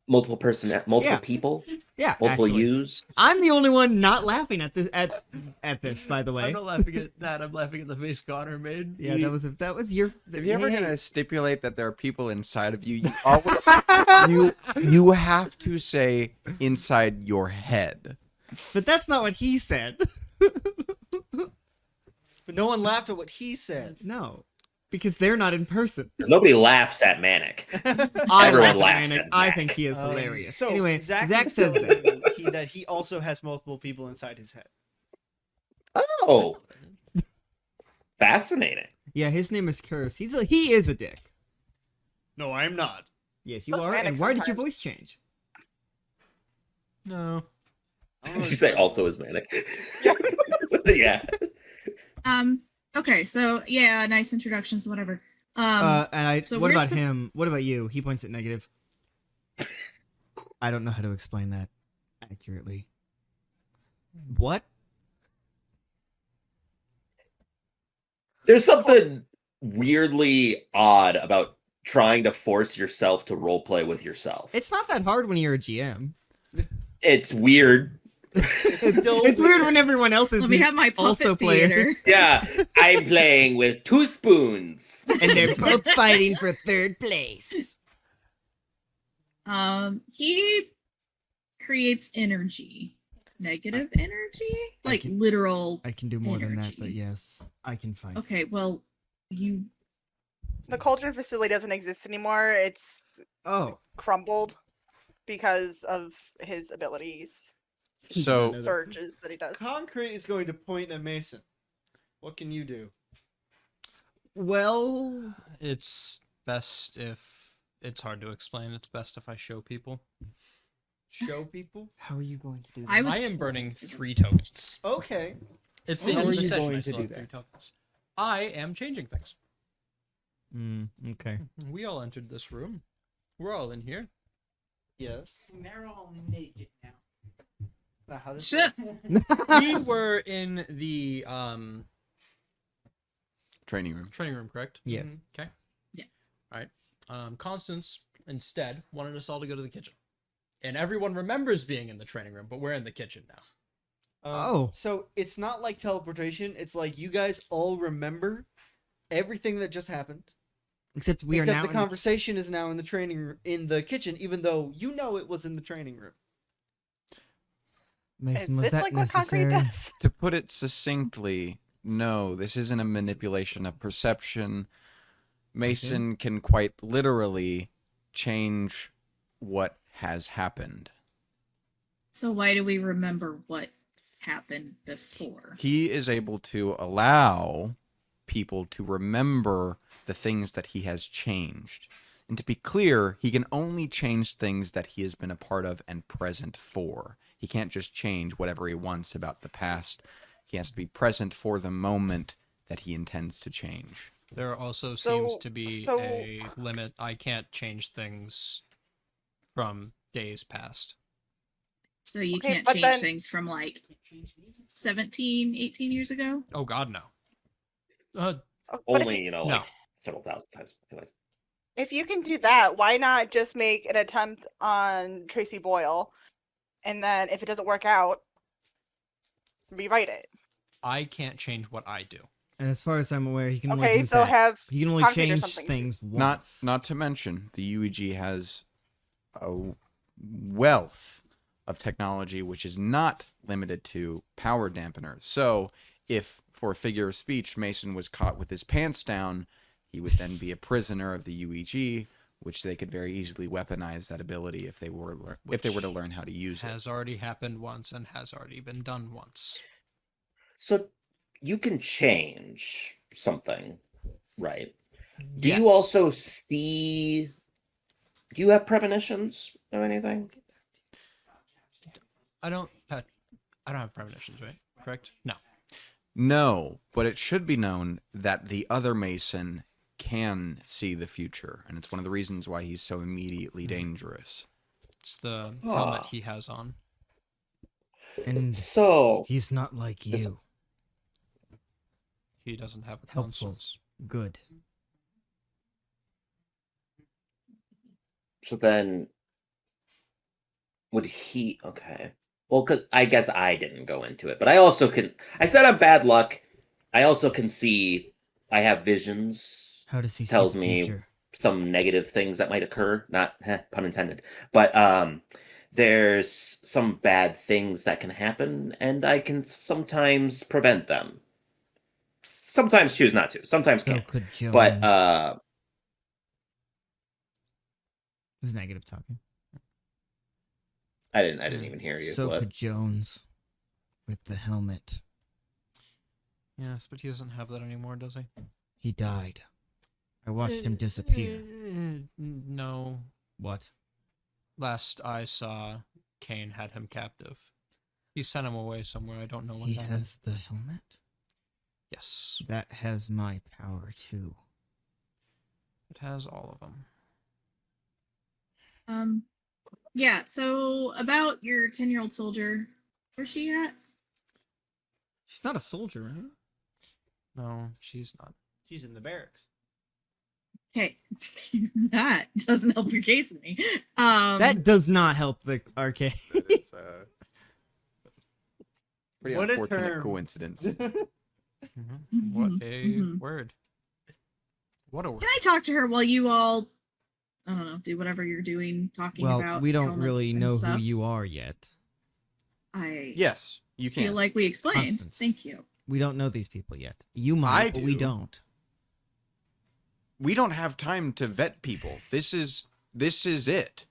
multiple Yeah. people, Yeah, multiple actually. yous. I'm the only one not laughing at this at this, by the way. I'm not laughing at that. I'm laughing at the face Connor made. Yeah, that was your. If you're ever hey. gonna stipulate that there are people inside of you, you always you have to say inside your head. But that's not what he said. But no one laughed at what he said. No, because they're not in person. Nobody laughs at Manic. I Everyone laugh laughs at at Manic. I Zach. think he is hilarious. So Anyway, Zach Zach is says telling that. you that he also has multiple people inside his head. Oh, fascinating. Yeah, his name is Curse. He is a dick. No, I am not. Yes, you So are. manic And why did your sometimes. voice change? No. Did you say also is manic? Yeah. Okay, so yeah, nice introductions, whatever. So what we're about sup- him? What about you? He points at negative. I don't know how to explain that accurately. What? There's something weirdly odd about trying to force yourself to roleplay with yourself. It's not that hard when you're a GM. It's weird. It's weird when everyone else is Let me have my puppet also theater. players. Yeah, I'm playing with 2 spoons. And they're both fighting for third place. He creates energy. Negative energy? Like literal I can do more than that, energy. but yes, I can fight. Okay, well, you... The cauldron facility doesn't exist anymore. It's crumbled because of his abilities. So Surges that he does. Concrete is going to point at Mason. What can you do? Well, it's best if it's hard to explain. It's best if I show people. Show people? How are you going to do that? I am burning 3 tokens. Okay. It's the How end are of the you session. going I to still do have 3 that? tokens. I am changing things. Okay. We all entered this room. We're all in here. Yes. They're all naked now. Now, how does Shit. We were in the training room. training room, correct? Yes. Okay. Yeah. All right. Constance instead wanted us all to go to the kitchen, and everyone remembers being in the training room, but we're in the kitchen now. So it's not like teleportation. It's like you guys all remember everything that just happened. Except we are now the conversation is now in the training room, in the kitchen, even though you know it was in the training room. Mason, Is this like what concrete does? To put it succinctly, no, this isn't a manipulation of perception. Mason can quite literally change what has happened. So why do we remember what happened before? He is able to allow people to remember the things that he has changed. And to be clear, he can only change things that he has been a part of and present for. He can't just change whatever he wants about the past. He has to be present for the moment that he intends to change. There also seems to be a limit. I can't change things from days past. So you Okay, can't but change then- things from like 17, 18 years ago? Oh God, no. But Only, if, like several thousand times. Anyways. if you can do that, why not just make an attempt on Tracy Boyle, and then if it doesn't work out, rewrite it? I can't change what I do. And as far as I'm aware, he can only Okay, do so that. have He can only concrete or change something. things once. Not to mention, the UEG has a wealth of technology which is not limited to power dampeners. So if, for a figure of speech, Mason was caught with his pants down, he would then be a prisoner of the UEG, which they could very easily weaponize that ability if they were to learn how to use it. Has already happened once and has already been done once. So you can change something, right? Do Yes. you also see... Do you have premonitions or anything? I don't have premonitions, right? Correct? No. No, but it should be known that the other Mason can see the future, and it's one of the reasons why he's so immediately dangerous. It's the helmet he has on. And so he's not like you. He doesn't have a Helpful. conscience. Good. So then, would he... Okay. Well, because I guess I didn't go into it, but I also can... I said I'm bad luck. I also can see... I have visions. How does he tells see the me future? some negative things that might occur. Not pun intended. But there's some bad things that can happen, and I can sometimes prevent them. Sometimes choose not to. Sometimes So can't. could Jones. But This is negative talking. I didn't even hear you. So What? could Jones with the helmet. Yes, but he doesn't have that anymore, does he? He died. I watched him disappear. No. What? Last I saw, Kane had him captive. He sent him away somewhere. I don't know when He that has the helmet? Yes. That has my power, too. It has all of them. Yeah, so about your 10-year-old soldier, where's she at? She's not a soldier, right? No, she's not. She's in the barracks. Okay, that doesn't help your case any. That does not help the arcade. It's pretty What a unfortunate term. coincidence. What a word. What a word. Can I talk to her while you all, I don't know, do whatever you're doing, talking Well, about we don't helmets really and know who stuff? you are yet. Yes, you can. feel like we explained. Constance. Thank you. We don't know these people yet. You might, but we do. don't. We don't have time to vet people. This is it.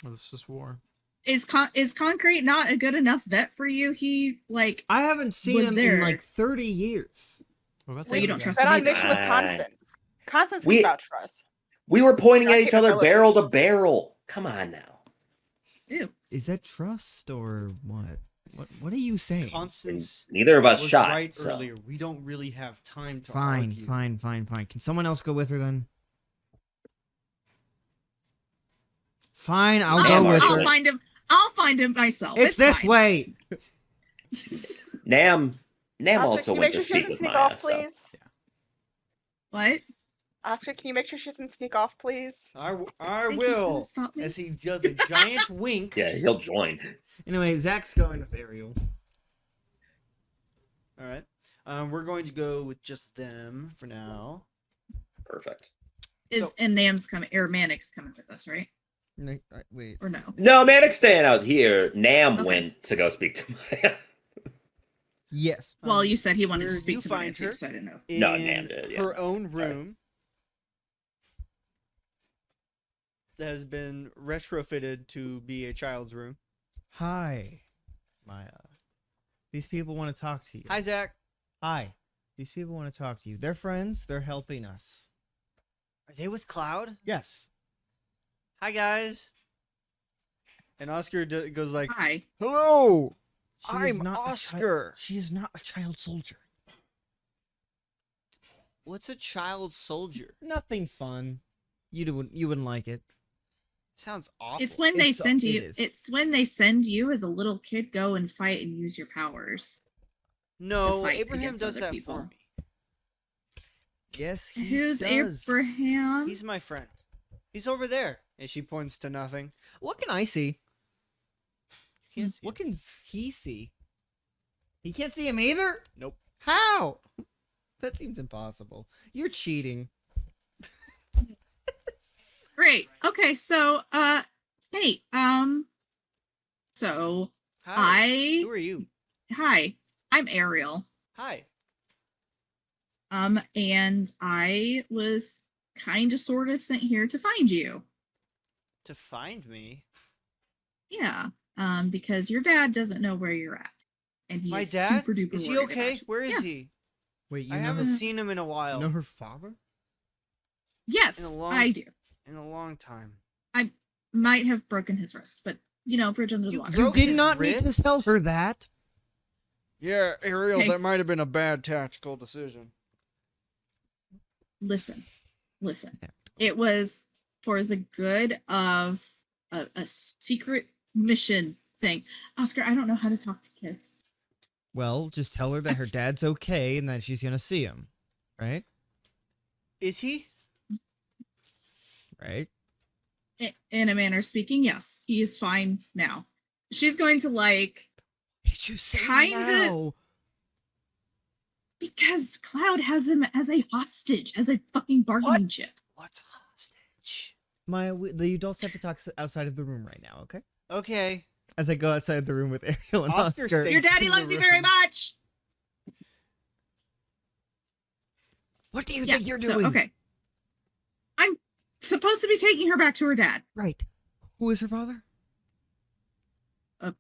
This is war. Is Concrete not a good enough vet for you? He I haven't seen was him there. in like 30 years. So you don't trust Been him on either. mission with Constance. Constance We- can vouch for us. We were pointing Our at each other capability. barrel to barrel. Come on now. Ew. Is that trust or what? What are you saying? Constance. Neither of us was shot. right so. earlier. We don't really have time to Fine, argue. fine. Can someone else go with her then? Fine, I'll go with her. I'll find him myself. It's this fine. way. Nam Oscar, also can you went make to sure she speak doesn't with sneak Maya. off, So. please? What? Oscar, can you make sure she doesn't sneak off, please? I Think he's gonna will. stop me? As he does a giant wink. Yeah, he'll join. Anyway, Zach's going with Ariel. All right. We're going to go with just them for now. Perfect. And Nam's coming, or Manic's coming with us, right? No, wait. Or no? No, Manic's staying out here. Nam Okay. went to go speak to Maya. Yes. Well, you said he wanted to where speak you to find Maya too, her so I didn't know. In No, Nam did, yeah. her own room that has been retrofitted to be a child's room. Hi, Maya. These people want to talk to you. Hi, Zach. Hi. These people want to talk to you. They're friends. They're helping us. Are they with Cloud? Yes. Hi, guys. And Oscar goes like, Hi. "Hello, She is I'm not a Oscar." She is not a child soldier. What's a child soldier? Nothing fun. You wouldn't like it. Sounds awful. It's when they send you. it is. It's when they send you as a little kid go and fight and use your powers. No, fight Abraham against does other that people. for me. Yes, he Who's does. Abraham? He's my friend. He's over there. And she points to nothing. What can I see? You can't see What him. can he see? He can't see him either? Nope. How? That seems impossible. You're cheating. Great. Okay, so hey, so Hi. Who are you? hi, I'm Ariel. Hi. And I was kind of sort of sent here to find you. To find me? Yeah. Because your dad doesn't know where you're at. And he's My dad? super duper Is he worried okay? about you. Where is Yeah. he? Wait, you I know haven't her, seen him in a while. you know her father? Yes, I do. In a long time. I might have broken his wrist, but you know, bridge under the water. You did not need to tell her that. Yeah, Ariel, Hey. that might have been a bad tactical decision. Listen. It was for the good of a secret mission thing. Oscar, I don't know how to talk to kids. Well, just tell her that her dad's okay and that she's gonna see him. Right? Is he? Right? In a manner of speaking, yes. He is fine now. She's going to like did you say kinda now? because Cloud has him as a hostage, as a fucking bargaining chip. What's hostage? Maya, the adults have to talk outside of the room right now, okay? Okay. As I go outside the room with Ariel and Oscar Oscar. stays Your daddy in the loves you very room. much. What do you Yeah, think you're so, doing? okay. I'm supposed to be taking her back to her dad. Right. Who is her father?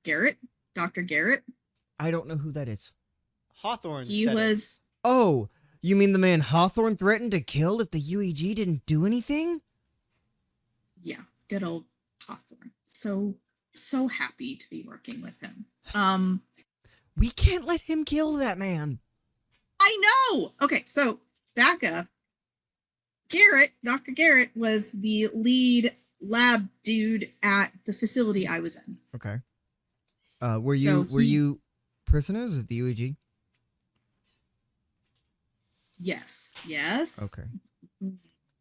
Garrett. Dr. Garrett. I don't know who that is. Hawthorne He said it. was Oh, you mean the man Hawthorne threatened to kill if the UEG didn't do anything? Yeah, good old Hawthorne. So happy to be working with him. We can't let him kill that man. I know. Okay, so back up. Garrett, Dr. Garrett was the lead lab dude at the facility I was in. Okay. Were you prisoners of the UEG? Yes. Yes. Okay.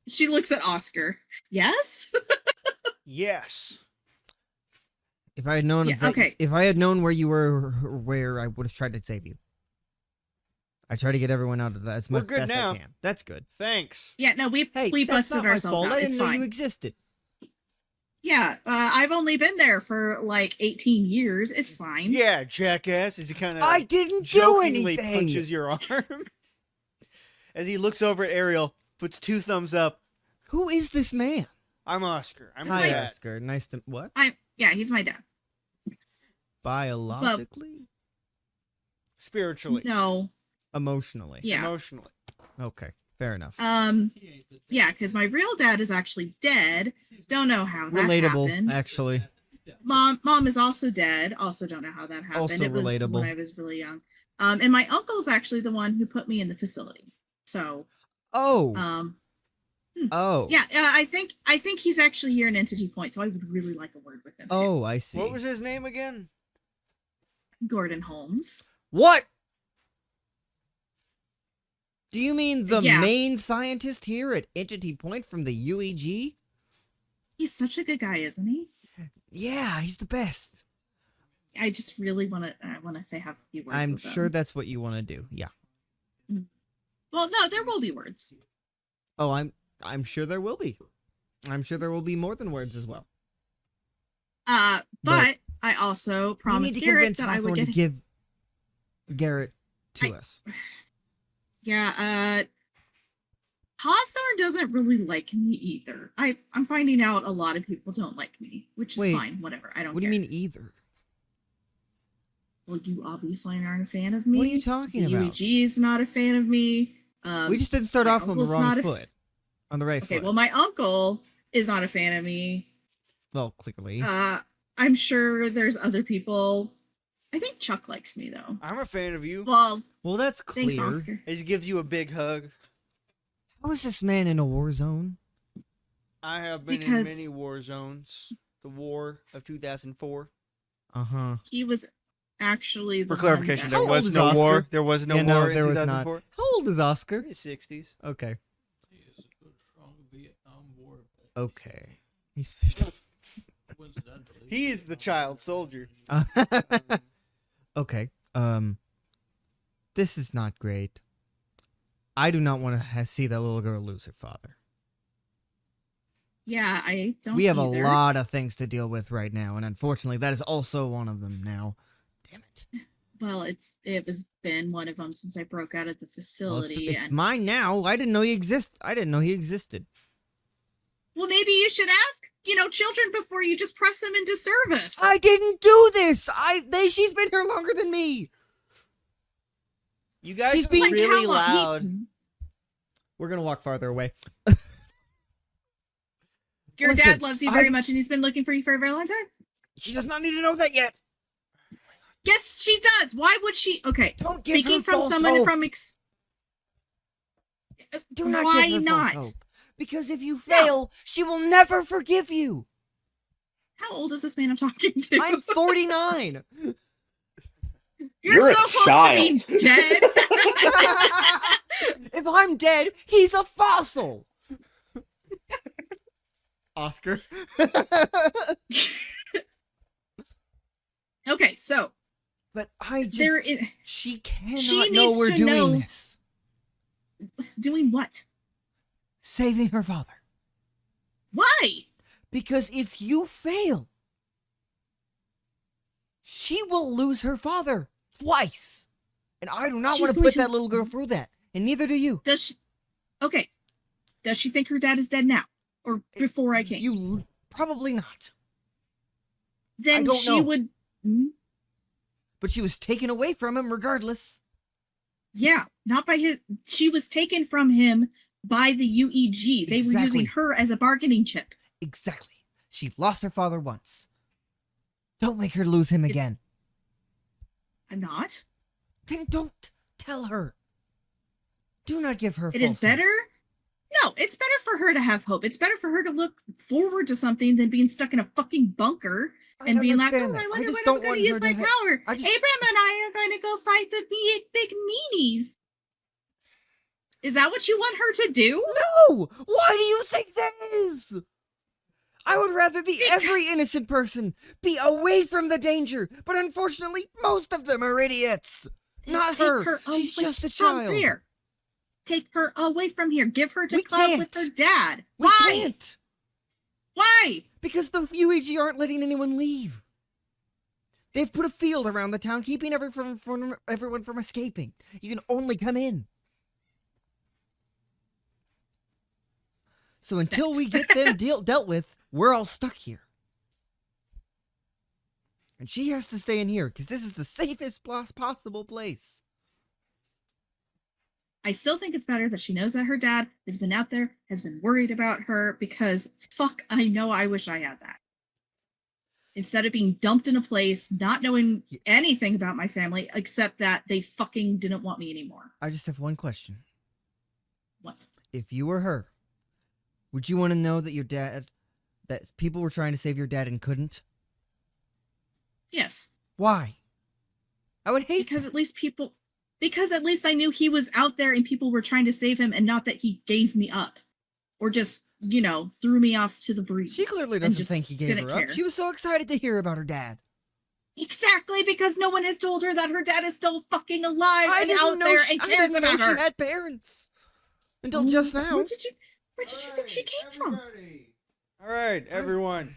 She looks at Oscar. Yes? Yes. If I had known if I had known where you were, where I would have tried to save you. I try to get everyone out of that as much best I can. That's good. Thanks. Yeah, no, we that's busted not my ourselves fault. out. I It's didn't know fine. you existed. Yeah, I've only been there for like 18 years. It's fine. Yeah, jackass. As he kind of I didn't do jokingly anything. punches your arm. As he looks over at Ariel, puts 2 thumbs up. Who is this man? I'm Oscar. I'm Hi, dad. Oscar. Nice to what? Yeah, he's my dad. Biologically? Spiritually. No. Emotionally. Yeah. Emotionally. Okay, fair enough. Yeah, because my real dad is actually dead. Don't know how that Relatable, happened. actually. Mom is also dead. Also don't know how that happened. Also it was relatable. when I was really young. And my uncle's actually the one who put me in the facility. So. Oh. Oh. Yeah, I think he's actually here in Entity Point, so I would really like a word with him. Oh, I see. What was his name again? Gordon Holmes. What? Do you mean the Yeah. main scientist here at Entity Point from the UEG? He's such a good guy, isn't he? Yeah, he's the best. I just really want to say have a few words. I'm with sure him. that's what you want to do. Yeah. Well, no, there will be words. Oh, I'm sure there will be. I'm sure there will be more than words as well. But I also promised Garrett that I would get to give Garrett to us. Yeah, Hawthorne doesn't really like me either. I'm finding out a lot of people don't like me, which is fine. Whatever. I don't What care. do you mean either? Well, you obviously aren't a fan of me. What are you talking the about? UEG is not a fan of me. We just didn't start my off on the uncle's wrong not a f- foot. On the right Okay, foot. well, my uncle is not a fan of me. Well, clearly. I'm sure there's other people. I think Chuck likes me though. I'm a fan of you. Well, that's clear. thanks, Oscar. He gives you a big hug. How is this man in a war zone? I have been in many war zones. The War of 2004. Uh-huh. He was actually the For clarification, one there was no war. There was no war in 2004. How old is Oscar? His 60s. Okay. Okay. He's He is the child soldier. Okay. This is not great. I do not want to see that little girl lose her father. Yeah, I don't. We have either. a lot of things to deal with right now, and unfortunately, that is also one of them now. Damn it. Well, it was been one of them since I broke out of the Well, facility. it's mine now. I didn't know he existed. Well, maybe you should ask, children before you just press them into service. I didn't do this. She's been here longer than me. You guys She's are being really loud. We're gonna walk farther away. Your dad loves you very much, and he's been looking for you for a very long time. She does not need to know that yet. Yes, she does. Why would she? Okay, don't give speaking her from false someone hope. from Do not why give her not? false hope. Because if you fail, she will never forgive you. How old is this man I'm talking to? I'm 49. You're a so close child. to being dead. If I'm dead, he's a fossil. Oscar. Okay, so. But I just. She cannot she know needs we're to doing know, this. Doing what? Saving her father. Why? Because if you fail, she will lose her father twice. And I do not She's want to going put to- that little girl through that. And neither do you. Does she? Okay. Does she think her dad is dead now, or before I came? You probably not. Then I don't she know. would. Hmm? But she was taken away from him regardless. Yeah, not by his. She was taken from him by the UEG. They were using her as a bargaining chip. Exactly. She lost her father once. Don't make her lose him again. I'm not. Then don't tell her. Do not give her It is better. No, it's better for her to have hope. It's better for her to look forward to something than being stuck in a fucking bunker and being like, oh, I wonder when I'm going to use my power. Abram and I are going to go fight the big meanies. Is that what you want her to do? No! Why do you think that is? I would rather every innocent person be away from the danger, but unfortunately, most of them are idiots. Not her. She's just a child. Here. Take her away from here. Give her to club with her dad. We can't. Why? Because the UEG aren't letting anyone leave. They've put a field around the town, keeping everyone from escaping. You can only come in. So until we get them dealt with, we're all stuck here. And she has to stay in here, because this is the safest possible place. I still think it's better that she knows that her dad has been out there, has been worried about her, because fuck, I know I wish I had that. Instead of being dumped in a place, not knowing anything about my family, except that they fucking didn't want me anymore. I just have one question. What? If you were her, would you want to know that that people were trying to save your dad and couldn't? Yes. Why? I would hate because at least I knew he was out there and people were trying to save him and not that he gave me up. Or just, threw me off to the breeze. She clearly doesn't think he gave her up. She was so excited to hear about her dad. Exactly, because no one has told her that her dad is still fucking alive and out there and cares about her. She had parents. Until just now. Where did you think she came from? All right, everyone.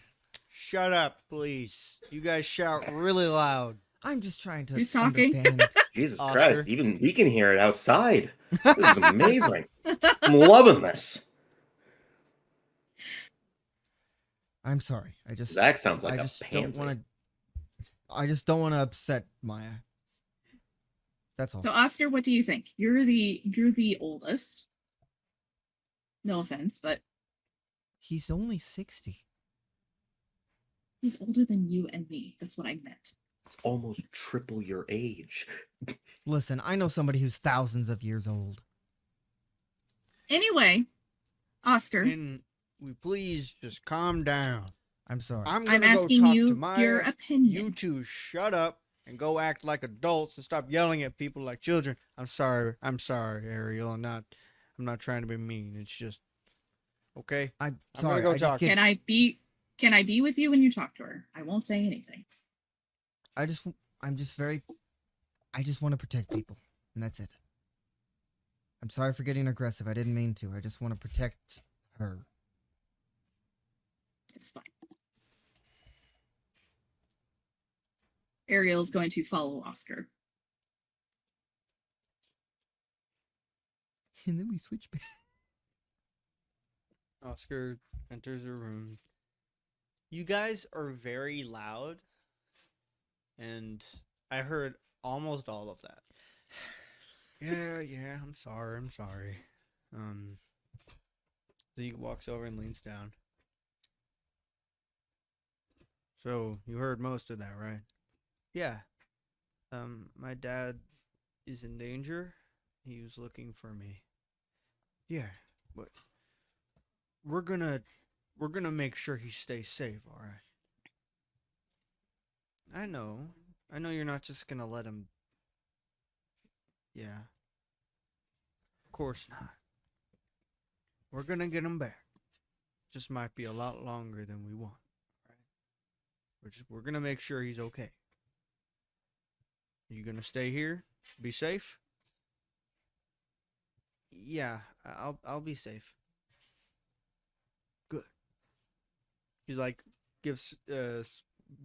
Shut up, please. You guys shout really loud. I'm just trying to Who's talking? understand. Jesus Oscar. Christ, even we can hear it outside. This is amazing. I'm loving this. I'm sorry. Zach sounds like a pansy. I just don't want to upset Maya. That's all. So Oscar, what do you think? You're the oldest. No offense, but he's only 60. He's older than you and me. That's what I meant. Almost triple your age. Listen, I know somebody who's thousands of years old. Anyway, Oscar. Can we please just calm down? I'm sorry. I'm asking you your opinion. You two shut up and go act like adults and stop yelling at people like children. I'm sorry, Ariel. I'm not trying to be mean. It's just okay. I'm sorry. Gonna go talk. Can I be with you when you talk to her? I won't say anything. I just want to protect people, and that's it. I'm sorry for getting aggressive. I didn't mean to. I just want to protect her. It's fine. Ariel's going to follow Oscar. And then we switch back. Oscar enters the room. You guys are very loud, and I heard almost all of that. Yeah, I'm sorry. Zeke walks over and leans down. So, you heard most of that, right? Yeah. My dad is in danger. He was looking for me. Yeah, but we're gonna make sure he stays safe, all right? I know you're not just gonna let him. Yeah. Of course not. We're gonna get him back. Just might be a lot longer than we want. Right? We're gonna make sure he's okay. You gonna stay here? Be safe? Yeah, I'll be safe. Good. He's like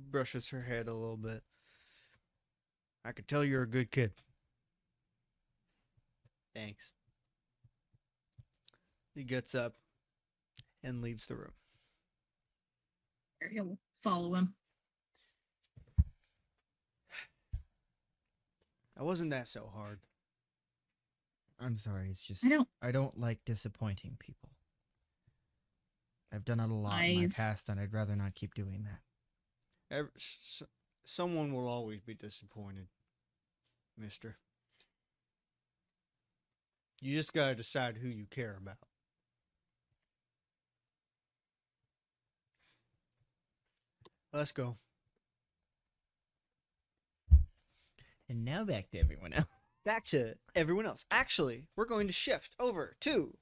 brushes her head a little bit. I could tell you're a good kid. Thanks. He gets up and leaves the room. Ariel will follow him. That wasn't that so hard. I'm sorry. It's just I I don't like disappointing people. I've done it a lot in my past, and I'd rather not keep doing that. Someone will always be disappointed, mister. You just gotta decide who you care about. Let's go. And now back to everyone else. Back to everyone else. Actually, we're going to shift over to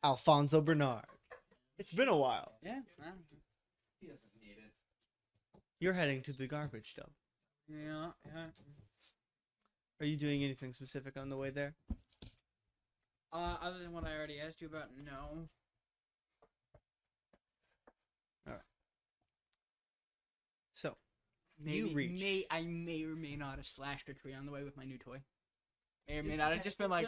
Alfonso Bernard. It's been a while. Yeah. He doesn't need it. You're heading to the garbage dump. Yeah. Are you doing anything specific on the way there? Other than what I already asked you about, no. Alright. So, Maybe, I may or may not have slashed a tree on the way with my new toy. May or may not have just been like...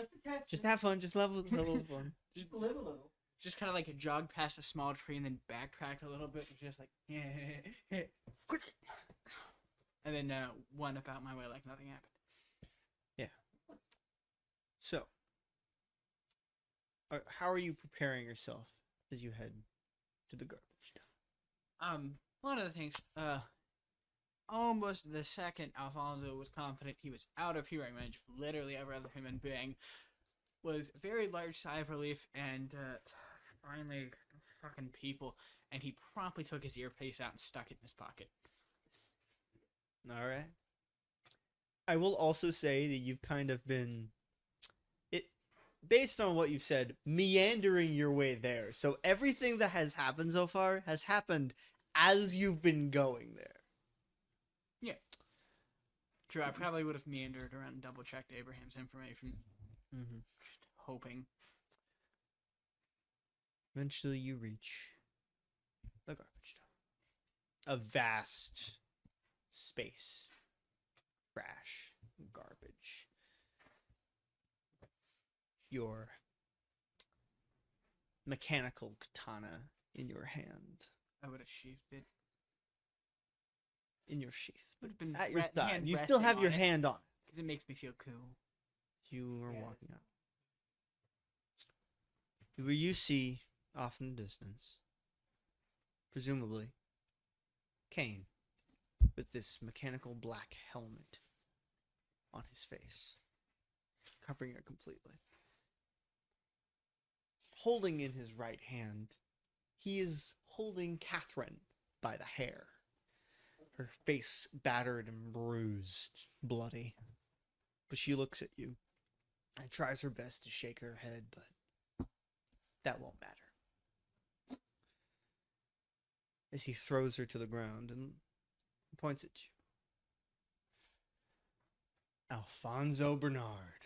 Just have fun, just level fun. Just live a little. Just kind of like jogged past a small tree and then backtracked a little bit. Just like, and then went about my way like nothing happened. Yeah. So, how are you preparing yourself as you head to the garbage dump? One of the things, almost the second Alfonso was confident he was out of hearing range of literally every other human being, was a very large sigh of relief and finally fucking people, and he promptly took his earpiece out and stuck it in his pocket. Alright. I will also say that you've kind of been, based on what you've said, meandering your way there. So everything that has happened so far has happened as you've been going there. Yeah. True, I probably would have meandered around and double-checked Abraham's information. Mm-hmm. Just hoping. Eventually you reach the garbage dump. A vast space. Trash. Garbage. Your mechanical katana in your hand. I would have sheathed it. In your sheath. Would have been at your side. hand You still have resting your on it, hand on it. because it makes me feel cool. You are walking up. Where you see, off in the distance, presumably, Kane, with this mechanical black helmet on his face, covering it completely. Holding in his right hand, he is holding Catherine by the hair. Her face battered and bruised, bloody. But she looks at you and tries her best to shake her head, but that won't matter. As he throws her to the ground and points at you. Alfonso Bernard.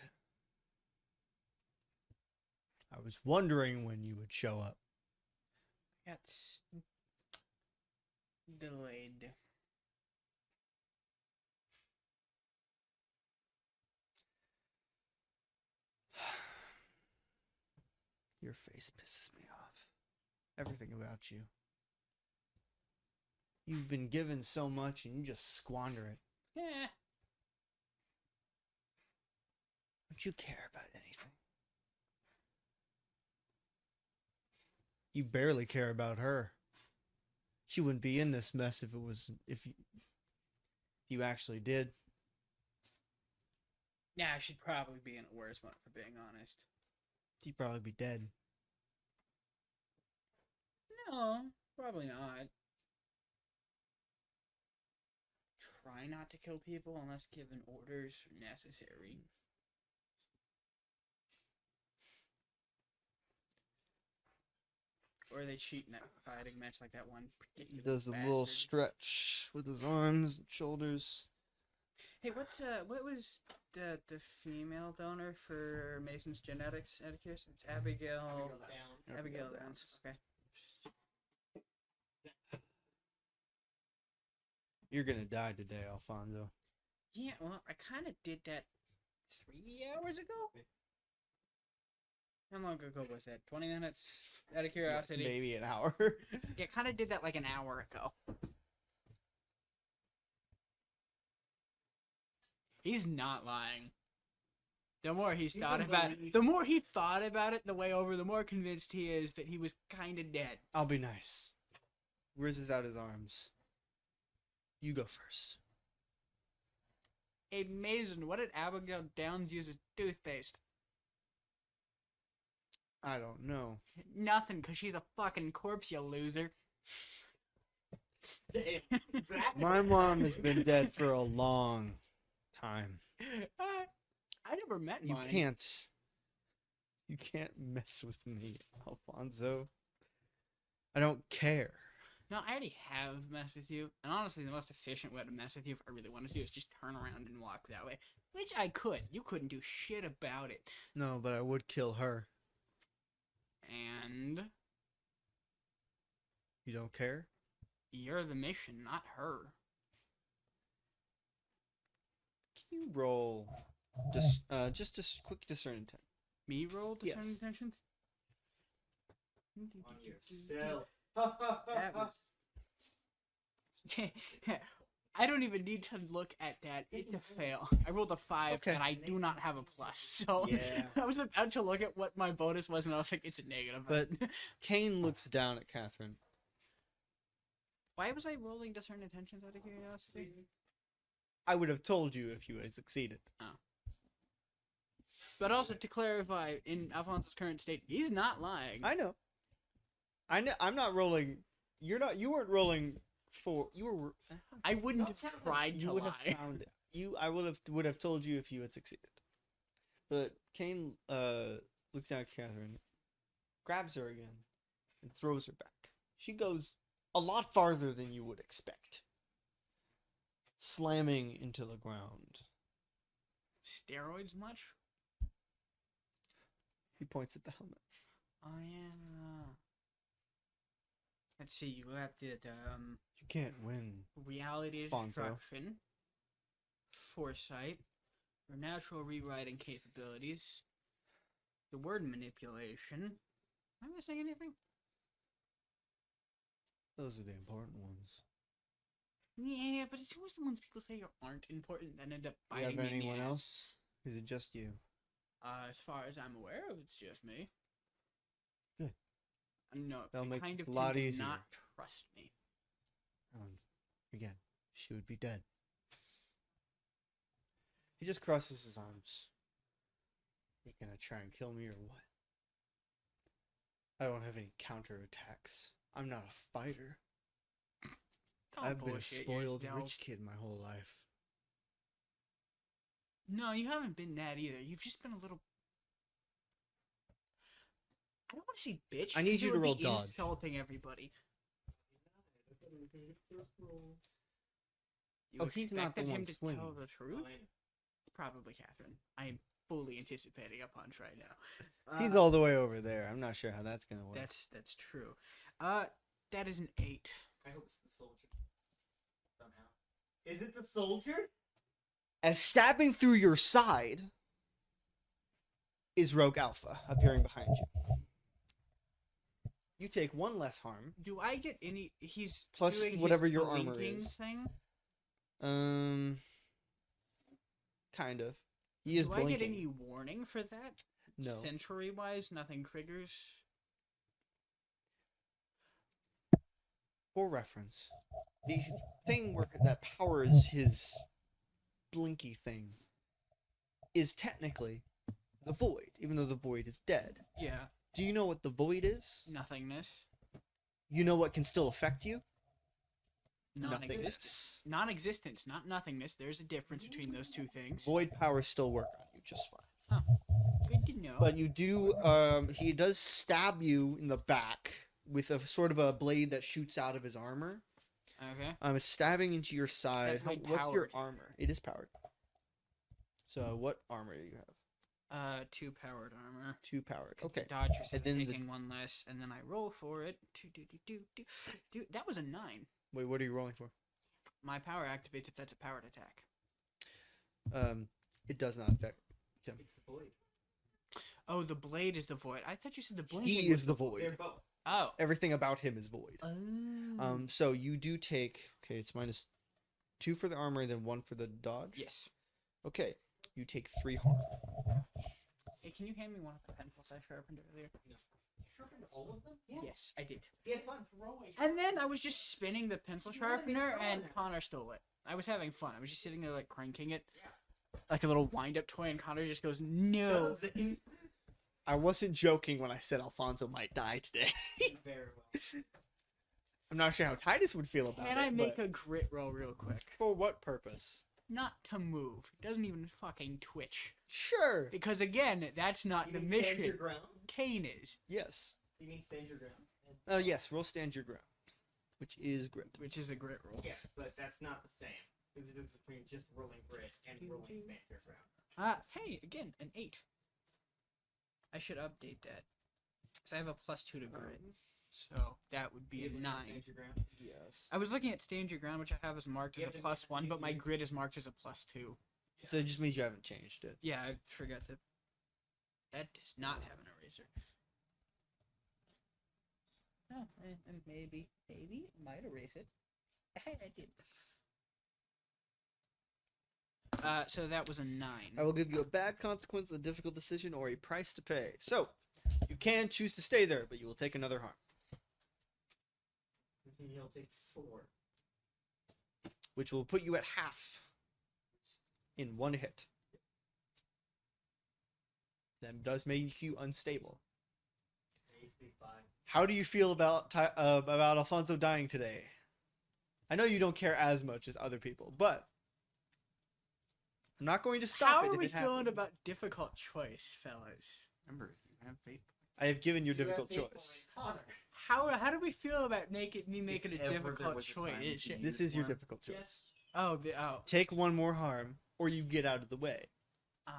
I was wondering when you would show up. That's delayed. Your face pisses me off. Everything about you. You've been given so much and you just squander it. Yeah. Don't you care about anything? You barely care about her. She wouldn't be in this mess if you actually did. Yeah, she'd probably be in a worse one, for being honest. She'd probably be dead. No, probably not. Try not to kill people unless given orders necessary. Or they cheat in that fighting match like that one. He does a little stretch with his arms and shoulders. Hey, what was the female donor for Mason's genetics? Etiquette? It's Abigail. Abigail Downs. Okay. You're gonna die today, Alfonso. Yeah, well, I kind of did that 3 hours ago. How long ago was that? 20 minutes? Out of curiosity. Maybe an hour. Yeah, kind of did that like an hour ago. He's not lying. The more he thought about it, the way over, the more convinced he is that he was kind of dead. I'll be nice. Raises out his arms. You go first. Amazing. What did Abigail Downs use as toothpaste? I don't know. Nothing, because she's a fucking corpse, you loser. My mom has been dead for a long time. I never met You mine. You can't mess with me, Alfonso. I don't care. No, I already have messed with you. And honestly, the most efficient way to mess with you, if I really wanted to, is just turn around and walk that way. Which I could. You couldn't do shit about it. No, but I would kill her. And You don't care? you're the mission, not her. Can you roll just a quick discern intent? Me roll discern Yes. intentions? On yourself. That was... I don't even need to look at that. It's a fail. I rolled a 5, Okay. and I do not have a plus. So Yeah. I was about to look at what my bonus was, and I was like, it's a negative. But Kane looks down at Catherine. Why was I rolling discern intentions out of curiosity? I would have told you if you had succeeded. But also to clarify, in Alfonso's current state, he's not lying. I know. I'm not rolling. You weren't rolling for. You were. I wouldn't have tried You to would lie. have found it. I would have told you if you had succeeded. But Kane looks down at Catherine, grabs her again, and throws her back. She goes a lot farther than you would expect, slamming into the ground. Steroids much? He points at the helmet. Oh yeah. Let's see. You got the You can't win. reality Alfonso. destruction, foresight, your natural rewriting capabilities, the word manipulation. Am I missing anything? Those are the important ones. Yeah, but it's always the ones people say aren't important that end up Do you biting have me in the anyone ass. else? Is it just you? As far as I'm aware of, it's just me. Good. No, That'll I make kind it of a lot tend to easier. not trust me. Again, she would be dead. He just crosses his arms. You gonna try and kill me or what? I don't have any counterattacks. I'm not a fighter. Don't I've been a bullshit spoiled yourself. rich kid my whole life. No, you haven't been that either. You've just been a little. I don't want to say bitch. I need 'cause it you to would roll be dodge. Insulting everybody. You Oh, he's not the expected one him to swinging. tell the truth. It's probably Catherine. I am fully anticipating a punch right now. He's all the way over there. I'm not sure how that's gonna work. That's true. That is an 8. I hope it's the soldier. Somehow. Is it the soldier? As stabbing through your side is Rogue Alpha appearing behind you. You take one less harm. Do I get any? He's Plus doing his whatever your armor blinking is. Thing? Kind of. He is Do blinking. I get any warning for that? No. Century wise, nothing triggers. For reference, the thing that powers his blinky thing is technically the void, even though the void is dead. Yeah. Do you know what the void is? Nothingness. You know what can still affect you? Non-existence. Non-existence, not nothingness. There's a difference between those two things. Void powers still work on you just fine. Good to know. But you do, he does stab you in the back with a sort of a blade that shoots out of his armor. Okay. It's stabbing into your side. That's What's your powered. armor? It is powered. So what armor do you have? 2 powered armor. 2 powered. 'Cause Okay. The Dodgers And have then the- taken one less, and then I roll for it. Dude, that was a 9. Wait, what are you rolling for? My power activates if that's a powered attack. It does not affect him. It's the blade. Oh, the blade is the void. I thought you said the blade. He is the void. They're both. Oh. Everything about him is void. Oh. So you do take. Okay, it's -2 for the armor, and then 1 for the dodge. Yes. Okay, you take 3 harm. Hey, can you hand me one of the pencils I sharpened earlier? No. You sharpened all of them? Yeah. Yes, I did. He had fun throwing. And then I was just spinning the pencil You wanted me to sharpener, throw and it. Connor stole it. I was having fun. I was just sitting there like cranking it, like a little wind-up toy, and Connor just goes, "No." I wasn't joking when I said Alfonso might die today. Very well. I'm not sure how Titus would feel about it. Can I make but a grit roll real quick? for what purpose? Not to move. It doesn't even fucking twitch. Sure. Because again, that's not You the mean stand your mission. ground? Kane is, Yes. You mean stand your ground? Yes. Roll stand your ground, which is grit. which is a grit roll. Yes, but that's not the same. There's a difference between just rolling grit and rolling stand your ground. Hey, again, an 8. I should update that. Because I have a +2 to grit. So that would be a 9. Stand your ground? Yes. I was looking at stand your ground, which I have as marked as You a have to- +1, but my you- grit is marked as a +2. So it just means you haven't changed it. Yeah, I forgot to. That does not have an eraser. Oh, and maybe it might erase it. I did. So that was a 9. I will give you a bad consequence, a difficult decision, or a price to pay. So, you can choose to stay there, but you will take another harm, He'll take 4. which will put you at half in one hit. That does make you unstable. How do you feel about Alfonso dying today? I know you don't care as much as other people, but I'm not going to stop How it are if we it feeling happens. about difficult choice, fellas? Remember, you have faith. I have given you a You have difficult fate choice. points. How do we feel about me making a ever there difficult was a choice? time to This use is your one. difficult choice. Oh, Take one more harm, or you get out of the way. oh.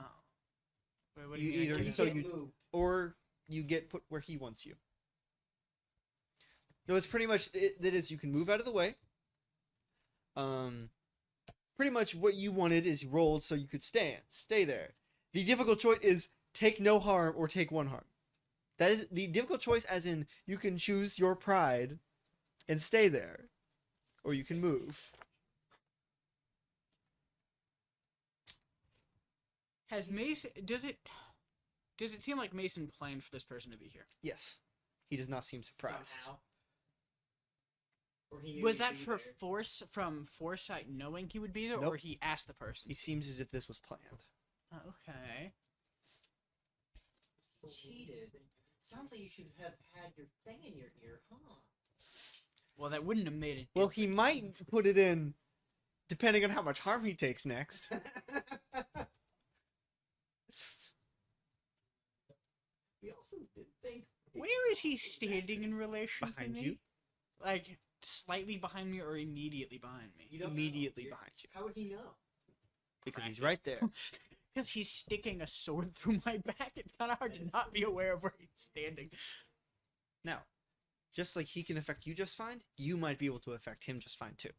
Wait, what do You you mean? either- I get so it? you- moved. Or you get put where he wants you. No, it's pretty much that is you can move out of the way. Pretty much what you wanted is rolled so you could stay there. The difficult choice is take no harm or take one harm. That is the difficult choice, as in you can choose your pride and stay there, or you can move. Has Mason? Does it seem like Mason planned for this person to be here? Yes, he does not seem surprised. Somehow. Or he knew Was he'd that be for there. from foresight, knowing he would be there, or Nope. he asked the person? He seems as if this was planned. Okay. Cheated. Sounds like you should have had your thing in your ear, huh? Well, that wouldn't have made it. Well, he might put it in, depending on how much harm he takes next. We also did think. Where is he standing in relation Behind to me? you? Like slightly behind me or immediately behind me? You don't know. Immediately You're- behind you, How would he know? because he's right there. Because he's sticking a sword through my back. It's kind of hard to not be aware of where he's standing. Now, just like he can affect you just fine, you might be able to affect him just fine too.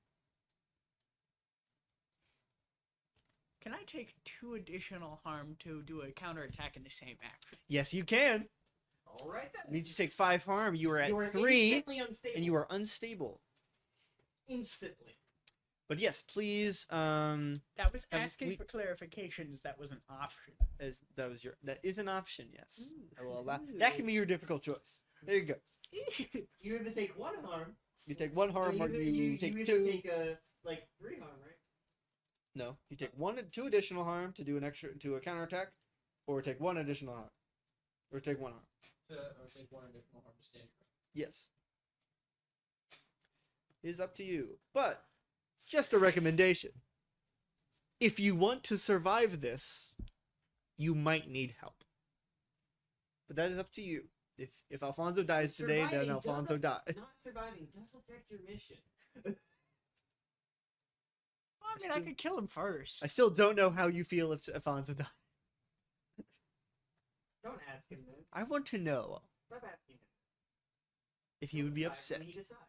Can I take 2 additional harm to do a counterattack in the same action? Yes, you can. All right then. It means you take 5 harm. You are at You are 3, instantly unstable. and you are unstable. Instantly. But yes, please. That was Have asking we- for clarifications. That was an option. That is an option. Yes, I will allow. Ooh. That can be your difficult choice. There you go. You either take 1 harm. You take 1 harm, or you take either 2. take like 3 harm, right? No, you take 2 additional harm to do a counterattack, or take 1 additional harm, or take 1 harm. Or take 1 additional harm to stand Yes. It is up to you. But, just a recommendation. If you want to survive this, you might need help. But that is up to you. If Alfonso dies today, then Surviving Alfonso dies. Not surviving does affect your mission. I mean, I could kill him first. I still don't know how you feel if Alfonso dies. Don't ask him then. I want to know Stop asking him. if he would be Decide upset. when he decides.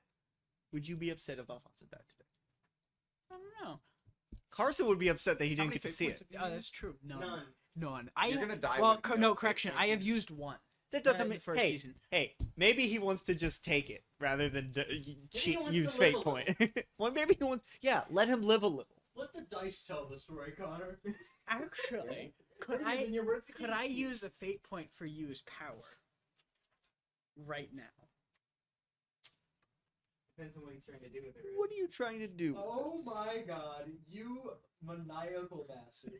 Would you be upset if Alfonso died today? I don't know. Carson would be upset that he didn't many get to fate see points it. have you Oh, that's true. None. None. None. You're gonna die Well, with no no correction. fate I have points. used 1. That doesn't the mean. first Hey, season. hey, maybe he wants to just take it rather than he cheat, wants use to fate live a point. Well, maybe he wants. Yeah, let him live a little. Let the dice tell the story, Connor. Actually, Put it in your words could I use a fate point for use power? Right now. Depends on what he's trying to do with it. What are you trying to do? Oh my god, you maniacal bastard.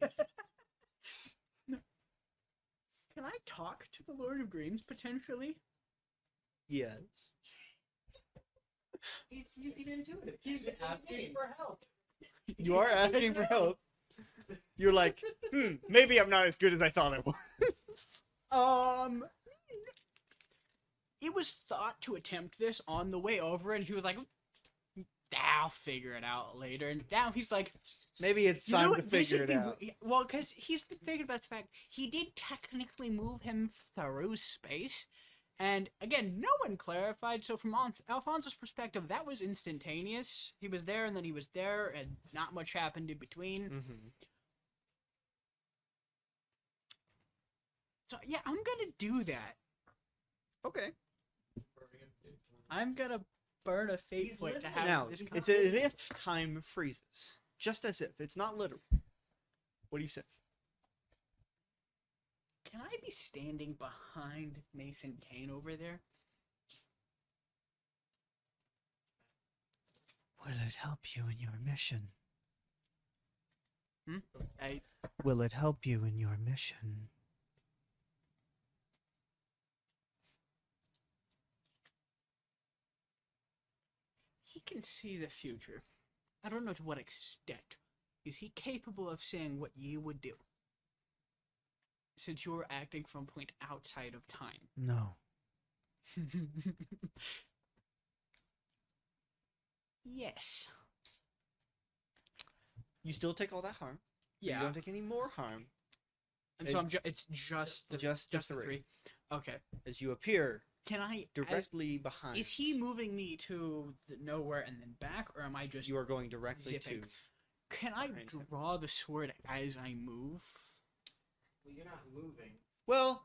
Can I talk to the Lord of Dreams potentially? Yes. He's using intuitive. He's asking for help. You are asking for help. You're like, maybe I'm not as good as I thought I was. It was thought to attempt this on the way over, and he was like, I'll figure it out later. And now he's like, maybe it's you know time what, to this figure would it be out. Well, because he's been thinking about the fact he did technically move him through space. And again, no one clarified. So from Alfonso's perspective, that was instantaneous. He was there, and then he was there, and not much happened in between. Mm-hmm. So yeah, I'm gonna do that. Okay. I'm gonna burn a fate point to have Now, this. it's as if time freezes. Just as if. It's not literal. What do you say? Can I be standing behind Mason Kane over there? Will it help you in your mission? Will it help you in your mission? He can see the future. I don't know to what extent. Is he capable of saying what you would do? Since you're acting from a point outside of time. No. Yes. You still take all that harm. Yeah. You don't take any more harm. And so it's just the the three. Okay. As you appear Can I directly behind. Is he moving me to the nowhere and then back, or am I just? You are going directly zipping? to. Can I draw the sword as I move? Well, you're not moving. Well,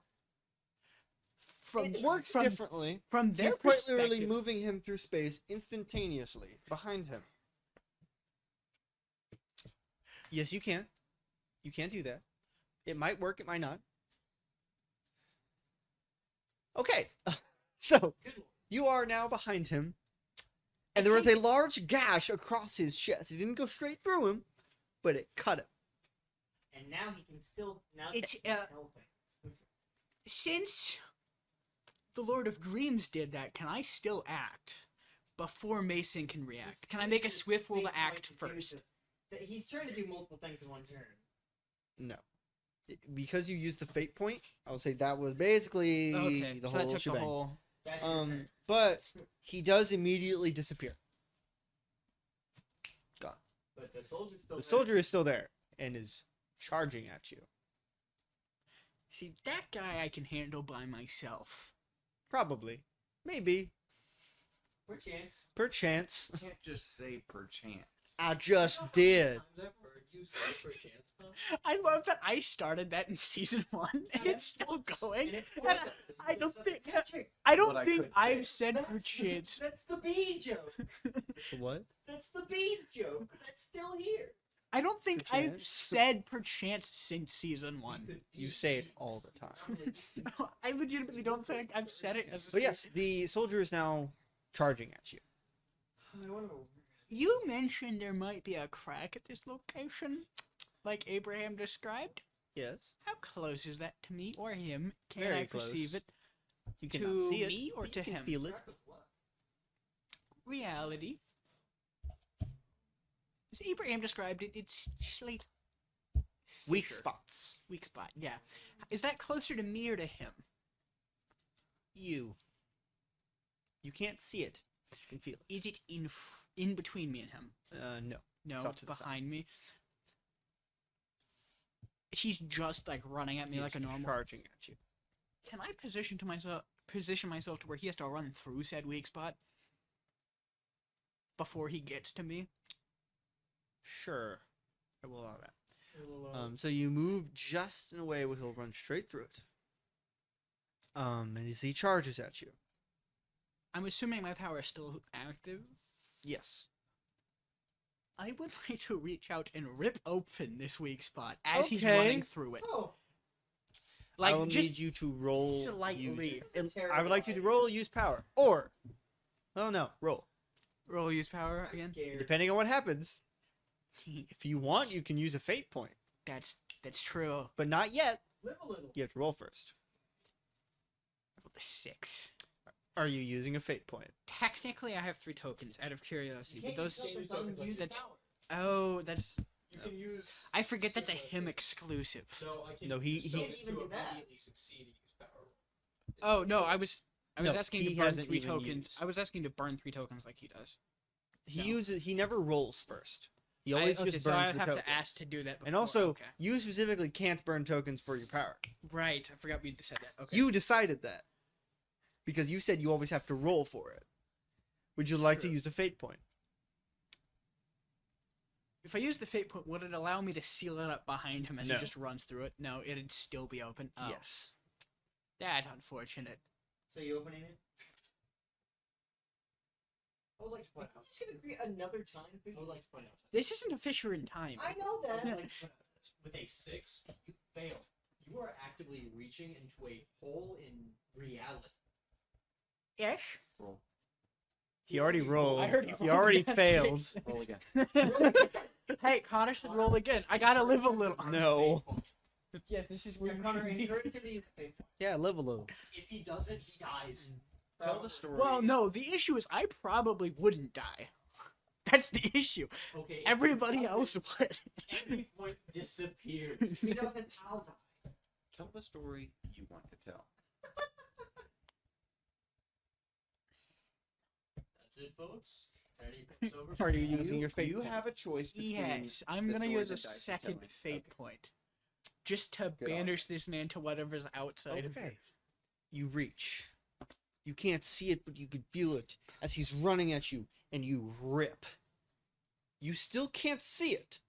it works differently. From their He's quite perspective, literally moving him through space instantaneously behind him. Yes, you can. You can do that. It might work. It might not. Okay. So, you are now behind him. And there is a large gash across his chest. It didn't go straight through him, but it cut him. And now he can still It's tell things. Since the Lord of Dreams did that, can I still act before Mason can react? Can I make a swift will to act first? He's trying to do multiple things in one turn. No. Because you used the fate point, I would say that was basically Okay, the so whole that took shebang. the whole. But he does immediately disappear. Gone. But the soldier's still The soldier is still there and is charging at you. See, that guy I can handle by myself. Probably. Maybe. Perchance. Perchance. You can't just say perchance. I just did. I love that I started that in season 1 and it's still going. And I don't think I've said perchance. That's the bee joke. What? That's the bee's joke. That's still here. I don't think I've Perchance? said perchance since season 1. You say it all the time. No, I legitimately don't think I've said it as a But yes, the soldier is now charging at you. You mentioned there might be a crack at this location, like Abraham described. Yes. How close is that to me or him? Can Very I perceive close. it? You to cannot see it. me or but to you can him? feel it. Reality. As Abraham described it, it's slight Weak fissure. spots. Weak spot, yeah. Is that closer to me or to him? You. You can't see it. You can feel it. Is it in between me and him? No. No, It's off it's to the side. behind me. He's just like running at me He like is a normal. charging at you. Can I position myself to where he has to run through said weak spot before he gets to me? Sure. I will allow that. So you move just in a way where he'll run straight through it. And as he charges at you. I'm assuming my power is still active. Yes. I would like to reach out and rip open this weak spot as he's running through it. Oh. I will just need you to roll. slightly. I would like you to roll use power. Or. Oh, no. Roll. Roll use power again. Depending on what happens. If you want, you can use a fate point. That's true. But not yet. Live a little. You have to roll first. Roll a 6. Are you using a fate point? Technically, I have 3 tokens out of curiosity, but those. That's. power. Oh, that's. You can use. I forget that's a him exclusive. No, I can't. No, he- you he- don't even to do that. immediately succeed and use power. Oh no, I was No, asking he to burn hasn't 3 even tokens. used. I was asking to burn 3 tokens like he does. He No. uses. He never rolls first. He always okay, just so burns I'd the have tokens. to ask to do that. Before. And also, okay. you specifically can't burn tokens for your power. Right, I forgot we said that. Okay. You decided that. Because you said you always have to roll for it. Would you like to use a fate point? If I use the fate point, would it allow me to seal it up behind him as No. he just runs through it? No, it'd still be open. Oh, Yes. that's unfortunate. So you opening it? I would like to point out. Just gonna create another time. I would like to point out This isn't a Fisher in time. I know that. I would like to point out this. With a 6, you failed. You are actively reaching into a hole in reality. Ish. Roll. He already rolled. I heard he He rolled already again. failed. Roll again. Hey, Connor said roll again. I gotta live a little. No. Yes, this is where Yeah, you Connor, need to be. encourage him to use a fate point. Yeah, live a little. If he doesn't, he dies. Tell the story. Well, no, the issue is I probably wouldn't die. That's the issue. Okay. if he Everybody doesn't, else would. Every point disappears. If he doesn't, I'll die. Tell the story you want to tell. That's it, folks. Ready? It's over. Are you using your fate You point? have a choice between. Yes, I'm the gonna story use a that dice is second telling. fate Okay. point. Just to Good on banish this man to whatever's outside of Okay. here. You reach. You can't see it, but you can feel it as he's running at you, and you rip. You still can't see it.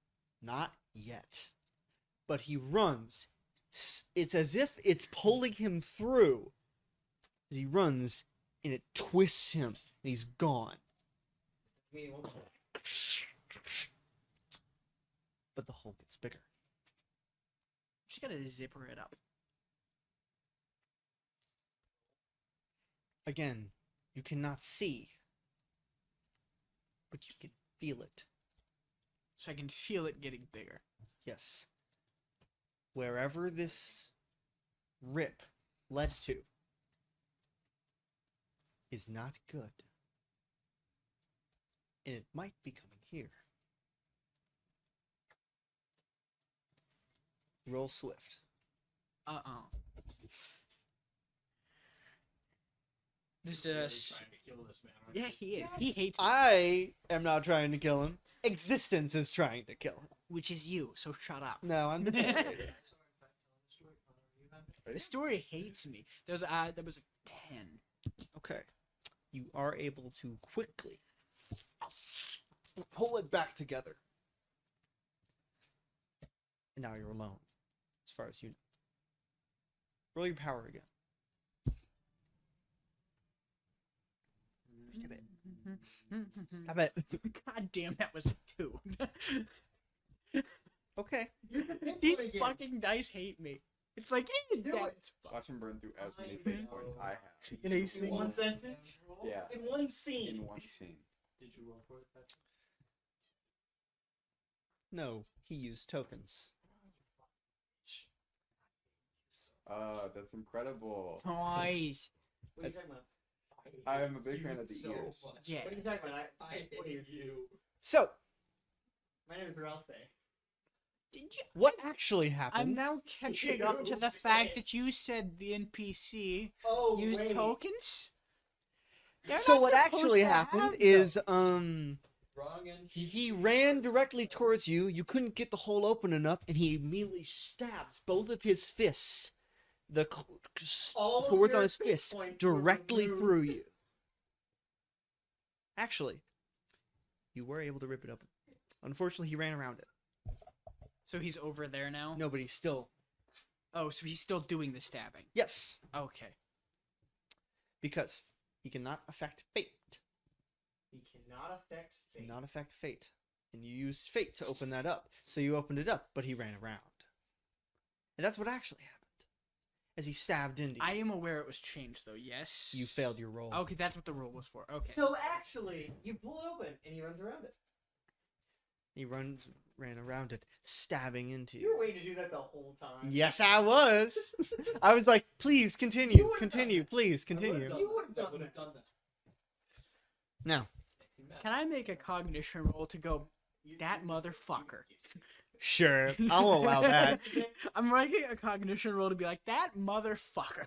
Not yet. But he runs. It's as if it's pulling him through. As he runs, and it twists him, and he's gone. But the hole gets bigger. Just gotta zipper it up. Again, you cannot see, but you can feel it. So I can feel it getting bigger. Yes. Wherever this rip led to is not good. And it might be coming here. Roll swift. This Really just. trying to kill this man. aren't Yeah, you? he is. He hates me, I am not trying to kill him. Existence is trying to kill him. which is you. So shut up. No, I'm the narrator. The story hates me. There was a 10. Okay. You are able to quickly pull it back together. And now you're alone, as far as you know. Roll your power again. Stop it. Stop it. God damn, that was a 2. Okay. These fucking dice hate me. It's like, that's Watch him burn through as many fate points I have. in a scene. One session? Yeah. In one scene. In one scene. Did you roll for it? Pat? No, he used tokens. That's incredible. Nice. What are you That's- talking about? I am a big fan of the so ears. much. Yeah. What are you talking about? I hate you. So, My name is Ralsei. Did you? what actually happened? I'm now catching up to the fact that you said the NPC Oh, used wait. tokens. They're So not what supposed actually to happened have is, Wrong and he ran directly towards you. You couldn't get the hole open enough, and he immediately stabs both of his fists, All of swords on your his fate fist, points were directly removed. through you. Actually, you were able to rip it open. Unfortunately, he ran around it. So he's over there now? No, but he's still... Oh, so he's still doing the stabbing. Yes, Okay. because he cannot affect fate. He cannot affect fate. Cannot affect fate. and you used fate to open that up. So you opened it up, but he ran around. And that's what actually happened. As he stabbed into you. I am aware it was changed, though, yes? You failed your roll. Okay, that's what the roll was for. Okay. So actually, you pull it open, and he runs around it. He ran around it, stabbing into you. You were waiting to do that the whole time. Yes, I was. I was like, please continue, please continue. You would have done that. Now, Can I make a cognition roll to go, that motherfucker? sure, I'll allow that. I'm making a cognition roll to be like, that motherfucker.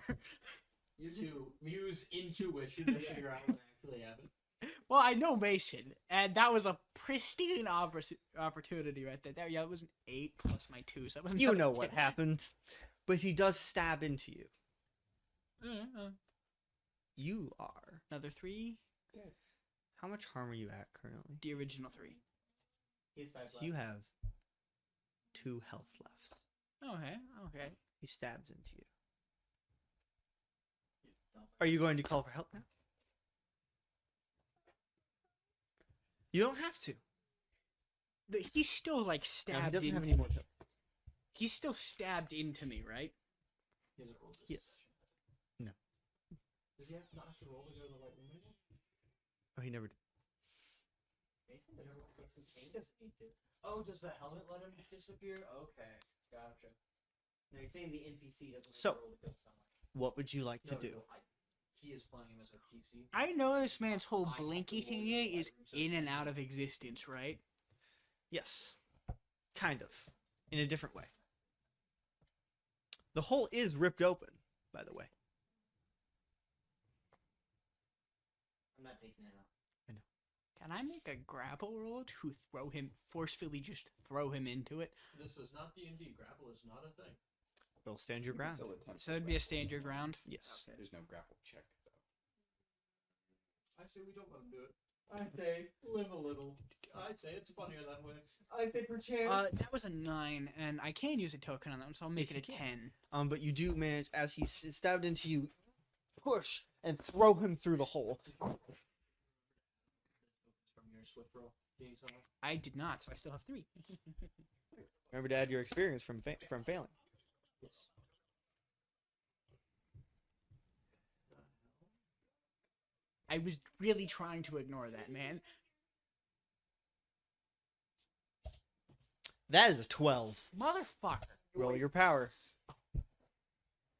To use intuition to figure out what actually happened. Well, I know Mason, and that was a pristine opportunity right there. Yeah, it was an 8 plus my 2, so that was. You know what happened, but he does stab into you. You are another 3. How much harm are you at currently? The original 3. He's 5 left. So you have 2 health left. Okay. He stabs into you. Are you going to call for help now? You don't have to. He's still like No, stabbed. he doesn't have into any more me. tokens. He's still stabbed into me, right? He hasn't rolled this. Yes. No. Does he not have to roll to go to the white room anymore? Oh, he never did. Oh, does the helmet let him disappear? Okay, gotcha. No, he's saying the NPC doesn't So, roll to go somewhere. what would you like to do? He is playing him as a PC. I know this man's whole I have to blinky roll to thingy the is white room, so in and it's out of existence, right? Yes. Kind of. In a different way. The hole is ripped open, by the way. I'm not taking it out. Can I make a grapple roll to forcefully just throw him into it? This is not D&D. Grapple is not a thing. Will stand your ground. So it'd be a stand your ground? Yes. There's no grapple check, though. I say we don't let him do it. I say, live a little. I'd say it's funnier that way. I say per chance. That was a 9, and I can use a token on that one, so I'll make Yes, it a you 10. But you do manage, as he stabbed into you, push and throw him through the hole. From your swift roll being so high. I did not, so I still have 3. Remember to add your experience from failing. Yes. I was really trying to ignore that, man. That is a 12. Motherfucker. Roll your power.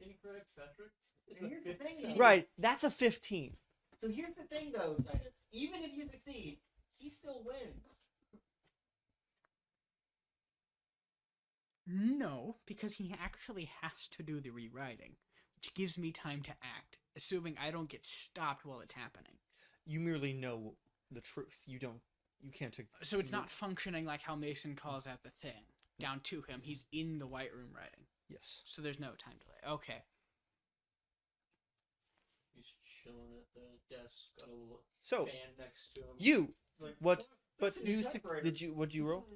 Incorrect, Patrick. It's And a here's the thing, 15. Right, that's a 15. So here's the thing, though, Titus. Even if you succeed, he still wins. No, because he actually has to do the rewriting, which gives me time to act, assuming I don't get stopped while it's happening. You merely know the truth. You can't. So it's not functioning like how Mason calls out the thing. Down to him, he's in the white room writing. Yes. So there's no time delay. Okay. He's chilling at the desk, got a little So, fan next to him. You. Like, What? what's But a new you typewriter? What'd you roll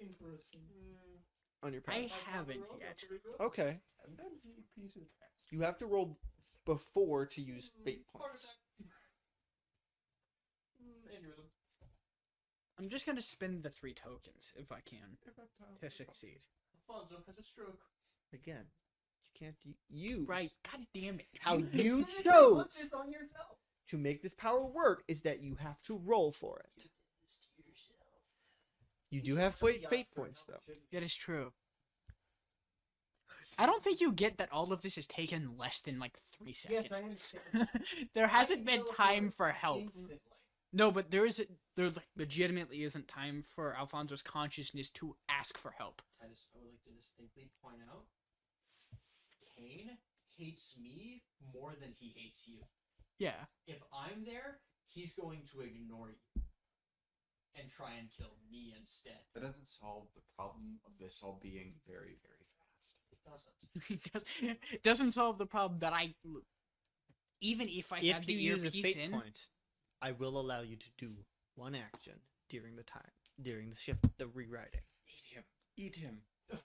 Interesting. on your power? I haven't yet. Okay. You have to roll before to use fate points. Aneurysm. I'm just gonna spend the 3 tokens if I can to succeed. Alfonso has a stroke. Again, you can't use Right? God damn it! how you Put chose this on yourself. to make this power work is that you have to roll for it. You do have fate points though. That is true. I don't think you get that all of this has taken less than like 3 seconds. Yes, I understand. There hasn't been time for help. Instantly. No, but there legitimately isn't time for Alfonso's consciousness to ask for help. Titus, I would like to distinctly point out, Kane hates me more than he hates you. Yeah. If I'm there, he's going to ignore you and try and kill me instead. That doesn't solve the problem of this all being very, very fast. It doesn't. It doesn't solve the problem that even if I had If the you use a earpiece fate in, point, I will allow you to do one action during the shift, the rewriting. Eat him.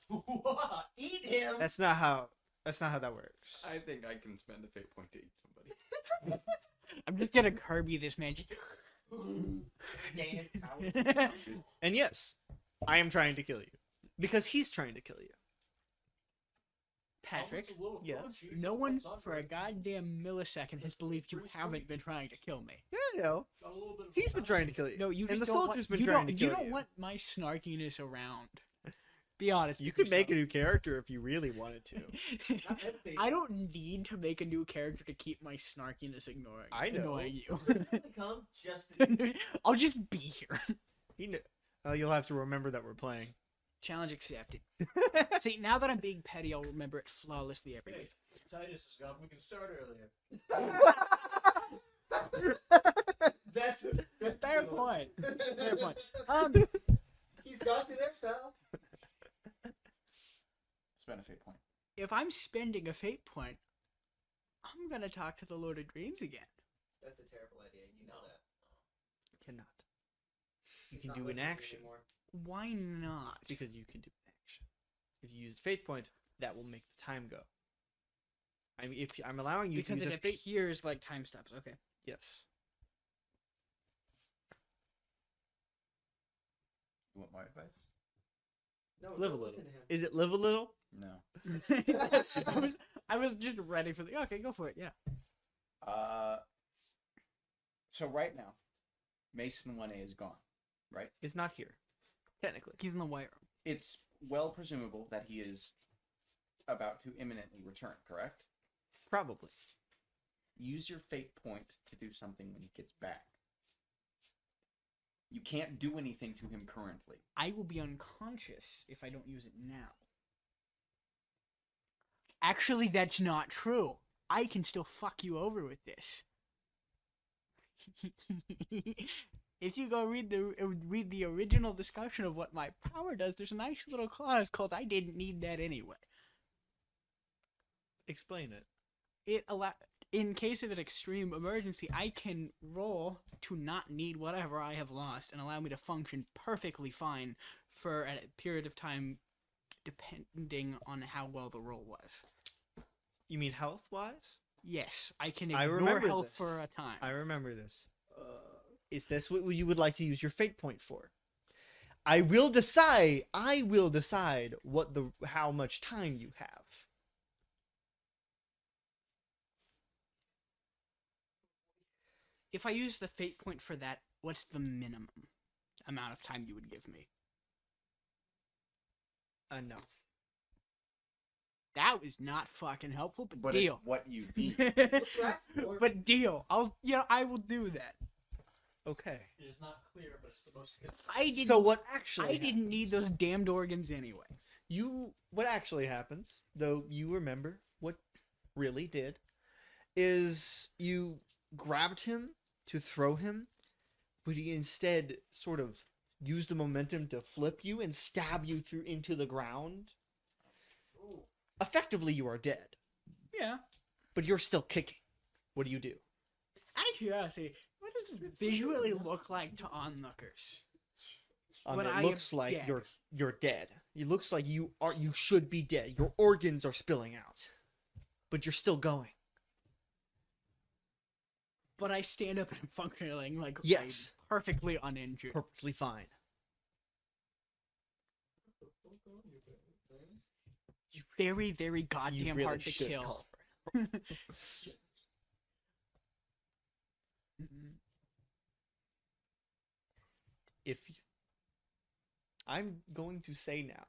What? Eat him. That's not how that works. I think I can spend a fate point to eat somebody. I'm just gonna Kirby this man. And yes, I am trying to kill you. Because he's trying to kill you. Patrick, Yes. no one for a goddamn millisecond has believed you haven't been trying to kill me. Yeah, I know. He's been trying to kill you. No, you and just the don't soldier's want, been trying to kill you. you. Don't want my snarkiness around. Be honest. You with could make a yourself. new character if you really wanted to. I don't need to make a new character to keep my snarkiness annoying you. Come just I'll just be here. You'll have to remember that we're playing. Challenge accepted. See, now that I'm being petty, I'll remember it flawlessly every week. Titus is gone. We can start earlier. That's Fair point. Fair point. He's got you there, pal. Spend a fate point. If I'm spending a fate point, I'm gonna talk to the Lord of Dreams again. That's a terrible idea. You know that. You cannot. You can do an action. Why not? Because you can do an action. If you use fate point, that will make the time go. I mean, if I'm allowing you because to use it a fate... appears like time stops. Okay. Yes. You want my advice? No, Live a don't little. listen to him. Is it live a little? No. I was just ready for the. Okay, go for it. Yeah. So right now, Mason 1A is gone, right? It's not here. Technically. He's in the white room. It's well presumable that he is about to imminently return, correct? Probably. Use your fate point to do something when he gets back. You can't do anything to him currently. I will be unconscious if I don't use it now. Actually, that's not true. I can still fuck you over with this. If you go read the original discussion of what my power does, there's a nice little clause called "I didn't need that anyway." Explain it. In case of an extreme emergency, I can roll to not need whatever I have lost and allow me to function perfectly fine for a period of time, depending on how well the roll was. You mean health-wise? Yes, I can I ignore remember health this. for a time. I remember this. Is this what you would like to use your fate point for? I will decide how much time you have. If I use the fate point for that, what's the minimum amount of time you would give me? Enough. That was not fucking helpful, but But deal. it's what you need. But deal. I will do that. Okay. It is not clear, but it's the most consistent. I didn't. So what actually? I didn't need those damned organs anyway. What actually happens, though you remember what really did, is you grabbed him to throw him, but he instead sort of used the momentum to flip you and stab you through into the ground. Ooh. Effectively, you are dead, Yeah. but you're still kicking. What do you do? Out of curiosity, what does it visually look like to onlookers? When I It looks am like dead. you're dead. It looks like you should be dead. Your organs are spilling out, but you're still going. But I stand up and I'm functioning like Yes. I'm perfectly uninjured. Perfectly fine. Very, very goddamn really hard to should kill. call I'm going to say now,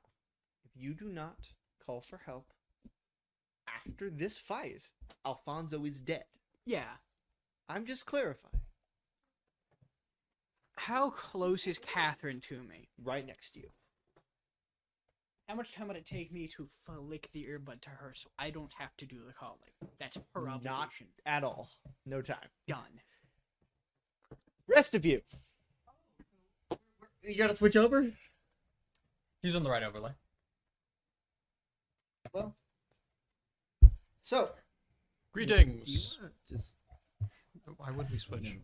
if you do not call for help after this fight, Alfonso is dead. Yeah. I'm just clarifying. How close is Catherine to me? Right next to you. How much time would it take me to flick the earbud to her so I don't have to do the calling? That's her Not obligation. at all. No time. Done. Rest of you. You gotta switch over? He's on the right overlay. Well. So. Greetings. Just... Why would we switch?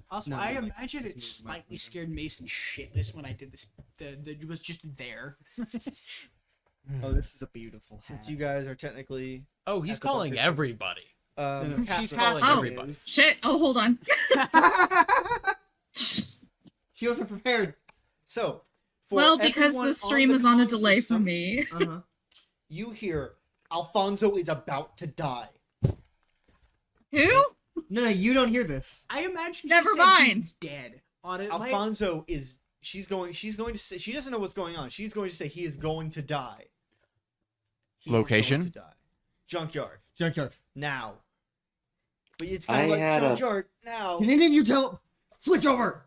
Also, No, I like, imagine it just move my slightly scared Mason shitless when I did this. It was just there. Oh, this is a beautiful hat. Since you guys are technically... Oh, he's at the calling bunker. everybody. Catherine He's calling Oh, everybody. shit. Oh, hold on. She wasn't prepared. So, because everyone the stream is on a delay for system, me. You hear Alfonso is about to die. Who? No, you don't hear this. I imagine. Never she said mind. He's dead. Alfonso is. She's going to say. She doesn't know what's going on. She's going to say he is going to die. He is Location? going to die. Junkyard. Junkyard. Now. But it's kind of like junkyard now. Can any of you tell? Switch over.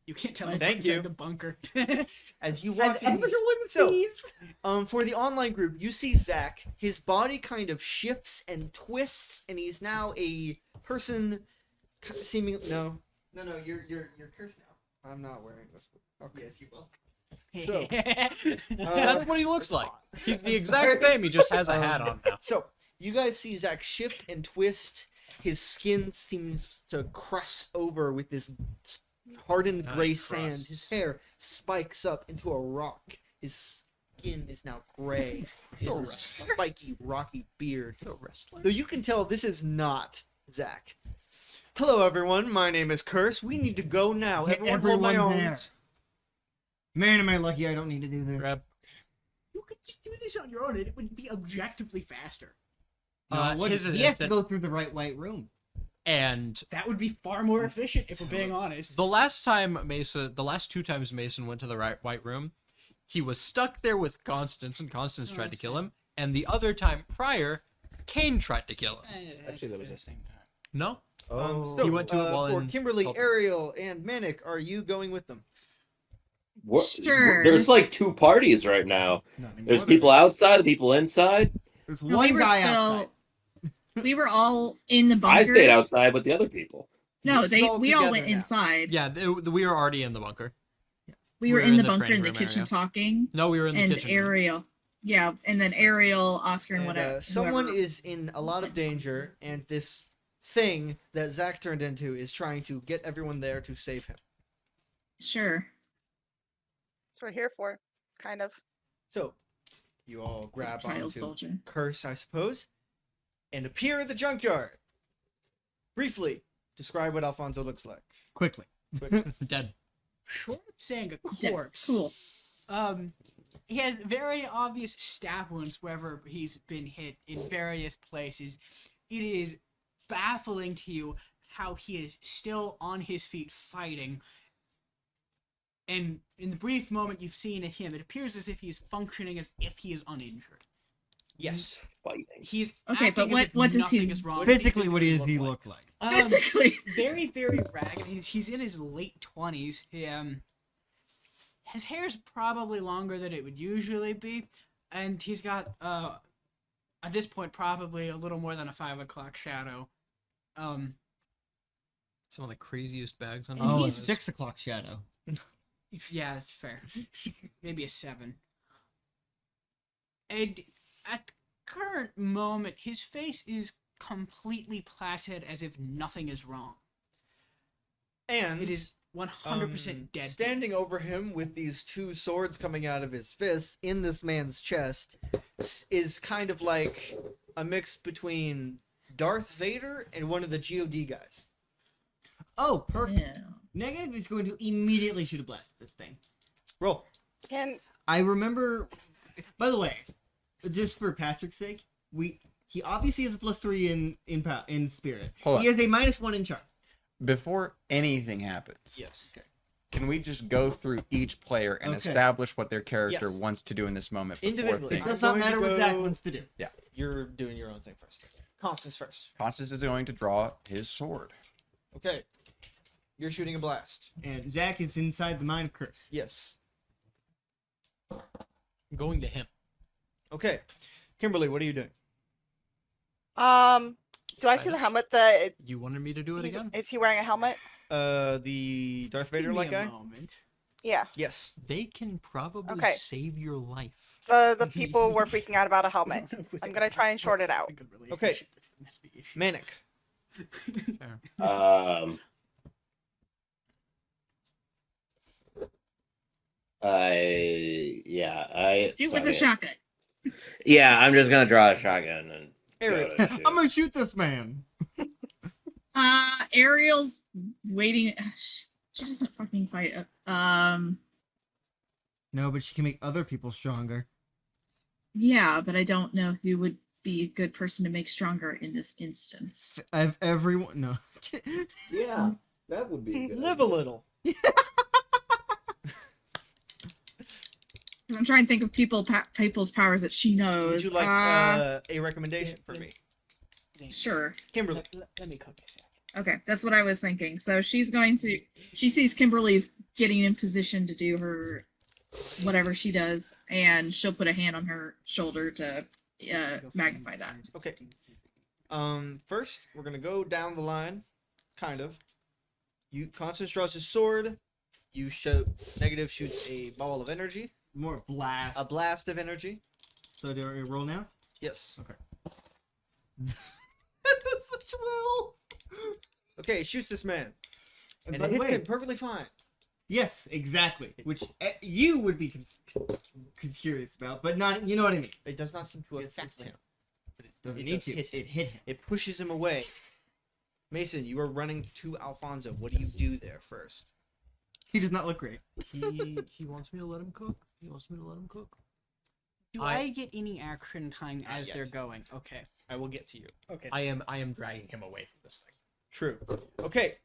You can't tell. Thank you. The bunker. As you walk in, everyone sees. For the online group, you see Zach. His body kind of shifts and twists, and he's now a person. Seeming no, you're cursed now. I'm not wearing this. Okay, yes, you will. So, that's what he looks like. He's the exact same. He just has a hat on now. So you guys see Zach shift and twist. His skin seems to crust over with this hardened gray sand. His hair spikes up into a rock. His skin is now gray. He has a spiky, rocky beard. Though you can tell this is not Zach. Hello, everyone. My name is Curse. We need to go now. Everyone hold my arms. Man, am I lucky I don't need to do this. You could just do this on your own, and it would be objectively faster. He has to go through the right white room. And that would be far more efficient if we're being honest. The last two times Mason went to the white room, he was stuck there with Constance, and Constance tried to kill him. And the other time prior, Kane tried to kill him. Actually, that was the same time. No. So, he went to it while for in Kimberly, Ariel, and Manic, are you going with them? Sure. There's like two parties right now. There's people outside, people inside. There's one guy outside. We were all in the bunker. I stayed outside with the other people. No, we all went inside. Yeah, we were already in the bunker. We were in the bunker in the kitchen talking. No, we were in the kitchen. And Ariel. Yeah, and then Ariel, Oscar, and whatever. Someone is in a lot of danger, and this thing that Zach turned into is trying to get everyone there to save him. Sure. That's what we're here for, kind of. So, you all grab onto soldier. Curse, I suppose, and appear at the junkyard. Briefly, describe what Alfonso looks like. Quickly. Dead. Short of saying a corpse. Cool. He has very obvious stab wounds wherever he's been hit in various places. It is baffling to you how he is still on his feet fighting. And in the brief moment you've seen of him, it appears as if he's functioning as if he is uninjured. Yes. Fighting. He's okay, but what does he physically? What does he look like? Physically, very, very ragged. He's in his late 20s. His hair's probably longer than it would usually be, and he's got at this point probably a little more than a 5 o'clock shadow. Some of the craziest bags on. Oh, a 6 o'clock shadow. Yeah, that's fair. Maybe a 7. And at the current moment, his face is completely placid as if nothing is wrong. And it is 100% dead. Standing over him with these two swords coming out of his fists in this man's chest is kind of like a mix between Darth Vader and one of the GOD guys. Oh, perfect. Yeah. Negative is going to immediately shoot a blast at this thing. Roll. I remember. By the way, just for Patrick's sake, he obviously has a +3 in spirit. He has a -1 in charm. Before anything happens. Yes. Okay. Can we just go through each player and establish what their character wants to do in this moment? Individually. It does not matter what Zach wants to do. Yeah. You're doing your own thing first. Constance first. Constance is going to draw his sword. Okay. You're shooting a blast. And Zach is inside the Mind of Curse. Yes. I'm going to him. Okay. Kimberly, what are you doing? Do I see the helmet that... You wanted me to do it again? Is he wearing a helmet? The Darth Vader-like guy? Yeah. Yes. They can probably save your life. The people were freaking out about a helmet. I'm going to try and short it out. Okay. Manic. Shoot with a shotgun. Yeah, I'm just gonna draw a shotgun and. I'm gonna shoot this man. Ariel's waiting. She doesn't fucking fight. No, but she can make other people stronger. Yeah, but I don't know who would be a good person to make stronger in this instance. I've everyone. No. Yeah, that would be a good Live a idea. little. I'm trying to think of people's powers that she knows. Would you like a recommendation for me? Sure. Kimberly. Let me cook this. Okay, that's what I was thinking. So she sees Kimberly's getting in position to do her whatever she does, and she'll put a hand on her shoulder to magnify that. Okay. First, we're gonna go down the line, kind of. Constance draws his sword. You show Negative shoots a ball of energy. More blast. A blast of energy. So do I roll now? Yes. Okay. That's such well. Okay, it shoots this man. And by it the hits way- him perfectly fine. Yes, exactly. Which you would be curious about, but not. You know what I mean. It does not seem to affect him. But it Doesn't does need to. It hit him. It pushes him away. Mason, you are running to Alfonso. What do you do there first? He does not look great. He wants me to let him cook. He wants me to let him cook. Do I get any action time as they're going? Okay. I will get to you. Okay. I am dragging him away from this thing. True. Okay.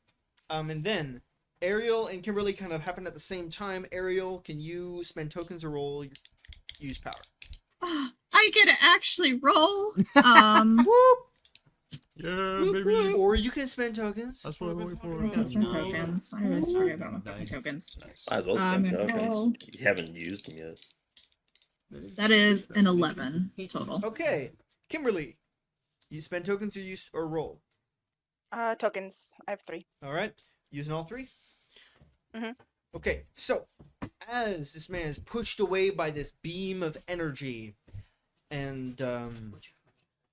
And then Ariel and Kimberly kind of happen at the same time. Ariel, can you spend tokens or roll use power? I get to actually roll. Yeah, baby. Or you can spend tokens. That's what I'm waiting for. I can spend tokens. I always forget about my fucking tokens. Might as well spend roll. tokens. You haven't used them yet. That is an 11 total. Okay. Kimberly, you spend tokens or use or roll. Tokens. I have 3. All right. Using all 3? Mhm. Okay. So, as this man is pushed away by this beam of energy, and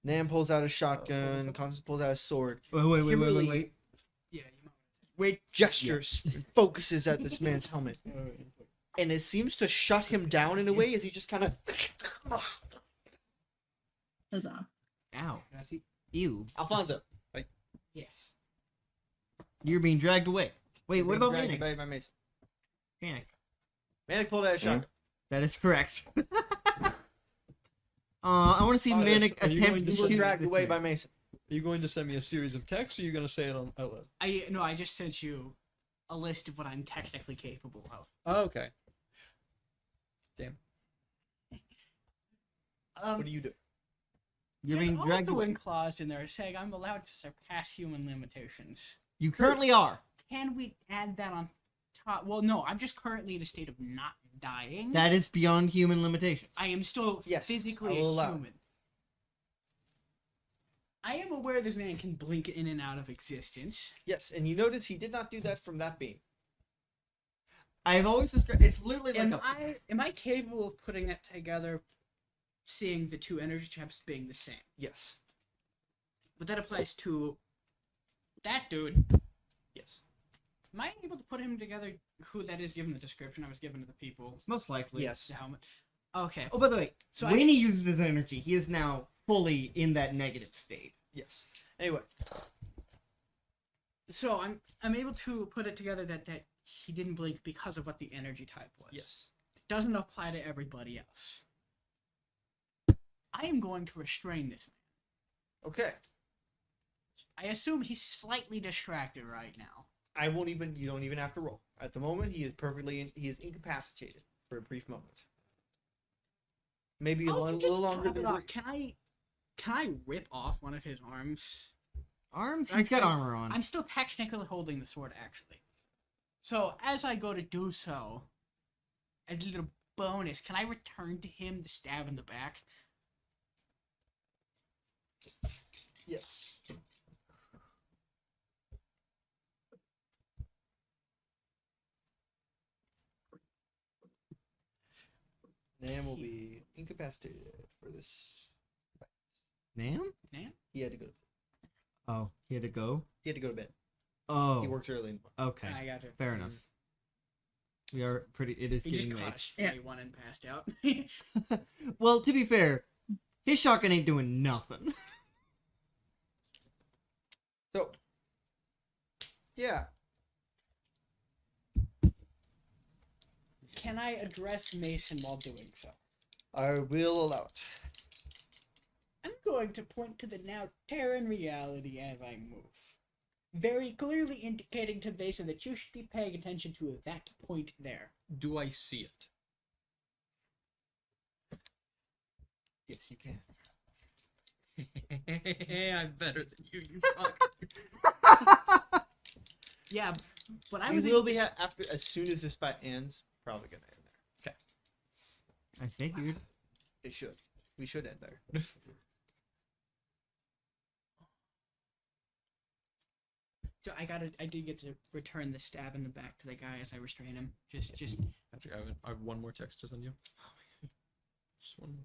Nam pulls out his shotgun, Constance pulls out his sword. Wait. Yeah. Wade gestures and focuses at this man's helmet. And it seems to shut him down in a way as he just kind of... Huzzah. Ow. Ew. Alfonso. Yes. You're being dragged away. Wait, what about Dragged Manic? away by Mason. Manic. Manic pulled out his shotgun. That is correct. I want to see Manic Are you attempt going to to You were shoot dragged this away man. by Mason. Are you going to send me a series of texts, or are you going to say it on out loud? I just sent you a list of what I'm technically capable of. Oh, okay. Damn. What do you do? You're There's being dragged also away. in clause in there saying I'm allowed to surpass human limitations. You currently are. Can we add that on top? Well, no, I'm just currently in a state of not dying. That is beyond human limitations. I am still Yes, physically I will a allow. human. I am aware this man can blink in and out of existence. Yes, and you notice he did not do that from that beam. I've always described. It's literally like Am I capable of putting that together, seeing the two energy champs being the same? Yes. But that applies to that dude. Yes. Am I able to put him together? Who that is, given the description I was given to the people? most likely. Yes. The helmet. Okay. Oh, by the way, So when he uses his energy, he is now fully in that negative state. Yes. Anyway. So I'm able to put it together that he didn't blink because of what the energy type was. Yes. It doesn't apply to everybody else. I am going to restrain this man. Okay. I assume he's slightly distracted right now. I won't even. You don't even have to roll. At the moment, he is perfectly. He is incapacitated for a brief moment. Maybe a little longer Drop than it off. brief. Can I rip off one of his arms? Arms? He's got I'm- armor on. I'm still technically holding the sword, actually. So as I go to do so, as a little bonus, can I return to him the stab in the back? Yes. Nam will be incapacitated for this. Nam? Nam? He had to go. Oh, he had to go? He had to go to bed. Oh. He works early in the morning. Okay. I gotcha. Fair enough. We are pretty. It is He just getting caught a late. stray one and passed out. Well, to be fair, his shotgun ain't doing nothing. So, yeah. can I address Mason while doing so? I will allow it. I'm going to point to the now Terran reality as I move, very clearly indicating to Mason that you should be paying attention to that point there. Do I see it? Yes, you can. I'm better than you, you fuck. Yeah, but I We was will be after as soon as this fight ends. Probably gonna end there. Okay. I figured. It should. We should end there. So I did get to return the stab in the back to the guy as I restrain him. Just. Patrick, I have one more text to send you. Just one more.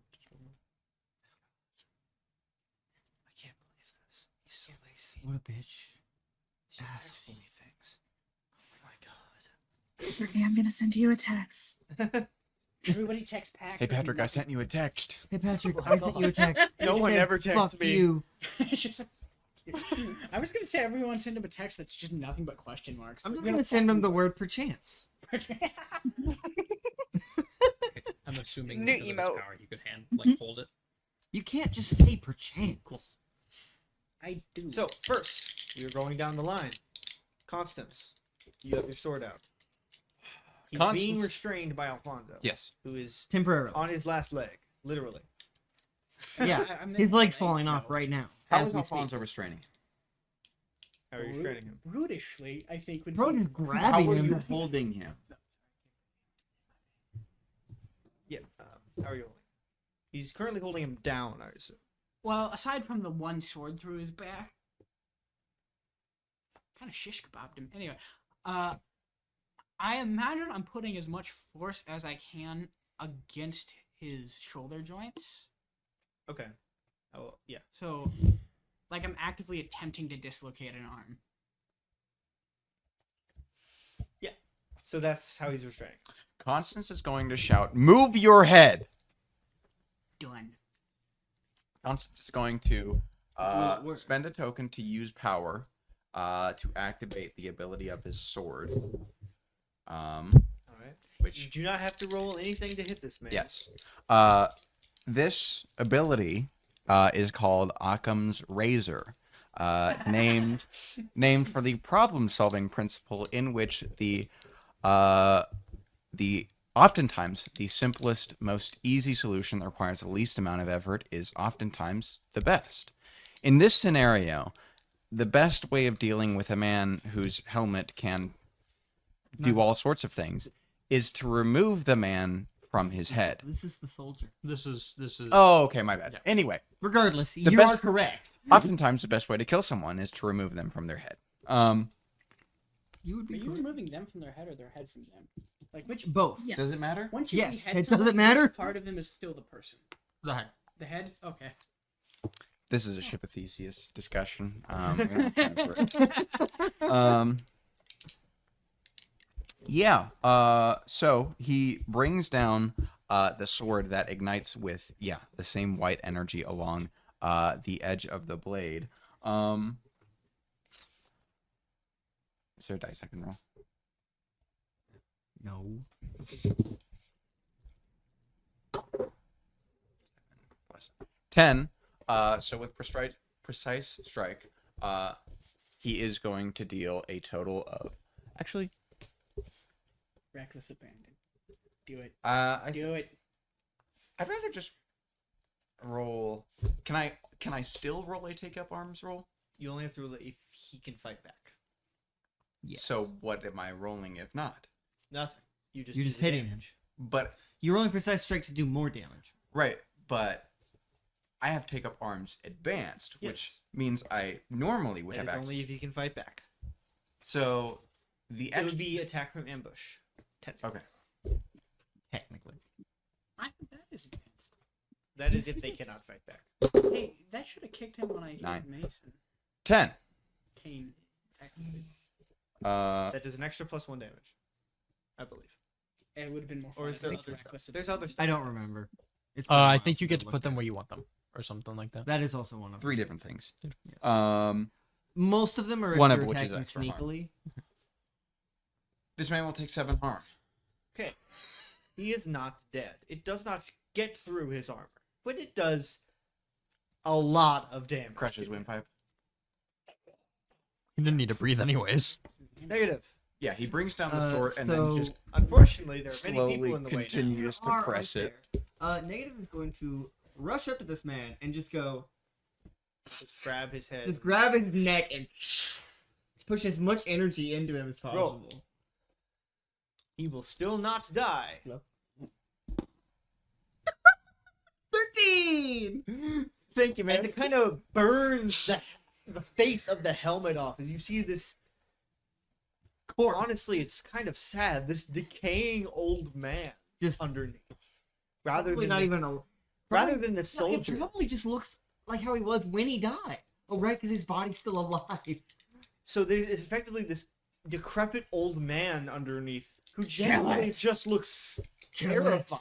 I can't believe this. He's so lazy. What a bitch. She's texting me things. Oh my god. Okay, I'm gonna send you a text. Everybody text Patrick. Hey Patrick, I sent you a text. Hey Patrick, I sent you a text. No one ever texts Fuck me. you. I was gonna say everyone send him a text that's just nothing but question marks. I'm but just we gonna don't send him fucking the work. word perchance. I'm assuming New because of his emote. power, you could hold it. You can't just say perchance. Cool. I do. So first, we are going down the line. Constance, you have your sword out. He's being Constance- restrained by Alfonso. Yes. Who is Temporarily. on his last leg, literally. Yeah, his leg's falling off right now. How as is we Alfonso speak. restraining? How are you restraining him? Brutishly, I think would Probably be. just grabbing How are him. you holding him? Yeah. How are you holding? He's currently holding him down, I assume. Well, aside from the one sword through his back, kind of shish kebabbed him. Anyway, I imagine I'm putting as much force as I can against his shoulder joints. Okay. Oh, yeah. So, like I'm actively attempting to dislocate an arm. Yeah. So that's how he's restraining. Constance is going to shout, "Move your head!" Done. Constance is going to spend a token to use power to activate the ability of his sword. All right. Which You do not have to roll anything to hit this man. yes, this ability is called Occam's Razor, named for the problem-solving principle in which the oftentimes the simplest, most easy solution that requires the least amount of effort is oftentimes the best. In this scenario, the best way of dealing with a man whose helmet can do all sorts of things is to remove the man from his head. This is the soldier. This is. Oh, okay, my bad. Anyway, Regardless, The you best- are correct. oftentimes the best way to kill someone is to remove them from their head. You would Are be you correct. removing them from their head or their head from them? Like which? Both. Yes. Does it matter? Once you Yes, behead it someone, doesn't matter. which part of them is still the person? The head. The head? Okay. This is a Ship of Theseus discussion. We don't have time for it. Yeah. So he brings down the sword that ignites with the same white energy along the edge of the blade. Is there a dice I can roll? No. Plus 10. So with precise strike, he is going to deal a total of actually. Reckless abandon. Do it. Do it. I'd rather just roll. Can I still roll a take up arms roll? You only have to roll it if he can fight back. Yes. So what am I rolling if not? Nothing. You're You're do just the hitting him. damage. But You're rolling precise strike to do more damage. right, but I have take up arms advanced, which means I normally would That have is access. only if he can fight back. So the It extra. would be attack from ambush. Okay. Technically. I think that is advanced. That is if they cannot fight back. Hey, that should have kicked him when I hit 9. Mason. 10. Kane. Technically. That does an extra +1 damage, I believe. It would have been more. Or is there fun if other it was stuff? reckless There's abandon. other stuff. I don't that does. remember. It's been a I while think you since get I've to looked put them at where it. you want them, or something like that. That is also one of them. 3 different things. Yes. Most of them are if One of you're which is attacking extra harm. sneakily. This man will take 7 harm. Okay. He is not dead. It does not get through his armor, but it does a lot of damage. Crushes windpipe. He didn't need to breathe anyways. Negative. Yeah, he brings down the sword and then just unfortunately, there are many slowly people in the way now. continues to Are press right it. there. Negative is going to rush up to this man and just go. Just grab his head. Just grab his neck and push as much energy into him as possible. Roll. He will still not die. 13! Thank you, man. And it kind of burns the face of the helmet off as you see this. Honestly, it's kind of sad. This decaying old man just underneath, rather probably than not the, even a. rather than the soldier. It probably just looks like how he was when he died. Oh, right, because his body's still alive. So there is effectively this decrepit old man underneath who genuinely just looks terrified.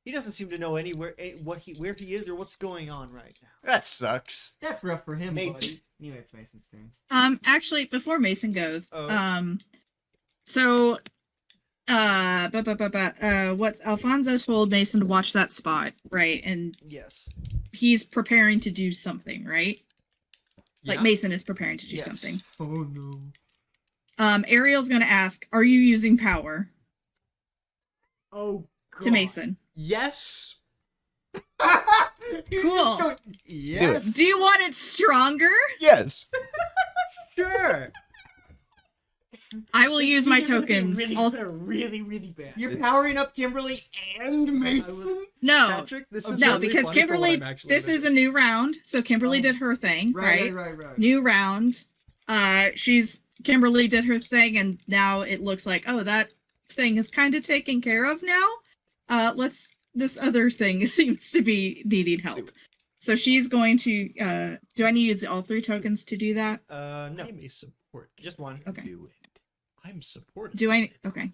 He doesn't seem to know where he is or what's going on right now. That sucks. That's rough for him, Mason. buddy. Anyway, it's Mason's turn. Actually, before Mason goes, Oh. what's Alfonso told Mason to watch that spot, right? And yes, he's preparing to do something, right? Like Yeah. Mason is preparing to do Yes. something. Oh no. Ariel's gonna ask, "Are you using power?" Oh, to Mason. Yes. Cool. Yes. Do you want it stronger? Yes. Sure. I will use my It's either gonna be tokens. really, really bad. You're powering up Kimberly and Mason? No, Patrick, this is no, really because funny for what Kimberly. I'm actually This gonna is a new round, so Kimberly did her thing, right? Right. New round. Kimberly did her thing, and now it looks like, oh, that thing is kind of taken care of now. This other thing seems to be needing help. So she's going to. Do I need to use all 3 tokens to do that? No. I'm a support. Just one. Okay. Do it. I'm supporting. Do I? Okay.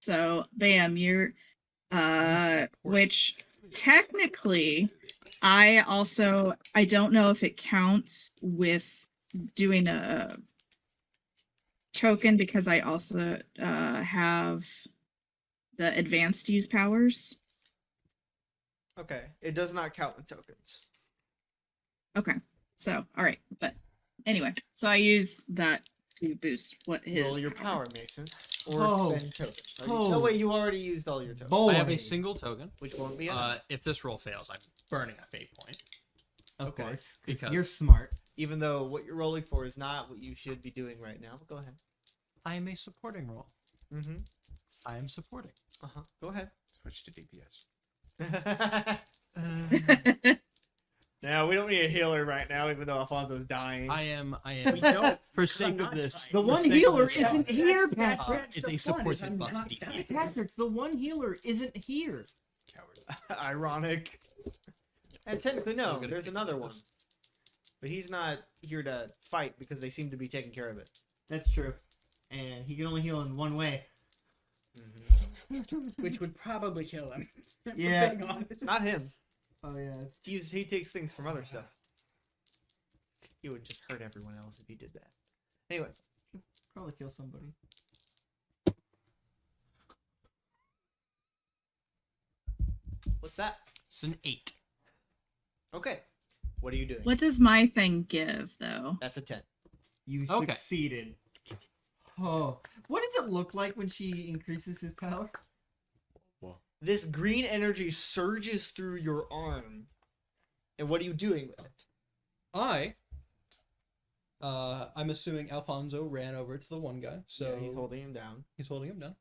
So, bam, you're. Which technically, I don't know if it counts with doing a token because I also have the advanced use powers. Okay. It does not count with tokens. Okay. So, all right. But anyway, so I use that to boost what his Roll your power, Mason. Or Oh. spend tokens. Oh. No, wait, you already used all your tokens. Boy. I have a single token. Which won't be enough. If this roll fails, I'm burning a fate point. Of Okay. course. Because- You're smart. Even though what you're rolling for is not what you should be doing right now. But go ahead. I am a supporting role. Mm-hmm. I am supporting. Uh-huh. Go ahead. Switch to DPS. Now, we don't need a healer right now, even though Alfonso's dying. I am. We don't. For sake of this, The for one sake of healer this, isn't here, That's- Patrick. that's it's the a fun, is supported I'm buff not DPS. dying. Patrick, the one healer isn't here. Coward. Ironic. And technically, no, I'm gonna there's take another this. one. But he's not here to fight because they seem to be taking care of it. That's true. And he can only heal in one way. Which would probably kill him. if we're Yeah. being honest. Not him. Oh yeah. He takes things from other stuff. He would just hurt everyone else if he did that. Anyway. Probably kill somebody. What's that? It's an 8. Okay. What are you doing? What does my thing give, though? That's a 10. You Okay. succeeded. Oh. What does it look like when she increases his power? This green energy surges through your arm. And what are you doing with it? I'm assuming Alfonso ran over to the one guy, so Yeah, he's holding him down. he's holding him down.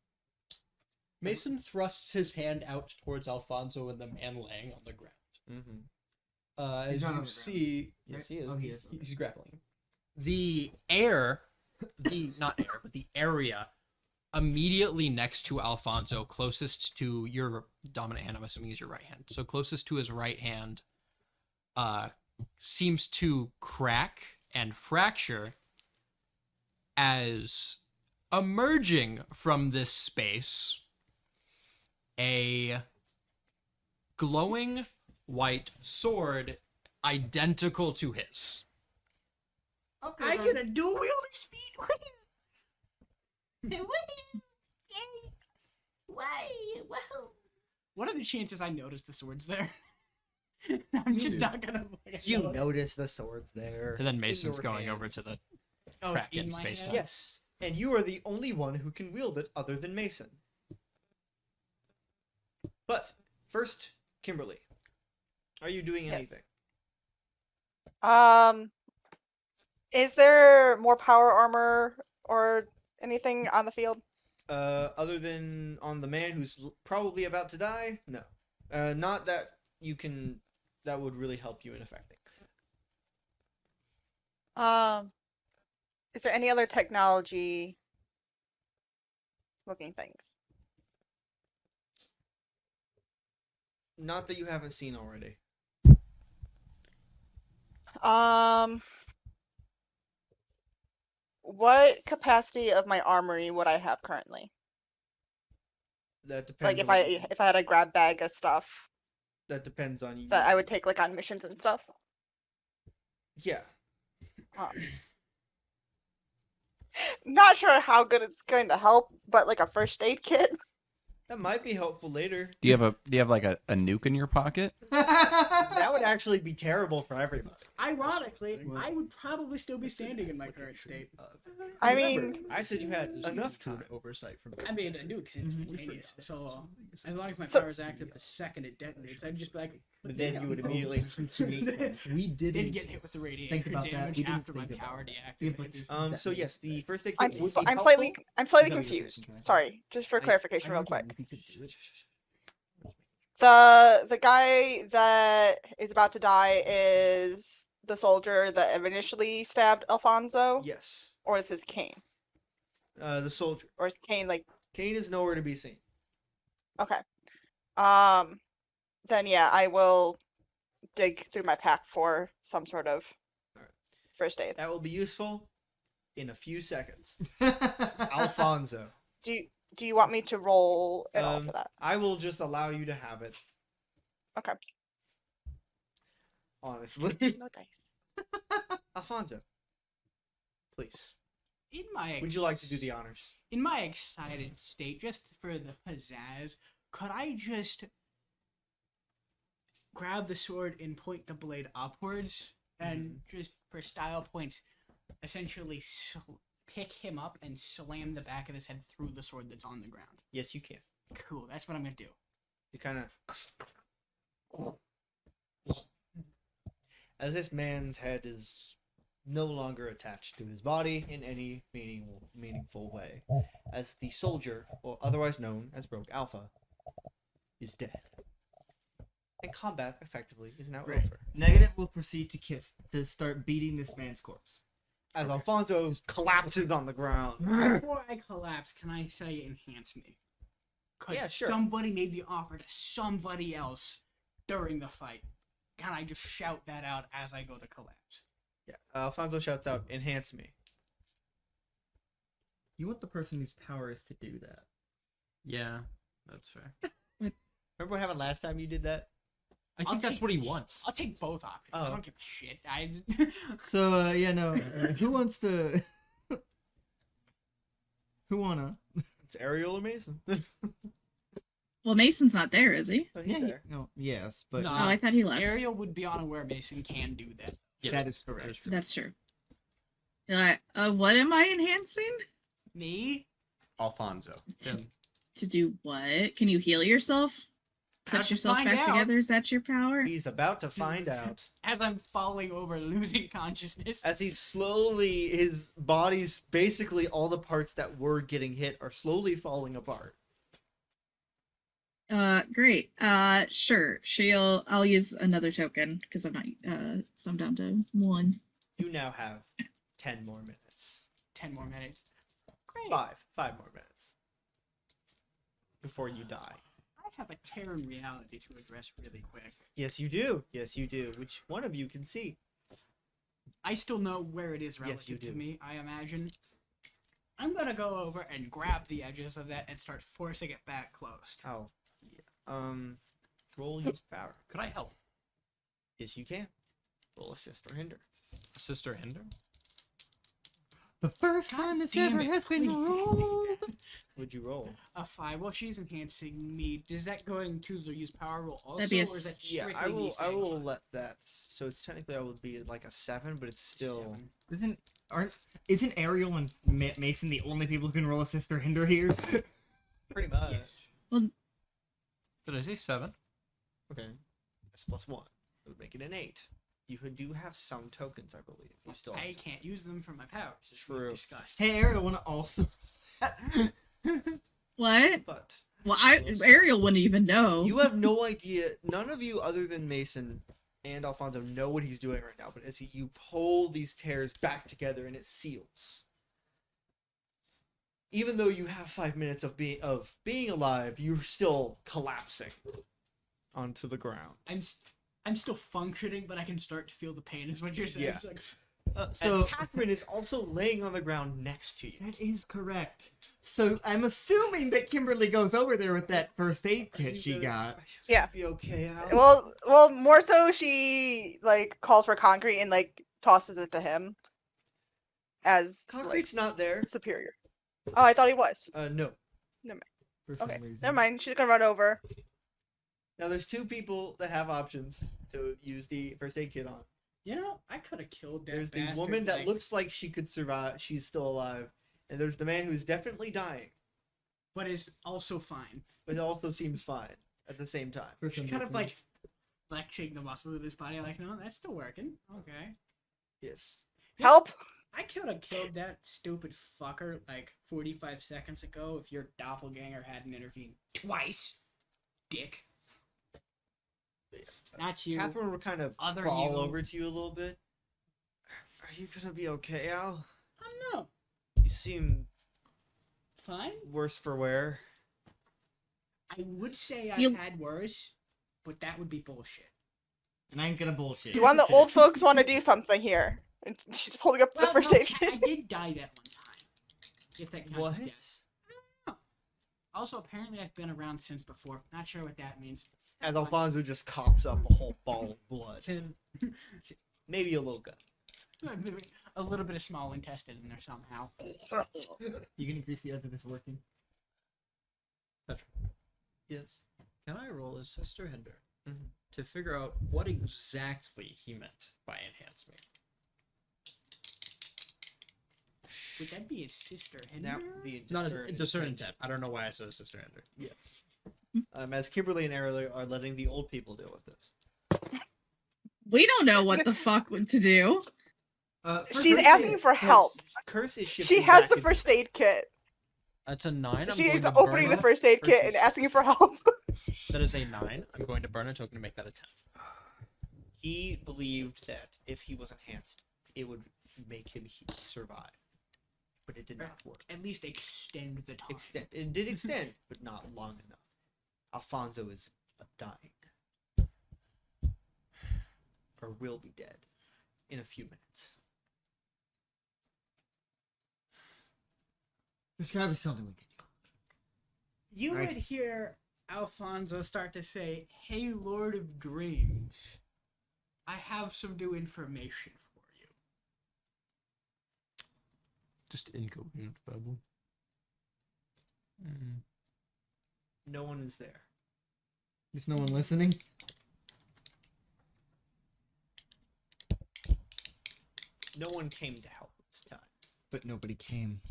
Mason thrusts his hand out towards Alfonso and the man laying on the ground. Mm-hmm. As He's not on you the ground. see, Yes, he is. Oh, he is. he's grappling him. The air, not air, but the area immediately next to Alfonso, closest to your dominant hand, I'm assuming is your right hand. So closest to his right hand, seems to crack and fracture as emerging from this space a glowing white sword identical to his. Okay. I then. get a dual wielding speed. What are the chances I notice the swords there? I'm just not gonna. You notice the swords there. And then It's in Mason's your going hand. over to the Oh, crack it's in getting my spaced hand? out. Yes, and you are the only one who can wield it other than Mason. But first, Kimberly, are you doing Yes. anything? Is there more power armor or anything on the field? Other than on the man who's probably about to die? No. Not that you can. That would really help you in affecting. Is there any other technology looking things? Not that you haven't seen already. What capacity of my armory would I have currently? That depends. Like if I had a grab bag of stuff That depends on you. that I would take like on missions and stuff. Yeah. Not sure how good it's going to help, but like a first aid kit. That might be helpful later. Do you have like a nuke in your pocket? That would actually be terrible for everybody. Ironically, I would probably still be standing in my current state. I mean, I said you had enough time. Oversight from. I mean, a nuke's instantaneous, so as long as my power is active the second it detonates, I'd just be like. But then you would immediately. We didn't get hit with the radiation about that. damage We didn't after my think about power that. deactivates. So yes, the first aid I'm kit would be I'm helpful. slightly No, you're confused. good. Sorry, just for clarification, real quick. We could do it. The guy that is about to die is the soldier that initially stabbed Alfonso, Yes. or is this Kane? The soldier. Or is Kane like? Kane is nowhere to be seen. Okay. Then yeah, I will dig through my pack for some sort of first aid. That will be useful in a few seconds. Alfonso. Do you want me to roll at all for that? I will just allow you to have it. Okay. Honestly. No dice. Alfonso. Please. Would Would you like to do the honors? In my excited state, just for the pizzazz, could I just grab the sword and point the blade upwards, and just for style points, essentially pick him up and slam the back of his head through the sword that's on the ground? Yes, you can. Cool, that's what I'm gonna do. You kind of. As this man's head is no longer attached to his body in any meaningful way, as the soldier, or otherwise known as Rogue Alpha, is dead. And combat effectively is now over. Negative will proceed to start beating this man's corpse. As Alfonso collapses on the ground. Before I collapse, can I say enhance me? Because Yeah, sure. somebody made the offer to somebody else during the fight. Can I just shout that out as I go to collapse? Yeah. Alfonso shouts out, "Enhance me." You want the person whose power is to do that. Yeah, that's fair. Remember what happened last time you did that? I think that's what he wants. I'll take both options. I Oh. don't give a shit. So who wants to? Who wanna? It's Ariel or Mason. Well, Mason's not there, is he? Oh, he's there. No, yes, but No, Oh, I thought he left. Ariel would be unaware Mason can do that. Yes, that is correct. That's true. What am I enhancing? Me? Alfonso. To do what? Can you heal yourself? About Put to yourself find back out. together? Is that your power? He's about to find out. As I'm falling over, losing consciousness. As he slowly, his body's basically all the parts that were getting hit are slowly falling apart. Great. Sure. I'll use another token because I'm not. So I'm down to 1. You now have 10 more minutes. 10 more minutes. Great. 5 more minutes before you die. I have a Terran reality to address really quick. Yes, you do. Yes, you do. Which one of you can see? I still know where it is relative Yes, you to do. me, I imagine. I'm gonna go over and grab the edges of that and start forcing it back closed. Oh, yeah. Roll use power. Could I help? Yes, you can. Roll assist or hinder. Assist or hinder? The first time this ever has been rolled. Would you roll? A 5. Well, she's enhancing me. Is that going to the use power roll also, That'd be a or is that Yeah, strictly I me will. I staying will alive? let that. So it's technically I would be like a 7, but it's still. Isn't Ariel and Mason the only people who can roll a sister hinder here? Pretty much. Yes. Well, Did I say 7? Okay. That's +1. It would make it an 8. You do have some tokens, I believe. You still. Have I some. can't use them for my powers. It's True. disgusting. Hey, Ariel, wanna also? what? But Well, We'll see. Ariel wouldn't even know. you have no idea. None of you, other than Mason and Alfonso, know what he's doing right now. But as you pull these tears back together and it seals, even though you have 5 minutes of being alive, you're still collapsing onto the ground. I'm still functioning, but I can start to feel the pain. Is what you're saying? Yeah. It's like, So and Catherine is also laying on the ground next to you. that is correct. So I'm assuming that Kimberly goes over there with that first aid kit she got. Yeah. Be okay, Al? Well, more so she like calls for concrete and like tosses it to him as Concrete's not there. superior. Oh, I thought he was. No. Never For mind. some Okay, reason. never mind. She's gonna run over. Now there's 2 people that have options to use the first aid kit on. you know, I could have killed that. There's the bastard, woman that like- looks like she could survive. She's still alive. And there's the man who's definitely dying, but is also fine. but also seems fine at the same time. For She's some kind of reason. like flexing the muscles of his body, like, no, that's still working. Okay. Yes. Help! I could have killed that stupid fucker like 45 seconds ago if your doppelganger hadn't intervened twice. Dick. Not you. Catherine will kind of Other crawl you. over to you a little bit. Are you gonna be okay, Al? I don't know. You seem Fine. worse for wear. I would say I You- had worse, but that would be bullshit. And I ain't gonna bullshit. Do one of the old folks want to do something here? And she's holding up the Well, first no, aid I kit. did die that one time. If that counts What? as death. Also, apparently I've been around since before. Not sure what that means. As Alfonso just coughs up a whole ball of blood. Maybe a little gut. A little bit of small intestine in there somehow. You can increase the odds of this working. Yes. Can I roll as Sister Hinder Mhm. to figure out what exactly he meant by enhance me? Would that be his sister Hinder? That would be Not discern a discern intent. I don't know why I said Sister Hinder. Yes. As Kimberly and Ariel are letting the old people deal with this. We don't know what the fuck to do. She's asking for help. Curse is She shifting has back the and- first aid kit. That's a 9. I'm She's going to opening burn the a- first aid kit and versus- asking for help. That is a 9. I'm going to burn a token to make that a 10. He believed that if he was enhanced, it would make him survive. But it did not work. At least extend the time. It did extend, but not long enough. Alfonso is dying. Or will be dead in a few minutes. There's gotta be something we can do. You Right. would hear Alfonso start to say, "Hey, Lord of Dreams, I have some new information for you." Just incoherent babble. No one is there. There's no one listening. No one came to help this time. But nobody came.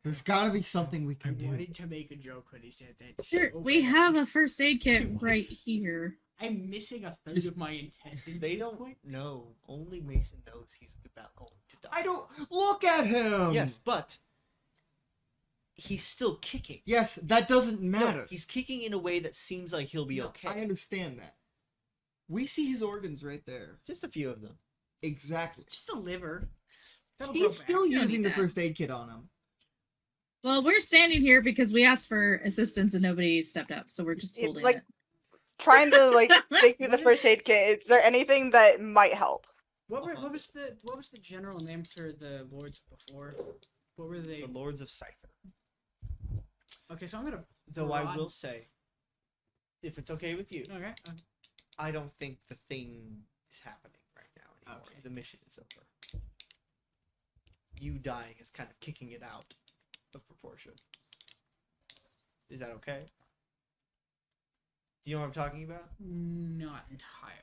There's gotta be something we I can do. wanted to make a joke when he said that. Here, so we bad. have a first aid kit right here. I'm missing a third of my intestines. They at this don't point. know. Only Mason knows he's about going to die. I don't look at him. Yes, but he's still kicking. Yes, that doesn't No, matter. he's kicking in a way that seems like he'll be No, okay. I understand that. We see his organs right there. Just a few of them. Exactly. Just the liver. That'll grow He's back. still You don't using need the that. first aid kit on him. Well, we're standing here because we asked for assistance and nobody stepped up, so we're just It- holding like- it. Trying to like take through the first aid kit. Is there anything that might help? What was the general name for the lords before? What were they? The Lords of Cypher. Okay, so I'm gonna. Though I broad- will say, if it's okay with you, Okay. I don't think the thing is happening right now anymore. Okay. The mission is over. you dying is kind of kicking it out of proportion. Is that okay? Do you know what I'm talking about? Not entirely.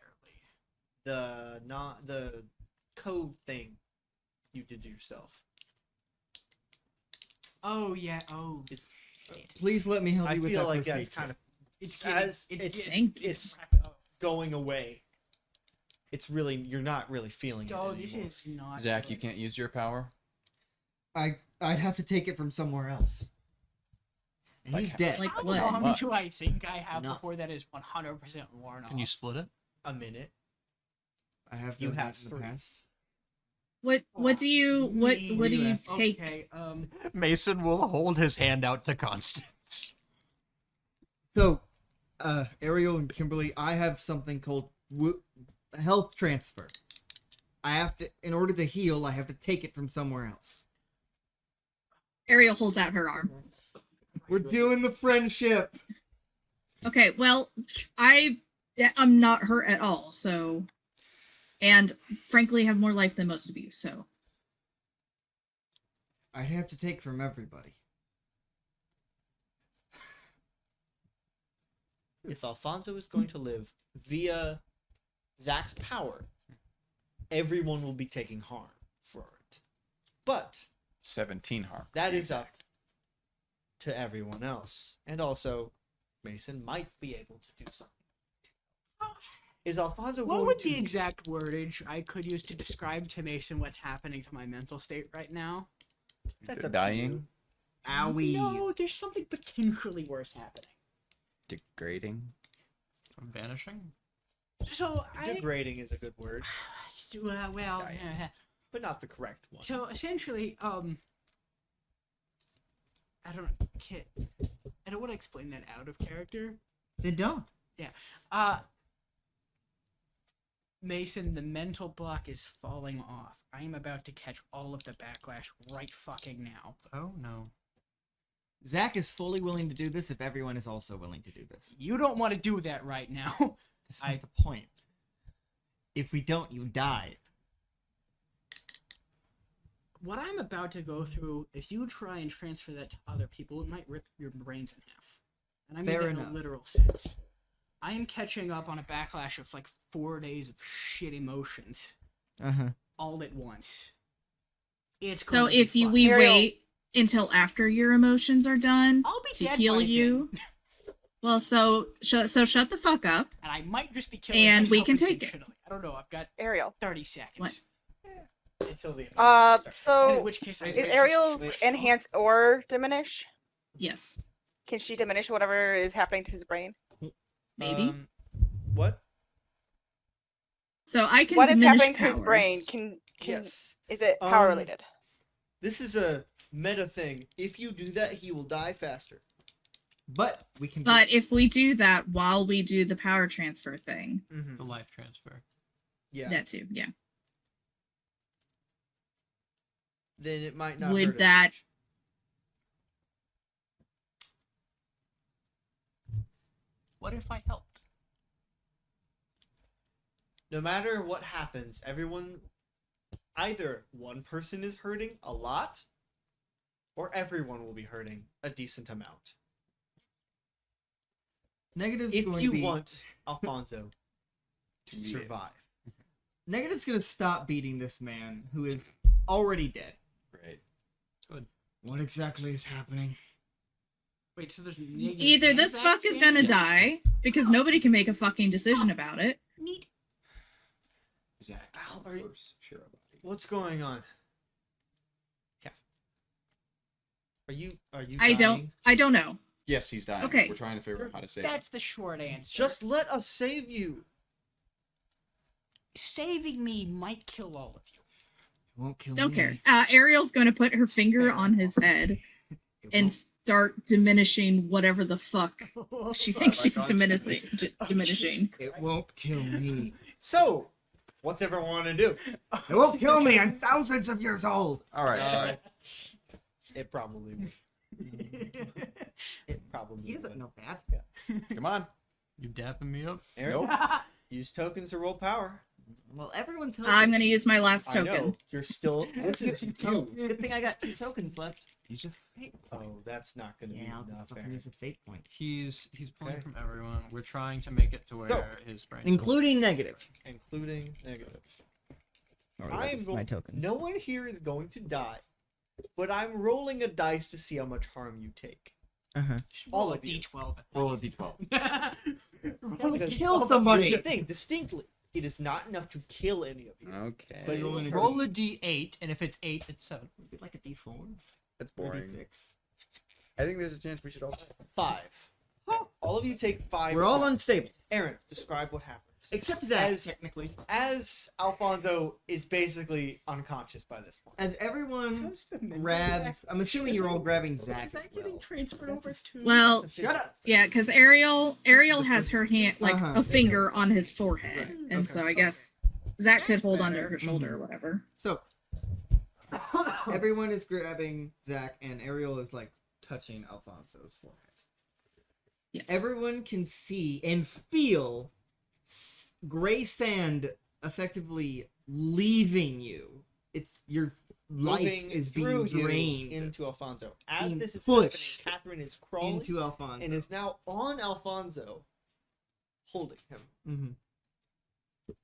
The code thing you did to yourself. Oh yeah. Oh. Please let me help you with that. I feel like first aid that's kind kit. of it's going away. It's really you're not really feeling it anymore. This is not. Zach, you can't use your power. I'd have to take it from somewhere else. And he's dead. Like How what? long do I think I have No. before that is 100% worn off? Can you split it? A minute. I have You done have that in the 3. past. What do you what do you take? Okay, Mason will hold his hand out to Constance. So, Ariel and Kimberly, I have something called health transfer. I have to, in order to heal, I have to take it from somewhere else. Ariel holds out her arm. We're doing the friendship. Okay, well, I'm not hurt at all, so, and frankly, have more life than most of you. So, I have to take from everybody. If Alfonso is going to live via Zach's power, everyone will be taking harm for it. But 17 harm. that is up to everyone else. And also, Mason might be able to do something. Is Alfonso what going would to... the exact wordage I could use to describe to Mason what's happening to my mental state right now? That's up to dying, Owie. No, there's something potentially worse happening. degrading. Vanishing? So Degrading is a good word, but not the correct one. So essentially, I don't want to explain that out of character. Then don't. Yeah. Mason, the mental block is falling off. I am about to catch all of the backlash right fucking now. Oh no. Zach is fully willing to do this if everyone is also willing to do this. You don't want to do that right now. That's not the point. If we don't, you die. What I'm about to go through, if you try and transfer that to other people, it might rip your brains in half. And I mean Fair that in enough. a literal sense. I am catching up on a backlash of like 4 days of shit emotions all at once. It's so going to if be you fun. we Ariel. wait until after your emotions are done I'll be to dead heal by you. then. Well, so shut the fuck up. And I might just be killing And we myself can take it. intentionally. I don't know. I've got Ariel. 30 seconds. Until the So In which case I is Ariel's enhanced or diminish? Yes, Can she diminish whatever is happening to his brain? maybe. What? So I can What is diminish happening to his brain? powers. Can Yes. is it power Um, related? This is a meta thing. If you do that, he will die faster. But we can. But if we do that while we do the power transfer thing, The life transfer. Yeah. that too, yeah. Then it might not. Would hurt as that- much. What if I helped? No matter what happens, everyone, either one person is hurting a lot, or everyone will be hurting a decent amount. Negative's If going you to be... want Alfonso to be survive. Negative's going to stop beating this man who is already dead. Great. Good. What exactly is happening? Wait, so there's negative Either and this fuck is vaccine? gonna die because nobody can make a fucking decision about it. Neat. Zach. Al, are you- first, share a body. What's going on? Catherine. Are you I dying? don't know. Yes, he's dying. Okay. We're trying to figure out how to save him. That's the short answer. Just let us save you. saving me might kill all of you. It won't kill Don't me. care. Ariel's gonna put her finger on his head and start diminishing whatever the fuck she thinks she's diminishing. It won't kill me. So, what's everyone want to do? It won't kill me. I'm thousands of years old. All right. It probably would. It probably He doesn't would. know that. Come on. You dapping me up? Ariel, use tokens to roll power. Well, everyone's helping. I'm gonna use my last I know. token. You're still. This is Oh, good thing I got 2 tokens left. Use a fate. Oh, that's not gonna be Yeah, I'll enough. fucking Aaron. use a fate point. He's pulling Okay. from everyone. We're trying to make it to where So, his brain. Including negative. Including negative. Or I am that's my tokens. No one here is going to die, but I'm rolling a dice to see how much harm you take. Uh-huh. All Roll a of you. D12. Roll a d12. Because- Kill somebody. Here's the thing, distinctly, it is not enough to kill any of you. Okay. But Roll a d8, and if it's 8, it's 7. Like a D4. That's Or boring. D6. I think there's a chance we should all die. 5. All of you take 5. We're all unstable. Aaron, describe what happens. Except Zach, As- technically. As Alfonso is basically unconscious by this point. As everyone How's the mental grabs... I'm assuming you're all grabbing Zach Is as that getting well. transferred over to? Well, Shut up. yeah, because Ariel has her hand, like Uh-huh. a finger on his forehead, Right, and okay. so I guess Zach could That's hold better. onto her shoulder or whatever. So, everyone is grabbing Zach, and Ariel is, like, touching Alfonso's forehead. Yes. Everyone can see and feel gray sand effectively leaving you. It's your life Moving is through being drained you into Alfonso. As Being this is pushed happening, Catherine is crawling into Alfonso. and is now on Alfonso, holding him Mhm.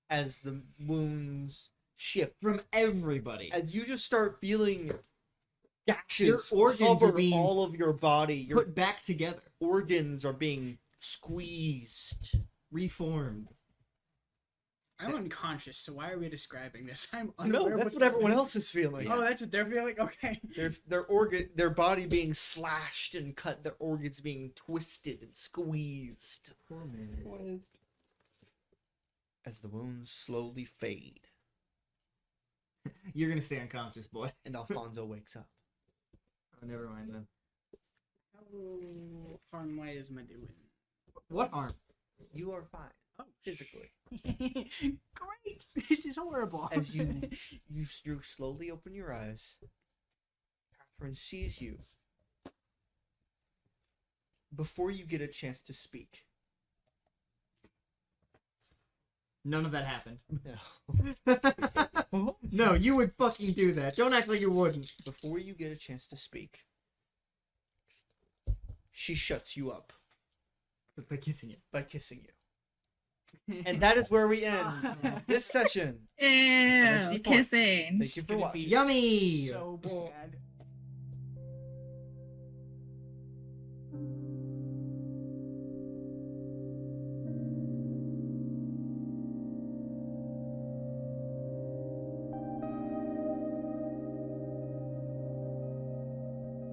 as the wounds shift. From everybody. As you just start feeling gashes Your organs cover are being all of your body. Your Put back together. organs are being squeezed. Reformed. I'm unconscious, so why are we describing this? I'm No, unaware of that's what's what everyone happening. else is feeling. Oh, that's what they're feeling. Okay. Their body being slashed and cut, their organs being twisted and squeezed. As the wounds slowly fade, You're gonna stay unconscious, boy. and Alfonso wakes up. Oh, never mind then. How far away is my doing? What arm? You are fine Oh, physically. Great. This is horrible. As you slowly open your eyes, Catherine sees you. Before you get a chance to speak. None of that happened. No. No, you would fucking do that. Don't act like you wouldn't. Before you get a chance to speak, she shuts you up By kissing you. by kissing you. And that is where we end this session. Ew, NXT points. kissing. Thank you for watching. Yummy! So bad.